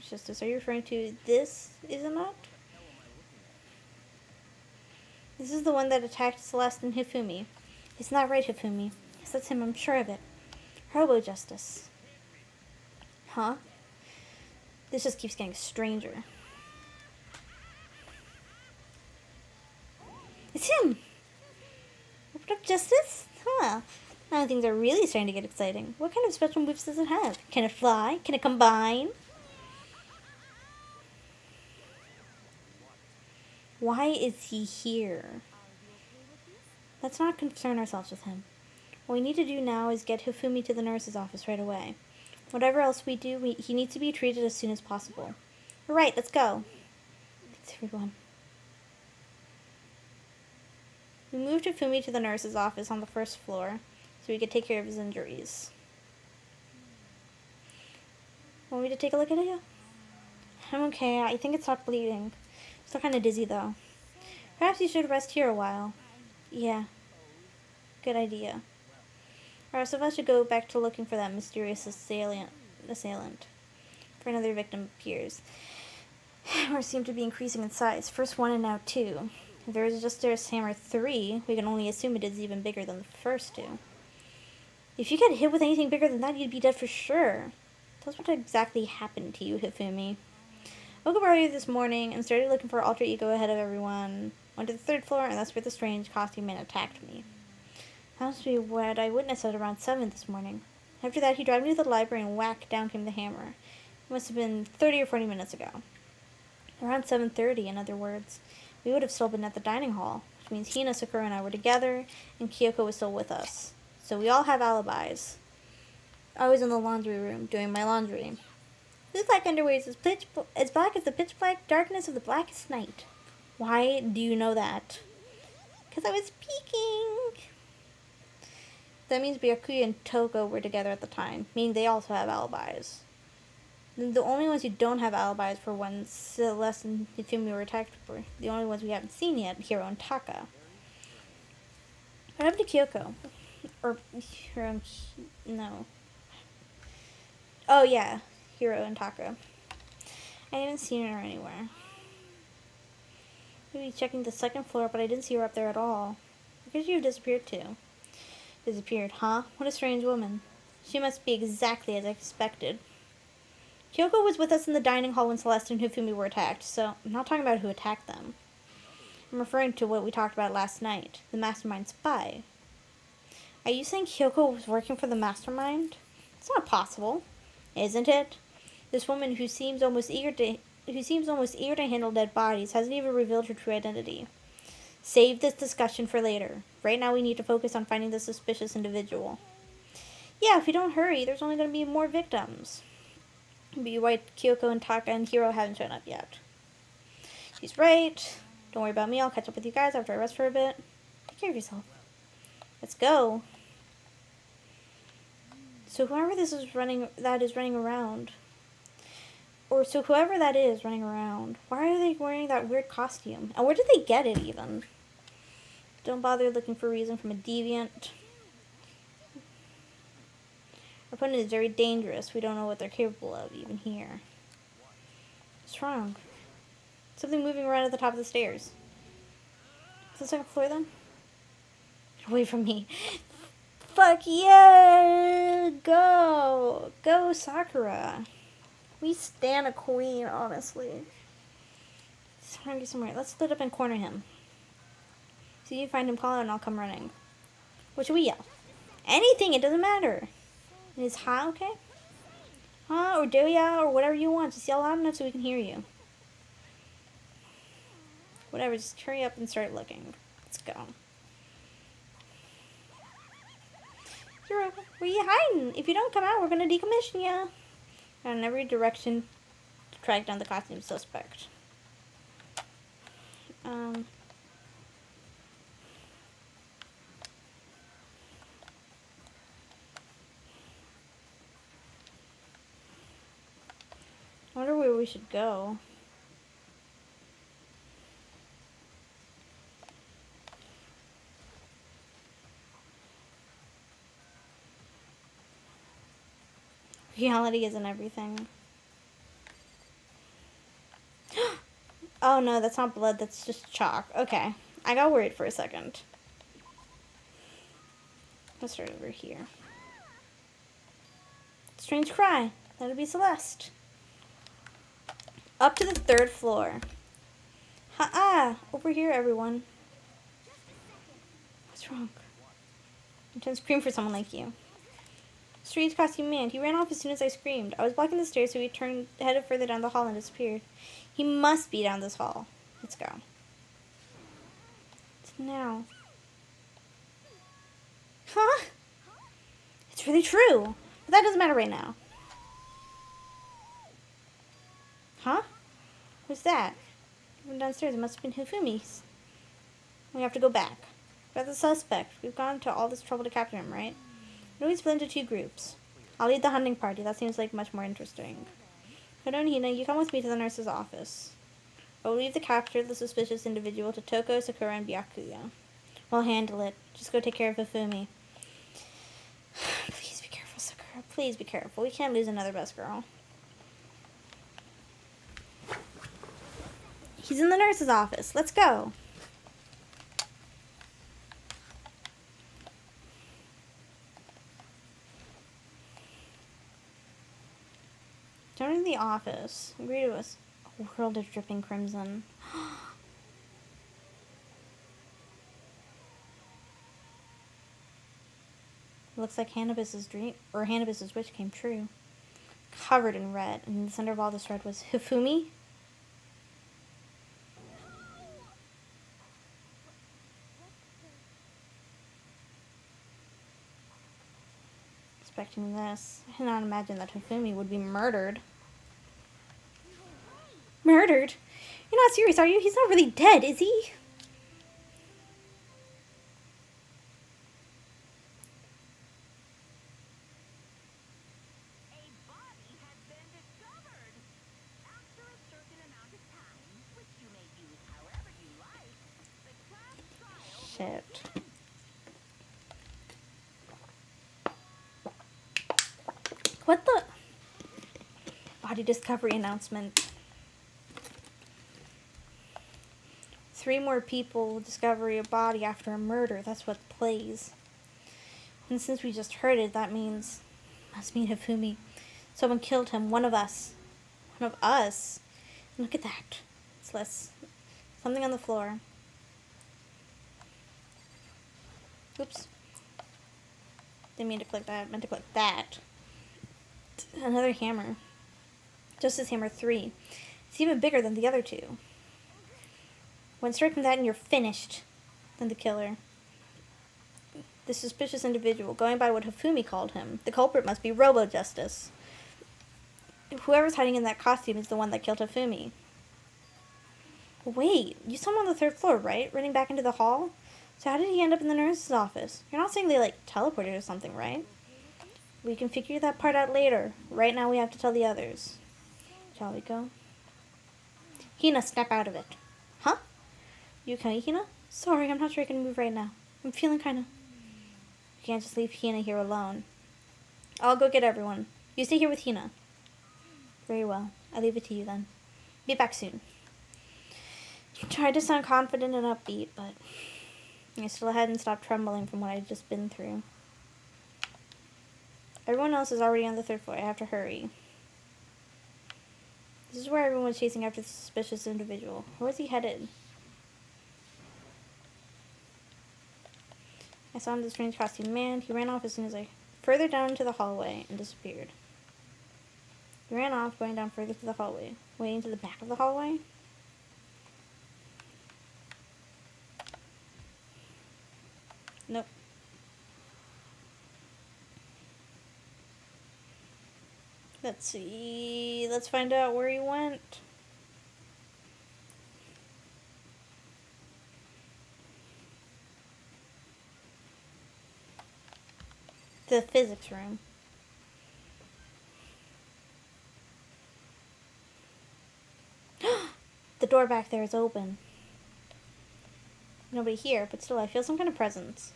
Speaker 1: Justice, are you referring to this, isn't it? This is the one that attacked Celeste and Hifumi. It's not right, Hifumi. Yes, that's him, I'm sure of it. Robo Justice. Huh? This just keeps getting stranger. It's him! Open up Justice? Huh. Now things are really starting to get exciting. What kind of special moves does it have? Can it fly? Can it combine? Why is he here? Let's not concern ourselves with him. What we need to do now is get Hifumi to the nurse's office right away. Whatever else we do, he needs to be treated as soon as possible. All right, let's go. Thanks, everyone. We moved Hifumi to the nurse's office on the first floor so we could take care of his injuries. Want me to take a look at it? I'm okay. I think it stopped bleeding. Still kind of dizzy, though. Perhaps you should rest here a while. Yeah. Good idea. Our rest of us should go back to looking for that mysterious assailant. For another victim appears. We're hammers seem to be increasing in size. First one and now two. If there is just this hammer 3, we can only assume it is even bigger than the first two. If you get hit with anything bigger than that, you'd be dead for sure. Tell us what exactly happened to you, Hifumi. I woke up earlier this morning and started looking for alter ego ahead of everyone. Went to the 3rd floor, and that's where the strange costume man attacked me. That must be what I witnessed at around 7 this morning. After that, he dragged me to the library and whack, down came the hammer. It must have been 30 or 40 minutes ago. Around 7:30, in other words. We would have still been at the dining hall, which means Hina, Sakura, and I were together, and Kyoko was still with us. So we all have alibis. I was in the laundry room, doing my laundry. This black underwear is as black as the pitch black darkness of the blackest night. Why do you know that? Because I was peeking. That means Byakuya and Toko were together at the time, meaning they also have alibis. The only ones who don't have alibis for when Celeste and Hifumi were attacked were the only ones we haven't seen yet, Hiro and Taka. What happened to Kyoko? Or Hiro and... no. Oh yeah, Hiro and Taka. I haven't seen her anywhere. Maybe checking the 2nd floor, but I didn't see her up there at all. Where could you have disappeared to? Disappeared, huh? What a strange woman. She must be exactly as I expected. Kyoko was with us in the dining hall when Celeste and Hifumi were attacked, so I'm not talking about who attacked them. I'm referring to what we talked about last night, the mastermind spy. Are you saying Kyoko was working for the mastermind? It's not possible, isn't it? This woman who seems almost eager to handle dead bodies hasn't even revealed her true identity. Save this discussion for later. Right now we need to focus on finding the suspicious individual. Yeah, if we don't hurry, there's only going to be more victims. Be right, Kyoko and Taka and Hiro haven't shown up yet. She's right. Don't worry about me, I'll catch up with you guys after I rest for a bit. Take care of yourself. Let's go. So whoever that is running around, why are they wearing that weird costume? And where did they get it even? Don't bother looking for a reason from a deviant. Our opponent is very dangerous. We don't know what they're capable of, even here. What's wrong? Something moving around at the top of the stairs. Is the 2nd floor then? Get away from me. Fuck yeah! Go! Go, Sakura. We stan a queen, honestly. He's hungry somewhere. Let's split up and corner him. So you find him, call out, and I'll come running. What should we yell? Anything, it doesn't matter. Is ha okay? Huh? Or do ya? Or whatever you want. Just yell loud enough so we can hear you. Whatever, just hurry up and start looking. Let's go. Where are you hiding? If you don't come out, we're gonna decommission ya. In every direction to track down the costume suspect. I wonder where we should go. Reality isn't everything. Oh no, that's not blood, that's just chalk. Okay, I got worried for a second. Let's start over here. Strange cry. That'll be Celeste. Up to the 3rd floor. Ha-ah! Over here, everyone. What's wrong? I'm trying to scream for someone like you. Strange costume man. He ran off as soon as I screamed. I was blocking the stairs, so he headed further down the hall and disappeared. He must be down this hall. Let's go. It's now. Huh? It's really true. But that doesn't matter right now. Huh? Who's that? He went downstairs. It must have been Hifumi's. We have to go back. Got the suspect. We've gone to all this trouble to capture him, right? We split into 2 groups. I'll lead the hunting party. That seems like much more interesting. Kodo and Hina, you come with me to the nurse's office. I will leave the capture of the suspicious individual to Toko, Sakura, and Byakuya. We'll handle it. Just go take care of Hifumi. Please be careful, Sakura. Please be careful. We can't lose another best girl. He's in the nurse's office. Let's go. Joining the office. Agree to us. A world of dripping crimson. Looks like Hannibus's dream, or Hannibus's wish came true. Covered in red, and in the center of all this red was Hifumi. Expecting this, I did not imagine that Hifumi would be murdered. Murdered? You're not serious, are you? He's not really dead, is he?
Speaker 2: A body has been discovered. After a certain amount of time, which you may use however you like, the class trial will
Speaker 1: Shit. What the? Body discovery announcement. 3 more people discover a body after a murder. That's what plays. And since we just heard it, that means... Must mean Hifumi. Someone killed him. One of us. One of us? Look at that. It's less... Something on the floor. Oops. Didn't mean to click that. Meant to click that. Another hammer. Justice Hammer 3. It's even bigger than the other 2. One strike from that and you're finished. Then the killer. The suspicious individual, going by what Hifumi called him. The culprit must be Robo-Justice. Whoever's hiding in that costume is the one that killed Hifumi. Wait, you saw him on the 3rd floor, right? Running back into the hall? So how did he end up in the nurse's office? You're not saying they, teleported or something, right? We can figure that part out later. Right now we have to tell the others. Shall we go? Hina, snap out of it. Huh? You okay, Hina? Sorry, I'm not sure I can move right now. I'm feeling kinda... You can't just leave Hina here alone. I'll go get everyone. You stay here with Hina. Very well. I'll leave it to you then. Be back soon. You tried to sound confident and upbeat, but... I still hadn't stopped trembling from what I'd just been through. Everyone else is already on the 3rd floor. I have to hurry. This is where everyone's chasing after the suspicious individual. Where's he headed? I saw him in the strange costume man. He ran off as soon as I... Further down into the hallway and disappeared. He ran off, going down further to the hallway. Way into the back of the hallway? Nope. Let's see. Let's find out where he went. The physics room. The door back there is open. Nobody here, but still I feel some kind of presence.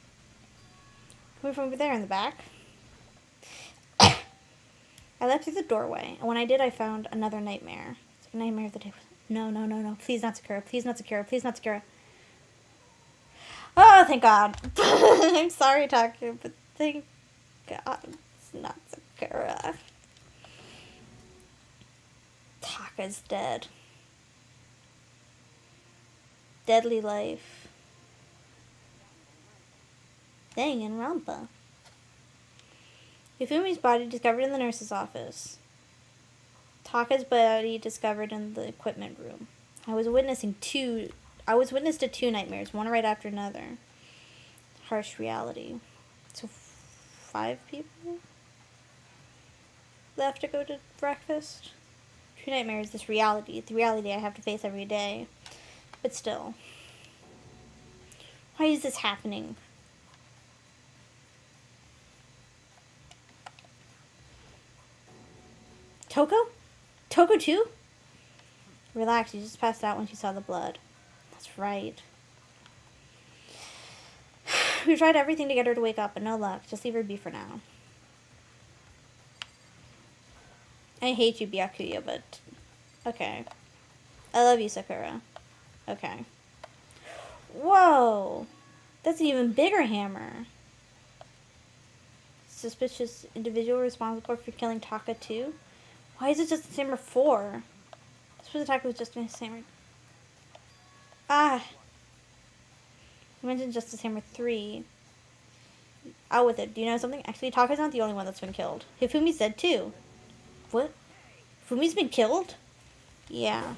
Speaker 1: Coming from over there in the back. I left through the doorway, and when I did, I found another nightmare. It's like a nightmare of the day. No, no, no, no. Please not Sakura. Please not Sakura. Please not Sakura. Oh, thank God. I'm sorry, Taku, but thank God it's not Sakura. Taka's dead. Deadly life. Dang, and Rampa. Hifumi's body discovered in the nurse's office. Taka's body discovered in the equipment room. I was witness to 2 nightmares, one right after another. Harsh reality. So 5 people left to go to breakfast. 2 nightmares, this reality. The reality I have to face every day. But still. Why is this happening? Toko? Toko too? Relax, she just passed out when she saw the blood. That's right. We tried everything to get her to wake up, but no luck. Just leave her be for now. I hate you, Byakuya, but... Okay. I love you, Sakura. Okay. Whoa! That's an even bigger hammer. Suspicious individual responsible for killing Taka 2? Why is it just the hammer 4? I suppose Taka was just a hammer. Ah! You mentioned Justice Hammer 3. Out with it. Do you know something? Actually, Taka's not the only one that's been killed. Hifumi's dead too. What? Hifumi's been killed? Yeah.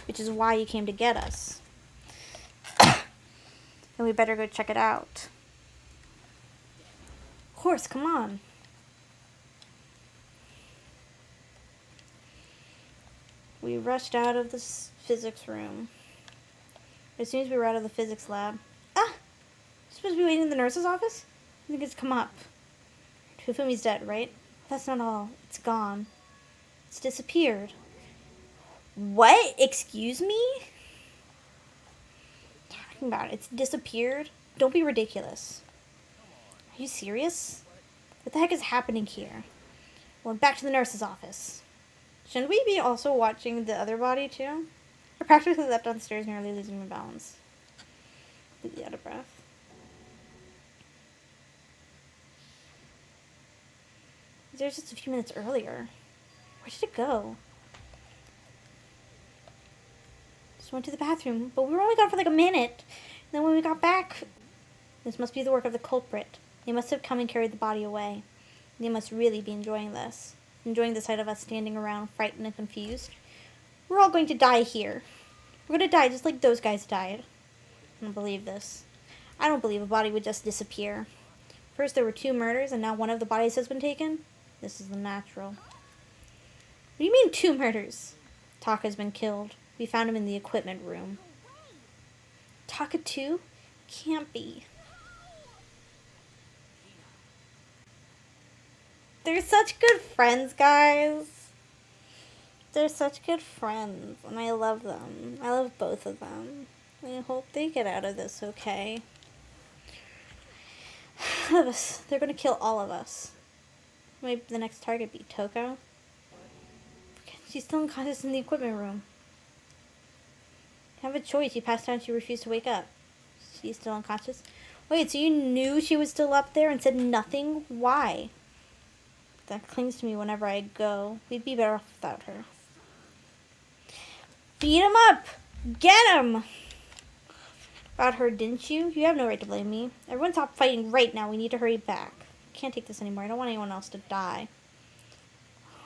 Speaker 1: Which is why you came to get us. Then we better go check it out. Of course, come on. We rushed out of the physics room. As soon as we were out of the physics lab. Ah! Supposed to be waiting in the nurse's office? I think it's come up. Hifumi's dead, right? That's not all. It's gone. It's disappeared. What? Excuse me? Talking about it's disappeared? Don't be ridiculous. Are you serious? What the heck is happening here? Well, back to the nurse's office. Shouldn't we be also watching the other body too? I practically leapt down the stairs, nearly losing my balance. Completely out of breath. There's just a few minutes earlier. Where did it go? Just went to the bathroom, but we were only gone for like a minute. And then when we got back, this must be the work of the culprit. They must have come and carried the body away. They must really be enjoying this. Enjoying the sight of us standing around, frightened and confused. We're all going to die here. We're going to die just like those guys died. I don't believe this. I don't believe a body would just disappear. First there were 2 murders, and now one of the bodies has been taken? This is unnatural. What do you mean 2 murders? Taka's been killed. We found him in the equipment room. Taka 2? Can't be. They're such good friends, guys. They're such good friends, and I love them. I love both of them. I hope they get out of this okay. They're gonna kill all of us. Maybe the next target be Toko. She's still unconscious in the equipment room. Have a choice. She passed out. She refused to wake up. She's still unconscious. Wait, so you knew she was still up there and said nothing? Why? That clings to me whenever I go. We'd be better off without her. Beat him up! Get him! About her, didn't you? You have no right to blame me. Everyone stop fighting right now. We need to hurry back. I can't take this anymore. I don't want anyone else to die.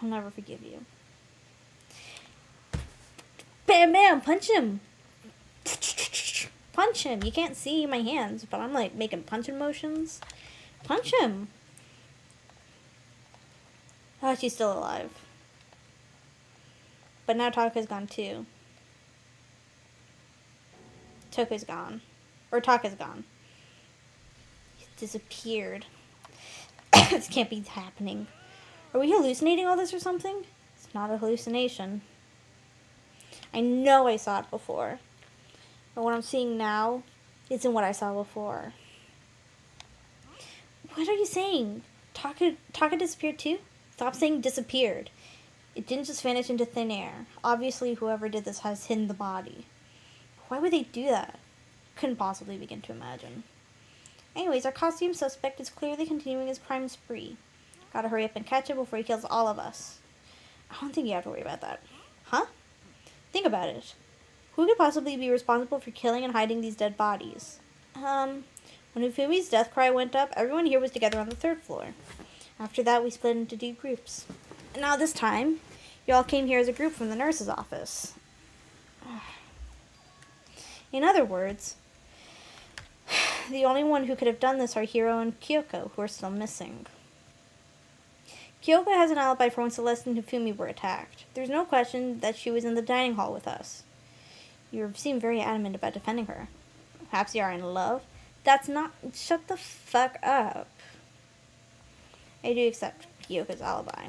Speaker 1: I'll never forgive you. Bam, bam! Punch him! Punch him! You can't see my hands, but I'm like making punching motions. Punch him! Oh, she's still alive. But now Taka's gone too. Toko's gone. Or Taka's gone. He's disappeared. This can't be happening. Are we hallucinating all this or something? It's not a hallucination. I know I saw it before. But what I'm seeing now isn't what I saw before. What are you saying? Taka disappeared too? Stop saying disappeared. It didn't just vanish into thin air. Obviously, whoever did this has hidden the body. Why would they do that? Couldn't possibly begin to imagine. Anyways, our costume suspect is clearly continuing his crime spree. Gotta hurry up and catch him before he kills all of us. I don't think you have to worry about that. Huh? Think about it. Who could possibly be responsible for killing and hiding these dead bodies? When Ufumi's death cry went up, everyone here was together on the 3rd floor. After that, we split into 2 groups. And now this time, you all came here as a group from the nurse's office. In other words, the only one who could have done this are Hiro and Kyoko, who are still missing. Kyoko has an alibi for when Celeste and Hifumi were attacked. There's no question that she was in the dining hall with us. You seem very adamant about defending her. Perhaps you are in love? That's not... Shut the fuck up. I do accept Kyoko's alibi.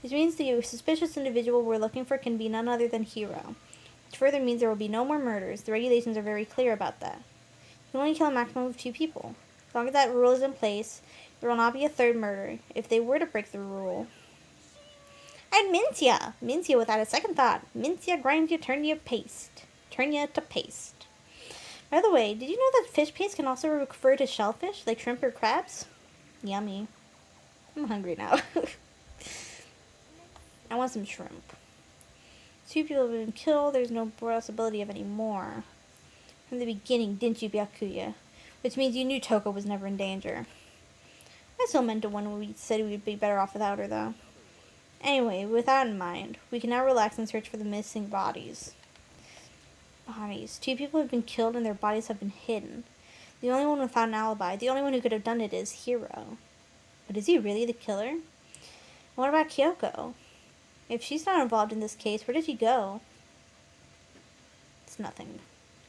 Speaker 1: This means the suspicious individual we're looking for can be none other than Hiro. Which further means there will be no more murders. The regulations are very clear about that. You can only kill a maximum of 2 people. As long as that rule is in place, there will not be a 3rd murder. If they were to break the rule... I'd mince ya! Mince ya without a second thought. Mince ya, grind ya, turn ya, paste. Turn you to paste. By the way, did you know that fish paste can also refer to shellfish, like shrimp or crabs? Yummy. I'm hungry now. I want some shrimp. 2 people have been killed. There's no possibility of any more. From the beginning, didn't you, Byakuya? Which means you knew Toko was never in danger. I still meant it when we said we'd be better off without her, though. Anyway, with that in mind, we can now relax and search for the missing bodies. 2 people have been killed and their bodies have been hidden. The only one without an alibi, the only one who could have done it is Hiro. But is he really the killer? And what about Kyoko? If she's not involved in this case, where did she go? It's nothing.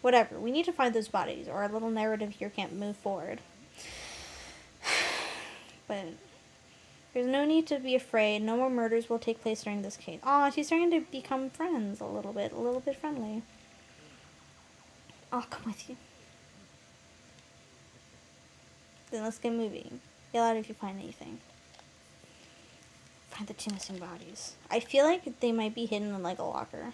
Speaker 1: Whatever, we need to find those bodies, or our little narrative here can't move forward. But there's no need to be afraid. No more murders will take place during this case. Aw, she's starting to become friends a little bit friendly. I'll come with you. Then let's get moving. Yell out if you find anything. Find the 2 missing bodies. I feel like they might be hidden in like a locker.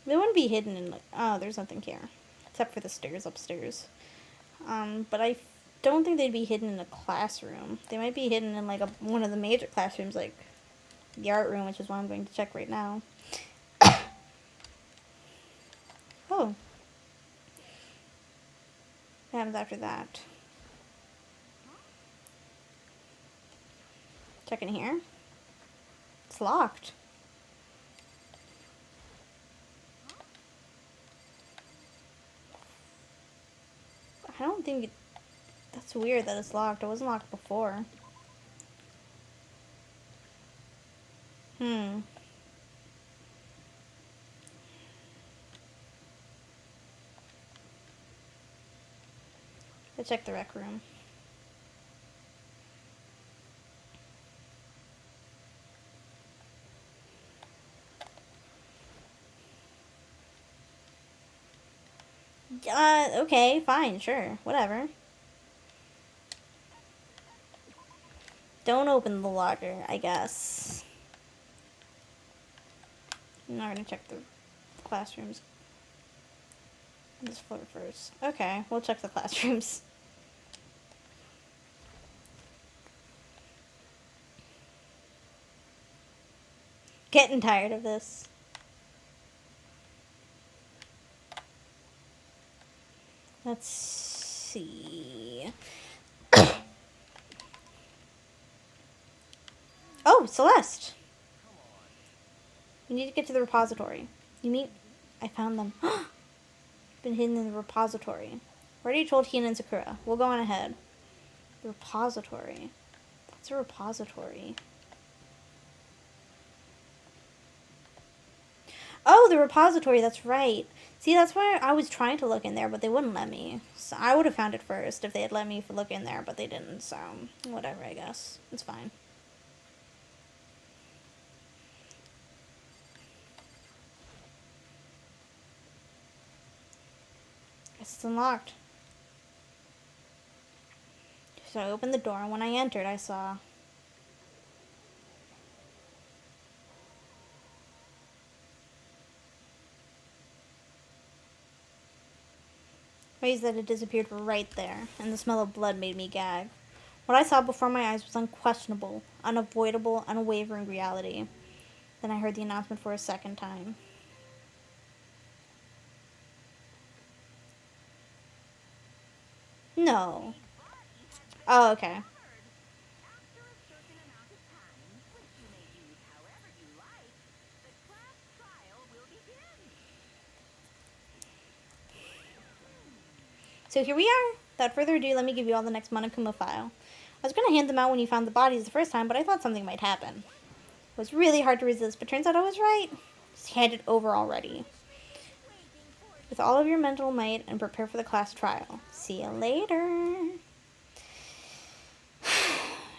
Speaker 1: They wouldn't be hidden in like, oh, there's nothing here. Except for the stairs upstairs. But I don't think they'd be hidden in a classroom. They might be hidden in like one of the major classrooms, like the art room, which is what I'm going to check right now. Oh. What happens after that? Check in here. It's locked. I don't think that's weird that it's locked. It wasn't locked before. Let's check the rec room. Okay, fine, sure, whatever. Don't open the locker, I guess. I'm not gonna check the classrooms. This floor first. Okay, we'll check the classrooms. Getting tired of this. Let's see. Oh, Celeste! We need to get to the repository. You mean... I found them. Been hidden in the repository. Already told Hina and Sakura. We'll go on ahead. The repository. What's a repository? Oh, the repository, that's right. See, that's why I was trying to look in there, but they wouldn't let me. So I would have found it first if they had let me look in there, but they didn't, so whatever, I guess. It's fine. Guess it's unlocked. So I opened the door, and when I entered, I saw... ways that it disappeared were right there, and the smell of blood made me gag. What I saw before my eyes was unquestionable, unavoidable, unwavering reality. Then I heard the announcement for a second time. No. Oh, okay. So here we are. Without further ado, let me give you all the next Monokuma file. I was going to hand them out when you found the bodies the first time, but I thought something might happen. It was really hard to resist, but turns out I was right. Just hand it over already. With all of your mental might and prepare for the class trial. See you later.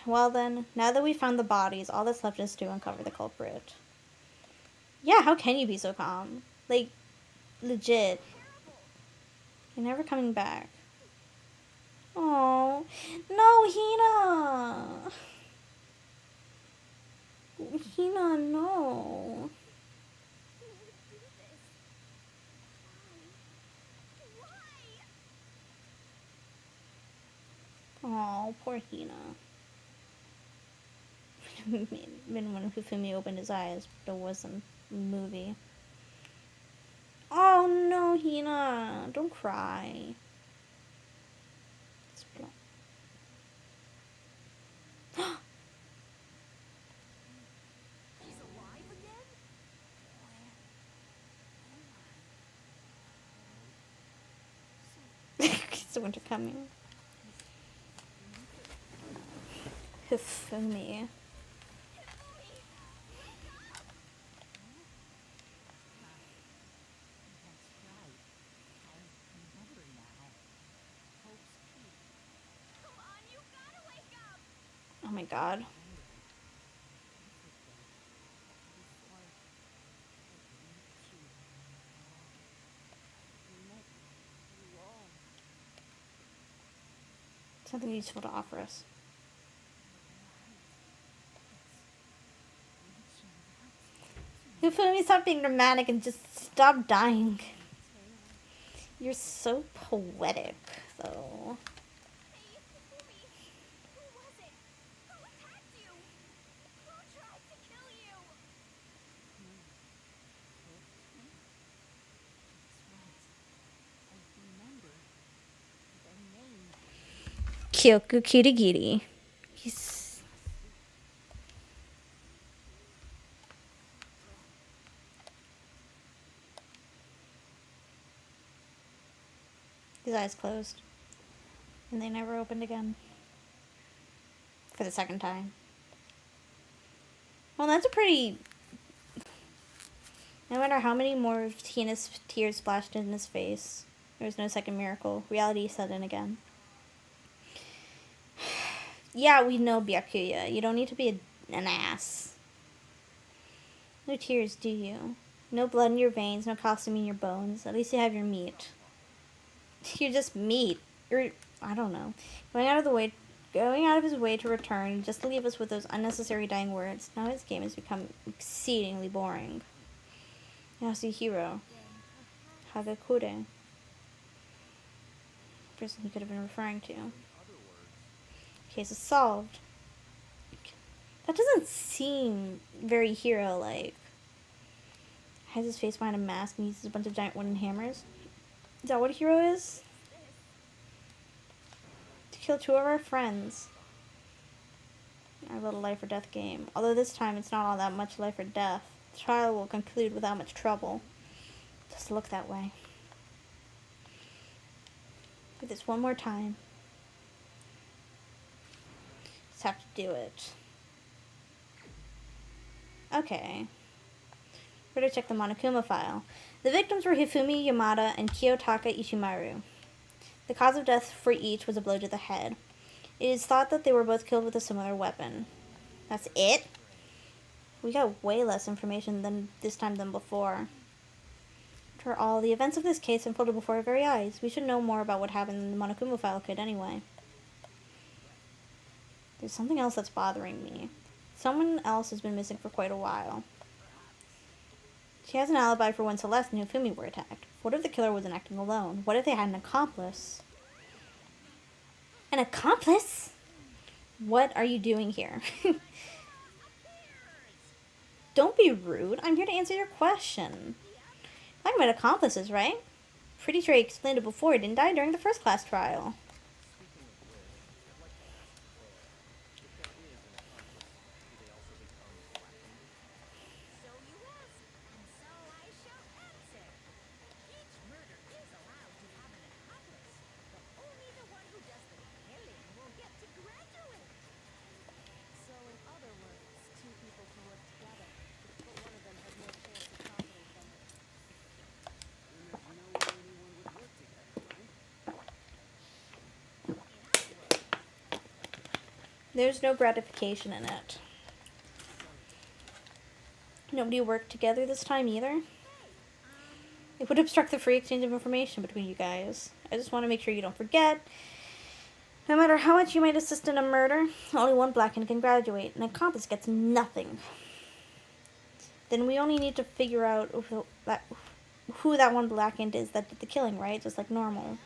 Speaker 1: Well then, now that we've found the bodies, all that's left is to uncover the culprit. Yeah, how can you be so calm? Like, legit. You're never coming back. Oh, no, Hina! Hina, no.
Speaker 2: Who would do this? Why?
Speaker 1: Oh, poor Hina. When Hifumi opened his eyes, but it wasn't a movie. Oh no, Hina, don't cry.
Speaker 2: He's alive again?
Speaker 1: It's the winter coming. Hifumi.
Speaker 2: Come on, you gotta wake up!
Speaker 1: Oh my god. Something useful to offer us. Hifumi, stop being dramatic and just stop dying. You're so poetic, though.
Speaker 2: Hey, Hifumi! Who was it? Who attacked you? Who tried to kill you?
Speaker 1: Kyoku Kirigiri. He's... His eyes closed. And they never opened again. For the second time. Well, that's a pretty... No matter how many more of Tina's tears splashed in his face, there was no second miracle. Reality set in again. Yeah, we know, Byakuya. You don't need to be an ass. No tears, do you? No blood in your veins, no calcium in your bones. At least you have your meat. You're just meat. You're... I don't know. Going out of his way to return, just to leave us with those unnecessary dying words. Now his game has become exceedingly boring. Yasuhiro. Hagakure. Person he could have been referring to. Case is solved. That doesn't seem very hero-like. Hides his face behind a mask and uses a bunch of giant wooden hammers. Is that what a hero is? To kill two of our friends. Our little life or death game. Although this time it's not all that much life or death. The trial will conclude without much trouble. Just look that way. Do this one more time. Just have to do it. Okay. Where to check the Monokuma file. The victims were Hifumi Yamada and Kiyotaka Ishimaru. The cause of death for each was a blow to the head. It is thought that they were both killed with a similar weapon. That's it? We got way less information than this time than before. After all, the events of this case unfolded before our very eyes. We should know more about what happened than the Monokuma file could anyway. There's something else that's bothering me. Someone else has been missing for quite a while. She has an alibi for when Celeste and Hifumi were attacked. What if the killer wasn't acting alone? What if they had an accomplice? An accomplice? What are you doing here? Don't be rude. I'm here to answer your question. Talking about accomplices, right? Pretty sure I explained it before, didn't I? During the first class trial.
Speaker 2: So you ask, and so I shall answer. Each murder is allowed to have an accomplice, but only the one who does the killing will get to graduate. So in other words, two people can work together, but one of them has more chance of profiting from it.
Speaker 1: There's no gratification in it. Nobody worked together this time either. It would obstruct the free exchange of information between you guys. I just want to make sure you don't forget. No matter how much you might assist in a murder, only one blackhead can graduate. An accomplice gets nothing. then we only need to figure out who that one Blackened is that did the killing, right? Just like normal.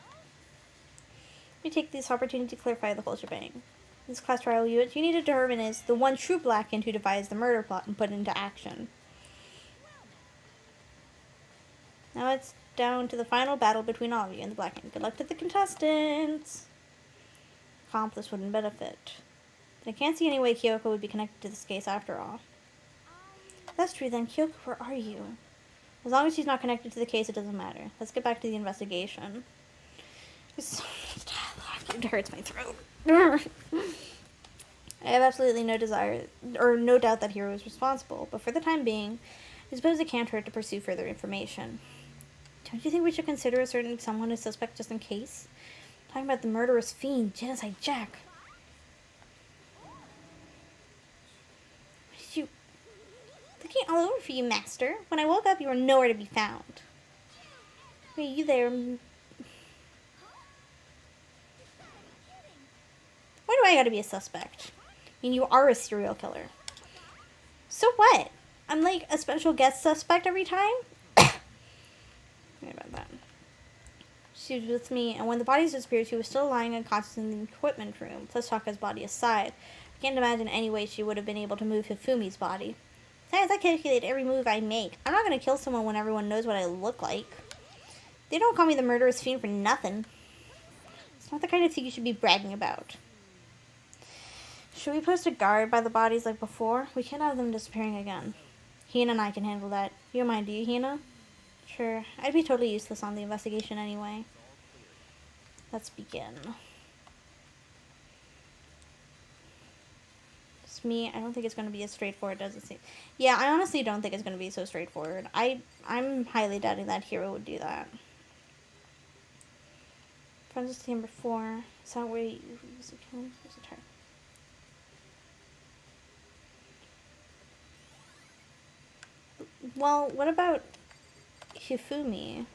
Speaker 1: We take this opportunity to clarify the whole shebang. This class trial you need to determine is the one true Blackened who devised the murder plot and put it into action. Now it's down to the final battle between all of you and the Blackened. Good luck to the contestants! Accomplice wouldn't benefit. But I can't see any way Kyoko would be connected to this case after all. If that's true, then Kyoko, where are you? As long as she's not connected to the case, it doesn't matter. Let's get back to the investigation. There's so much dialogue. It hurts my throat. I have absolutely no desire, or no doubt that Hiro is responsible, but for the time being, I suppose it can't hurt to pursue further information. Don't you think we should consider asserting someone as suspect just in case? I'm talking about the murderous fiend, Genocide Jack. What did you... Looking all over for you, Master. When I woke up, you were nowhere to be found. Wait, you there? Why do I gotta be a suspect? I mean, you are a serial killer. So what? I'm like a special guest suspect every time? Sorry about that. She was with me, and when the bodies disappeared, she was still lying unconscious in the equipment room. Let's talk his body aside. I can't imagine any way she would have been able to move Hifumi's body. Besides, I calculate every move I make. I'm not gonna kill someone when everyone knows what I look like. They don't call me the murderous fiend for nothing. It's not the kind of thing you should be bragging about. Should we post a guard by the bodies like before? We can't have them disappearing again. Hina and I can handle that. You don't mind, do you, Hina? Sure. I'd be totally useless on the investigation anyway. Let's begin. It's me. I don't think it's going to be as straightforward as it seems. Yeah, I honestly don't think it's going to be so straightforward. I'm highly doubting that Hiro would do that. Francis Chamber 4. Is that where you use a killing? Where's the target? Well, what about Hifumi?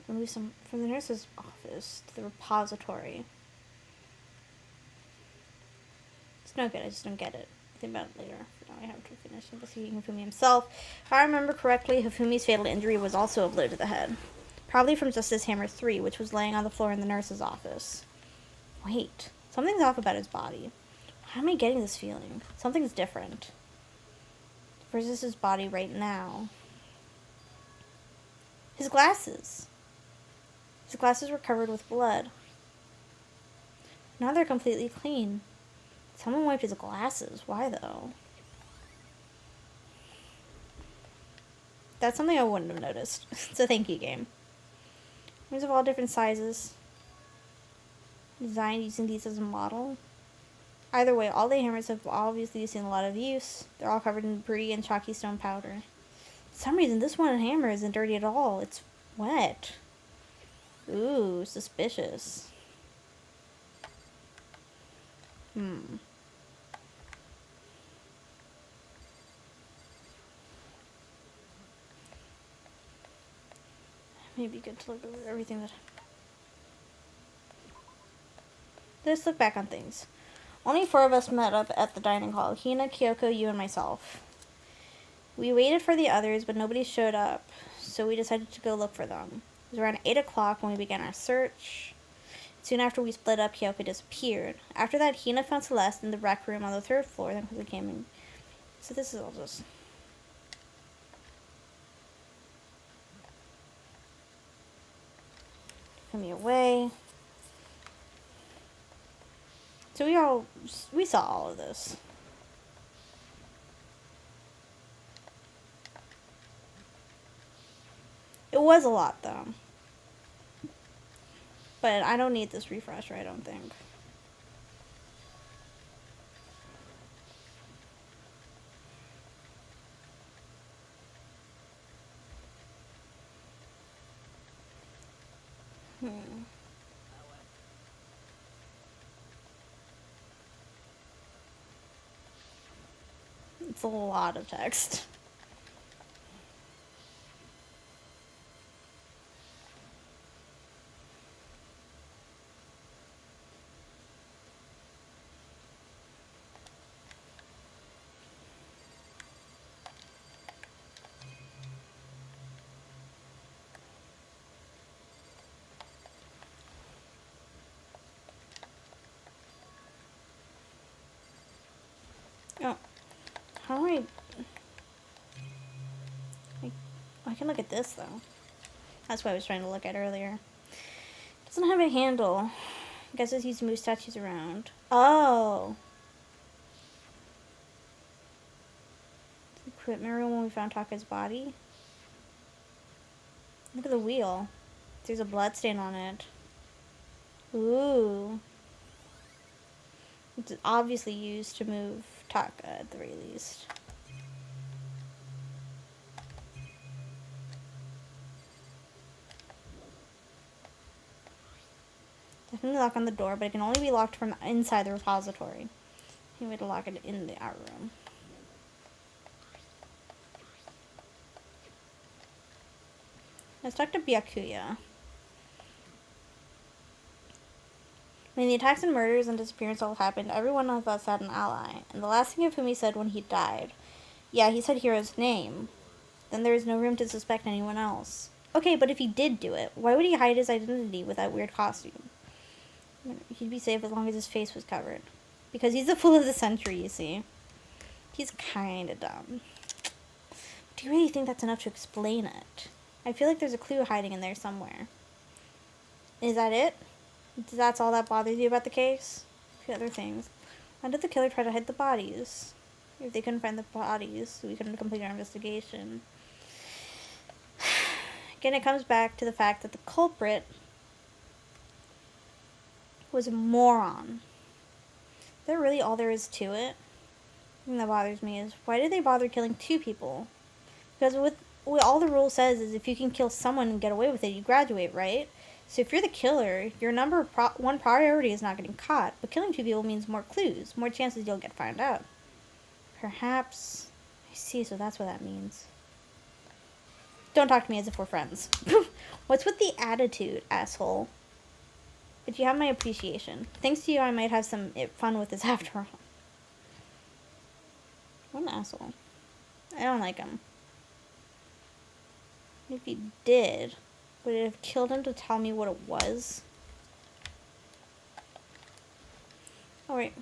Speaker 1: Remove some from the nurse's office to the repository. It's no good, I just don't get it. Think about it later. For now I have to finish investigating Hifumi himself. If I remember correctly, Hifumi's fatal injury was also a blow to the head. Probably from Justice Hammer 3, which was laying on the floor in the nurse's office. Wait, something's off about his body. Why am I getting this feeling? Something's different. Where's his body right now? His glasses. His glasses were covered with blood. Now they're completely clean. Someone wiped his glasses. Why, though? That's something I wouldn't have noticed. It's a thank you game. Rings of all different sizes. Designed using these as a model. Either way, all the hammers have obviously seen a lot of use. They're all covered in debris and chalky stone powder. For some reason, this one hammer isn't dirty at all. It's wet. Ooh, suspicious. Maybe good to look over everything that... Let's look back on things. Only 4 of us met up at the dining hall. Hina, Kyoko, you, and myself. We waited for the others, but nobody showed up, so we decided to go look for them. It was around 8 o'clock when we began our search. Soon after we split up, Kyoko disappeared. After that, Hina found Celeste in the rec room on the 3rd floor, then quickly came in. So this is all just... Put me away. So we saw all of this. It was a lot, though. But I don't need this refresher, I don't think. It's a lot of text. How do I can look at this, though. That's what I was trying to look at earlier. Doesn't have a handle. I guess it's used to move statues around. Oh! The equipment room when we found Taka's body. Look at the wheel. There's a blood stain on it. Ooh. It's obviously used to move Taka at the very least. Definitely lock on the door, but it can only be locked from inside the repository. You need to lock it in the art room. Let's talk to Byakuya. When the attacks and murders and disappearance all happened, every one of us had an ally. And the last thing of whom he said when he died. Yeah, he said Hiro's name. Then there is no room to suspect anyone else. Okay, but if he did do it, why would he hide his identity with that weird costume? He'd be safe as long as his face was covered. Because he's the fool of the century, you see. He's kinda dumb. Do you really think that's enough to explain it? I feel like there's a clue hiding in there somewhere. Is that it? That's all that bothers you about the case? A few other things. Why did the killer try to hide the bodies? If they couldn't find the bodies, we couldn't complete our investigation. Again, it comes back to the fact that the culprit was a moron. Is that really all there is to it? The thing that bothers me is, why did they bother killing 2 people? Because what all the rule says is if you can kill someone and get away with it, you graduate, right? So if you're the killer, your number one priority is not getting caught, but killing 2 people means more clues, more chances you'll get found out. Perhaps... I see, so that's what that means. Don't talk to me as if we're friends. What's with the attitude, asshole? But you have my appreciation. Thanks to you, I might have some fun with this after all. What an asshole. I don't like him. If he did, would it have killed him to tell me what it was? Oh, wait.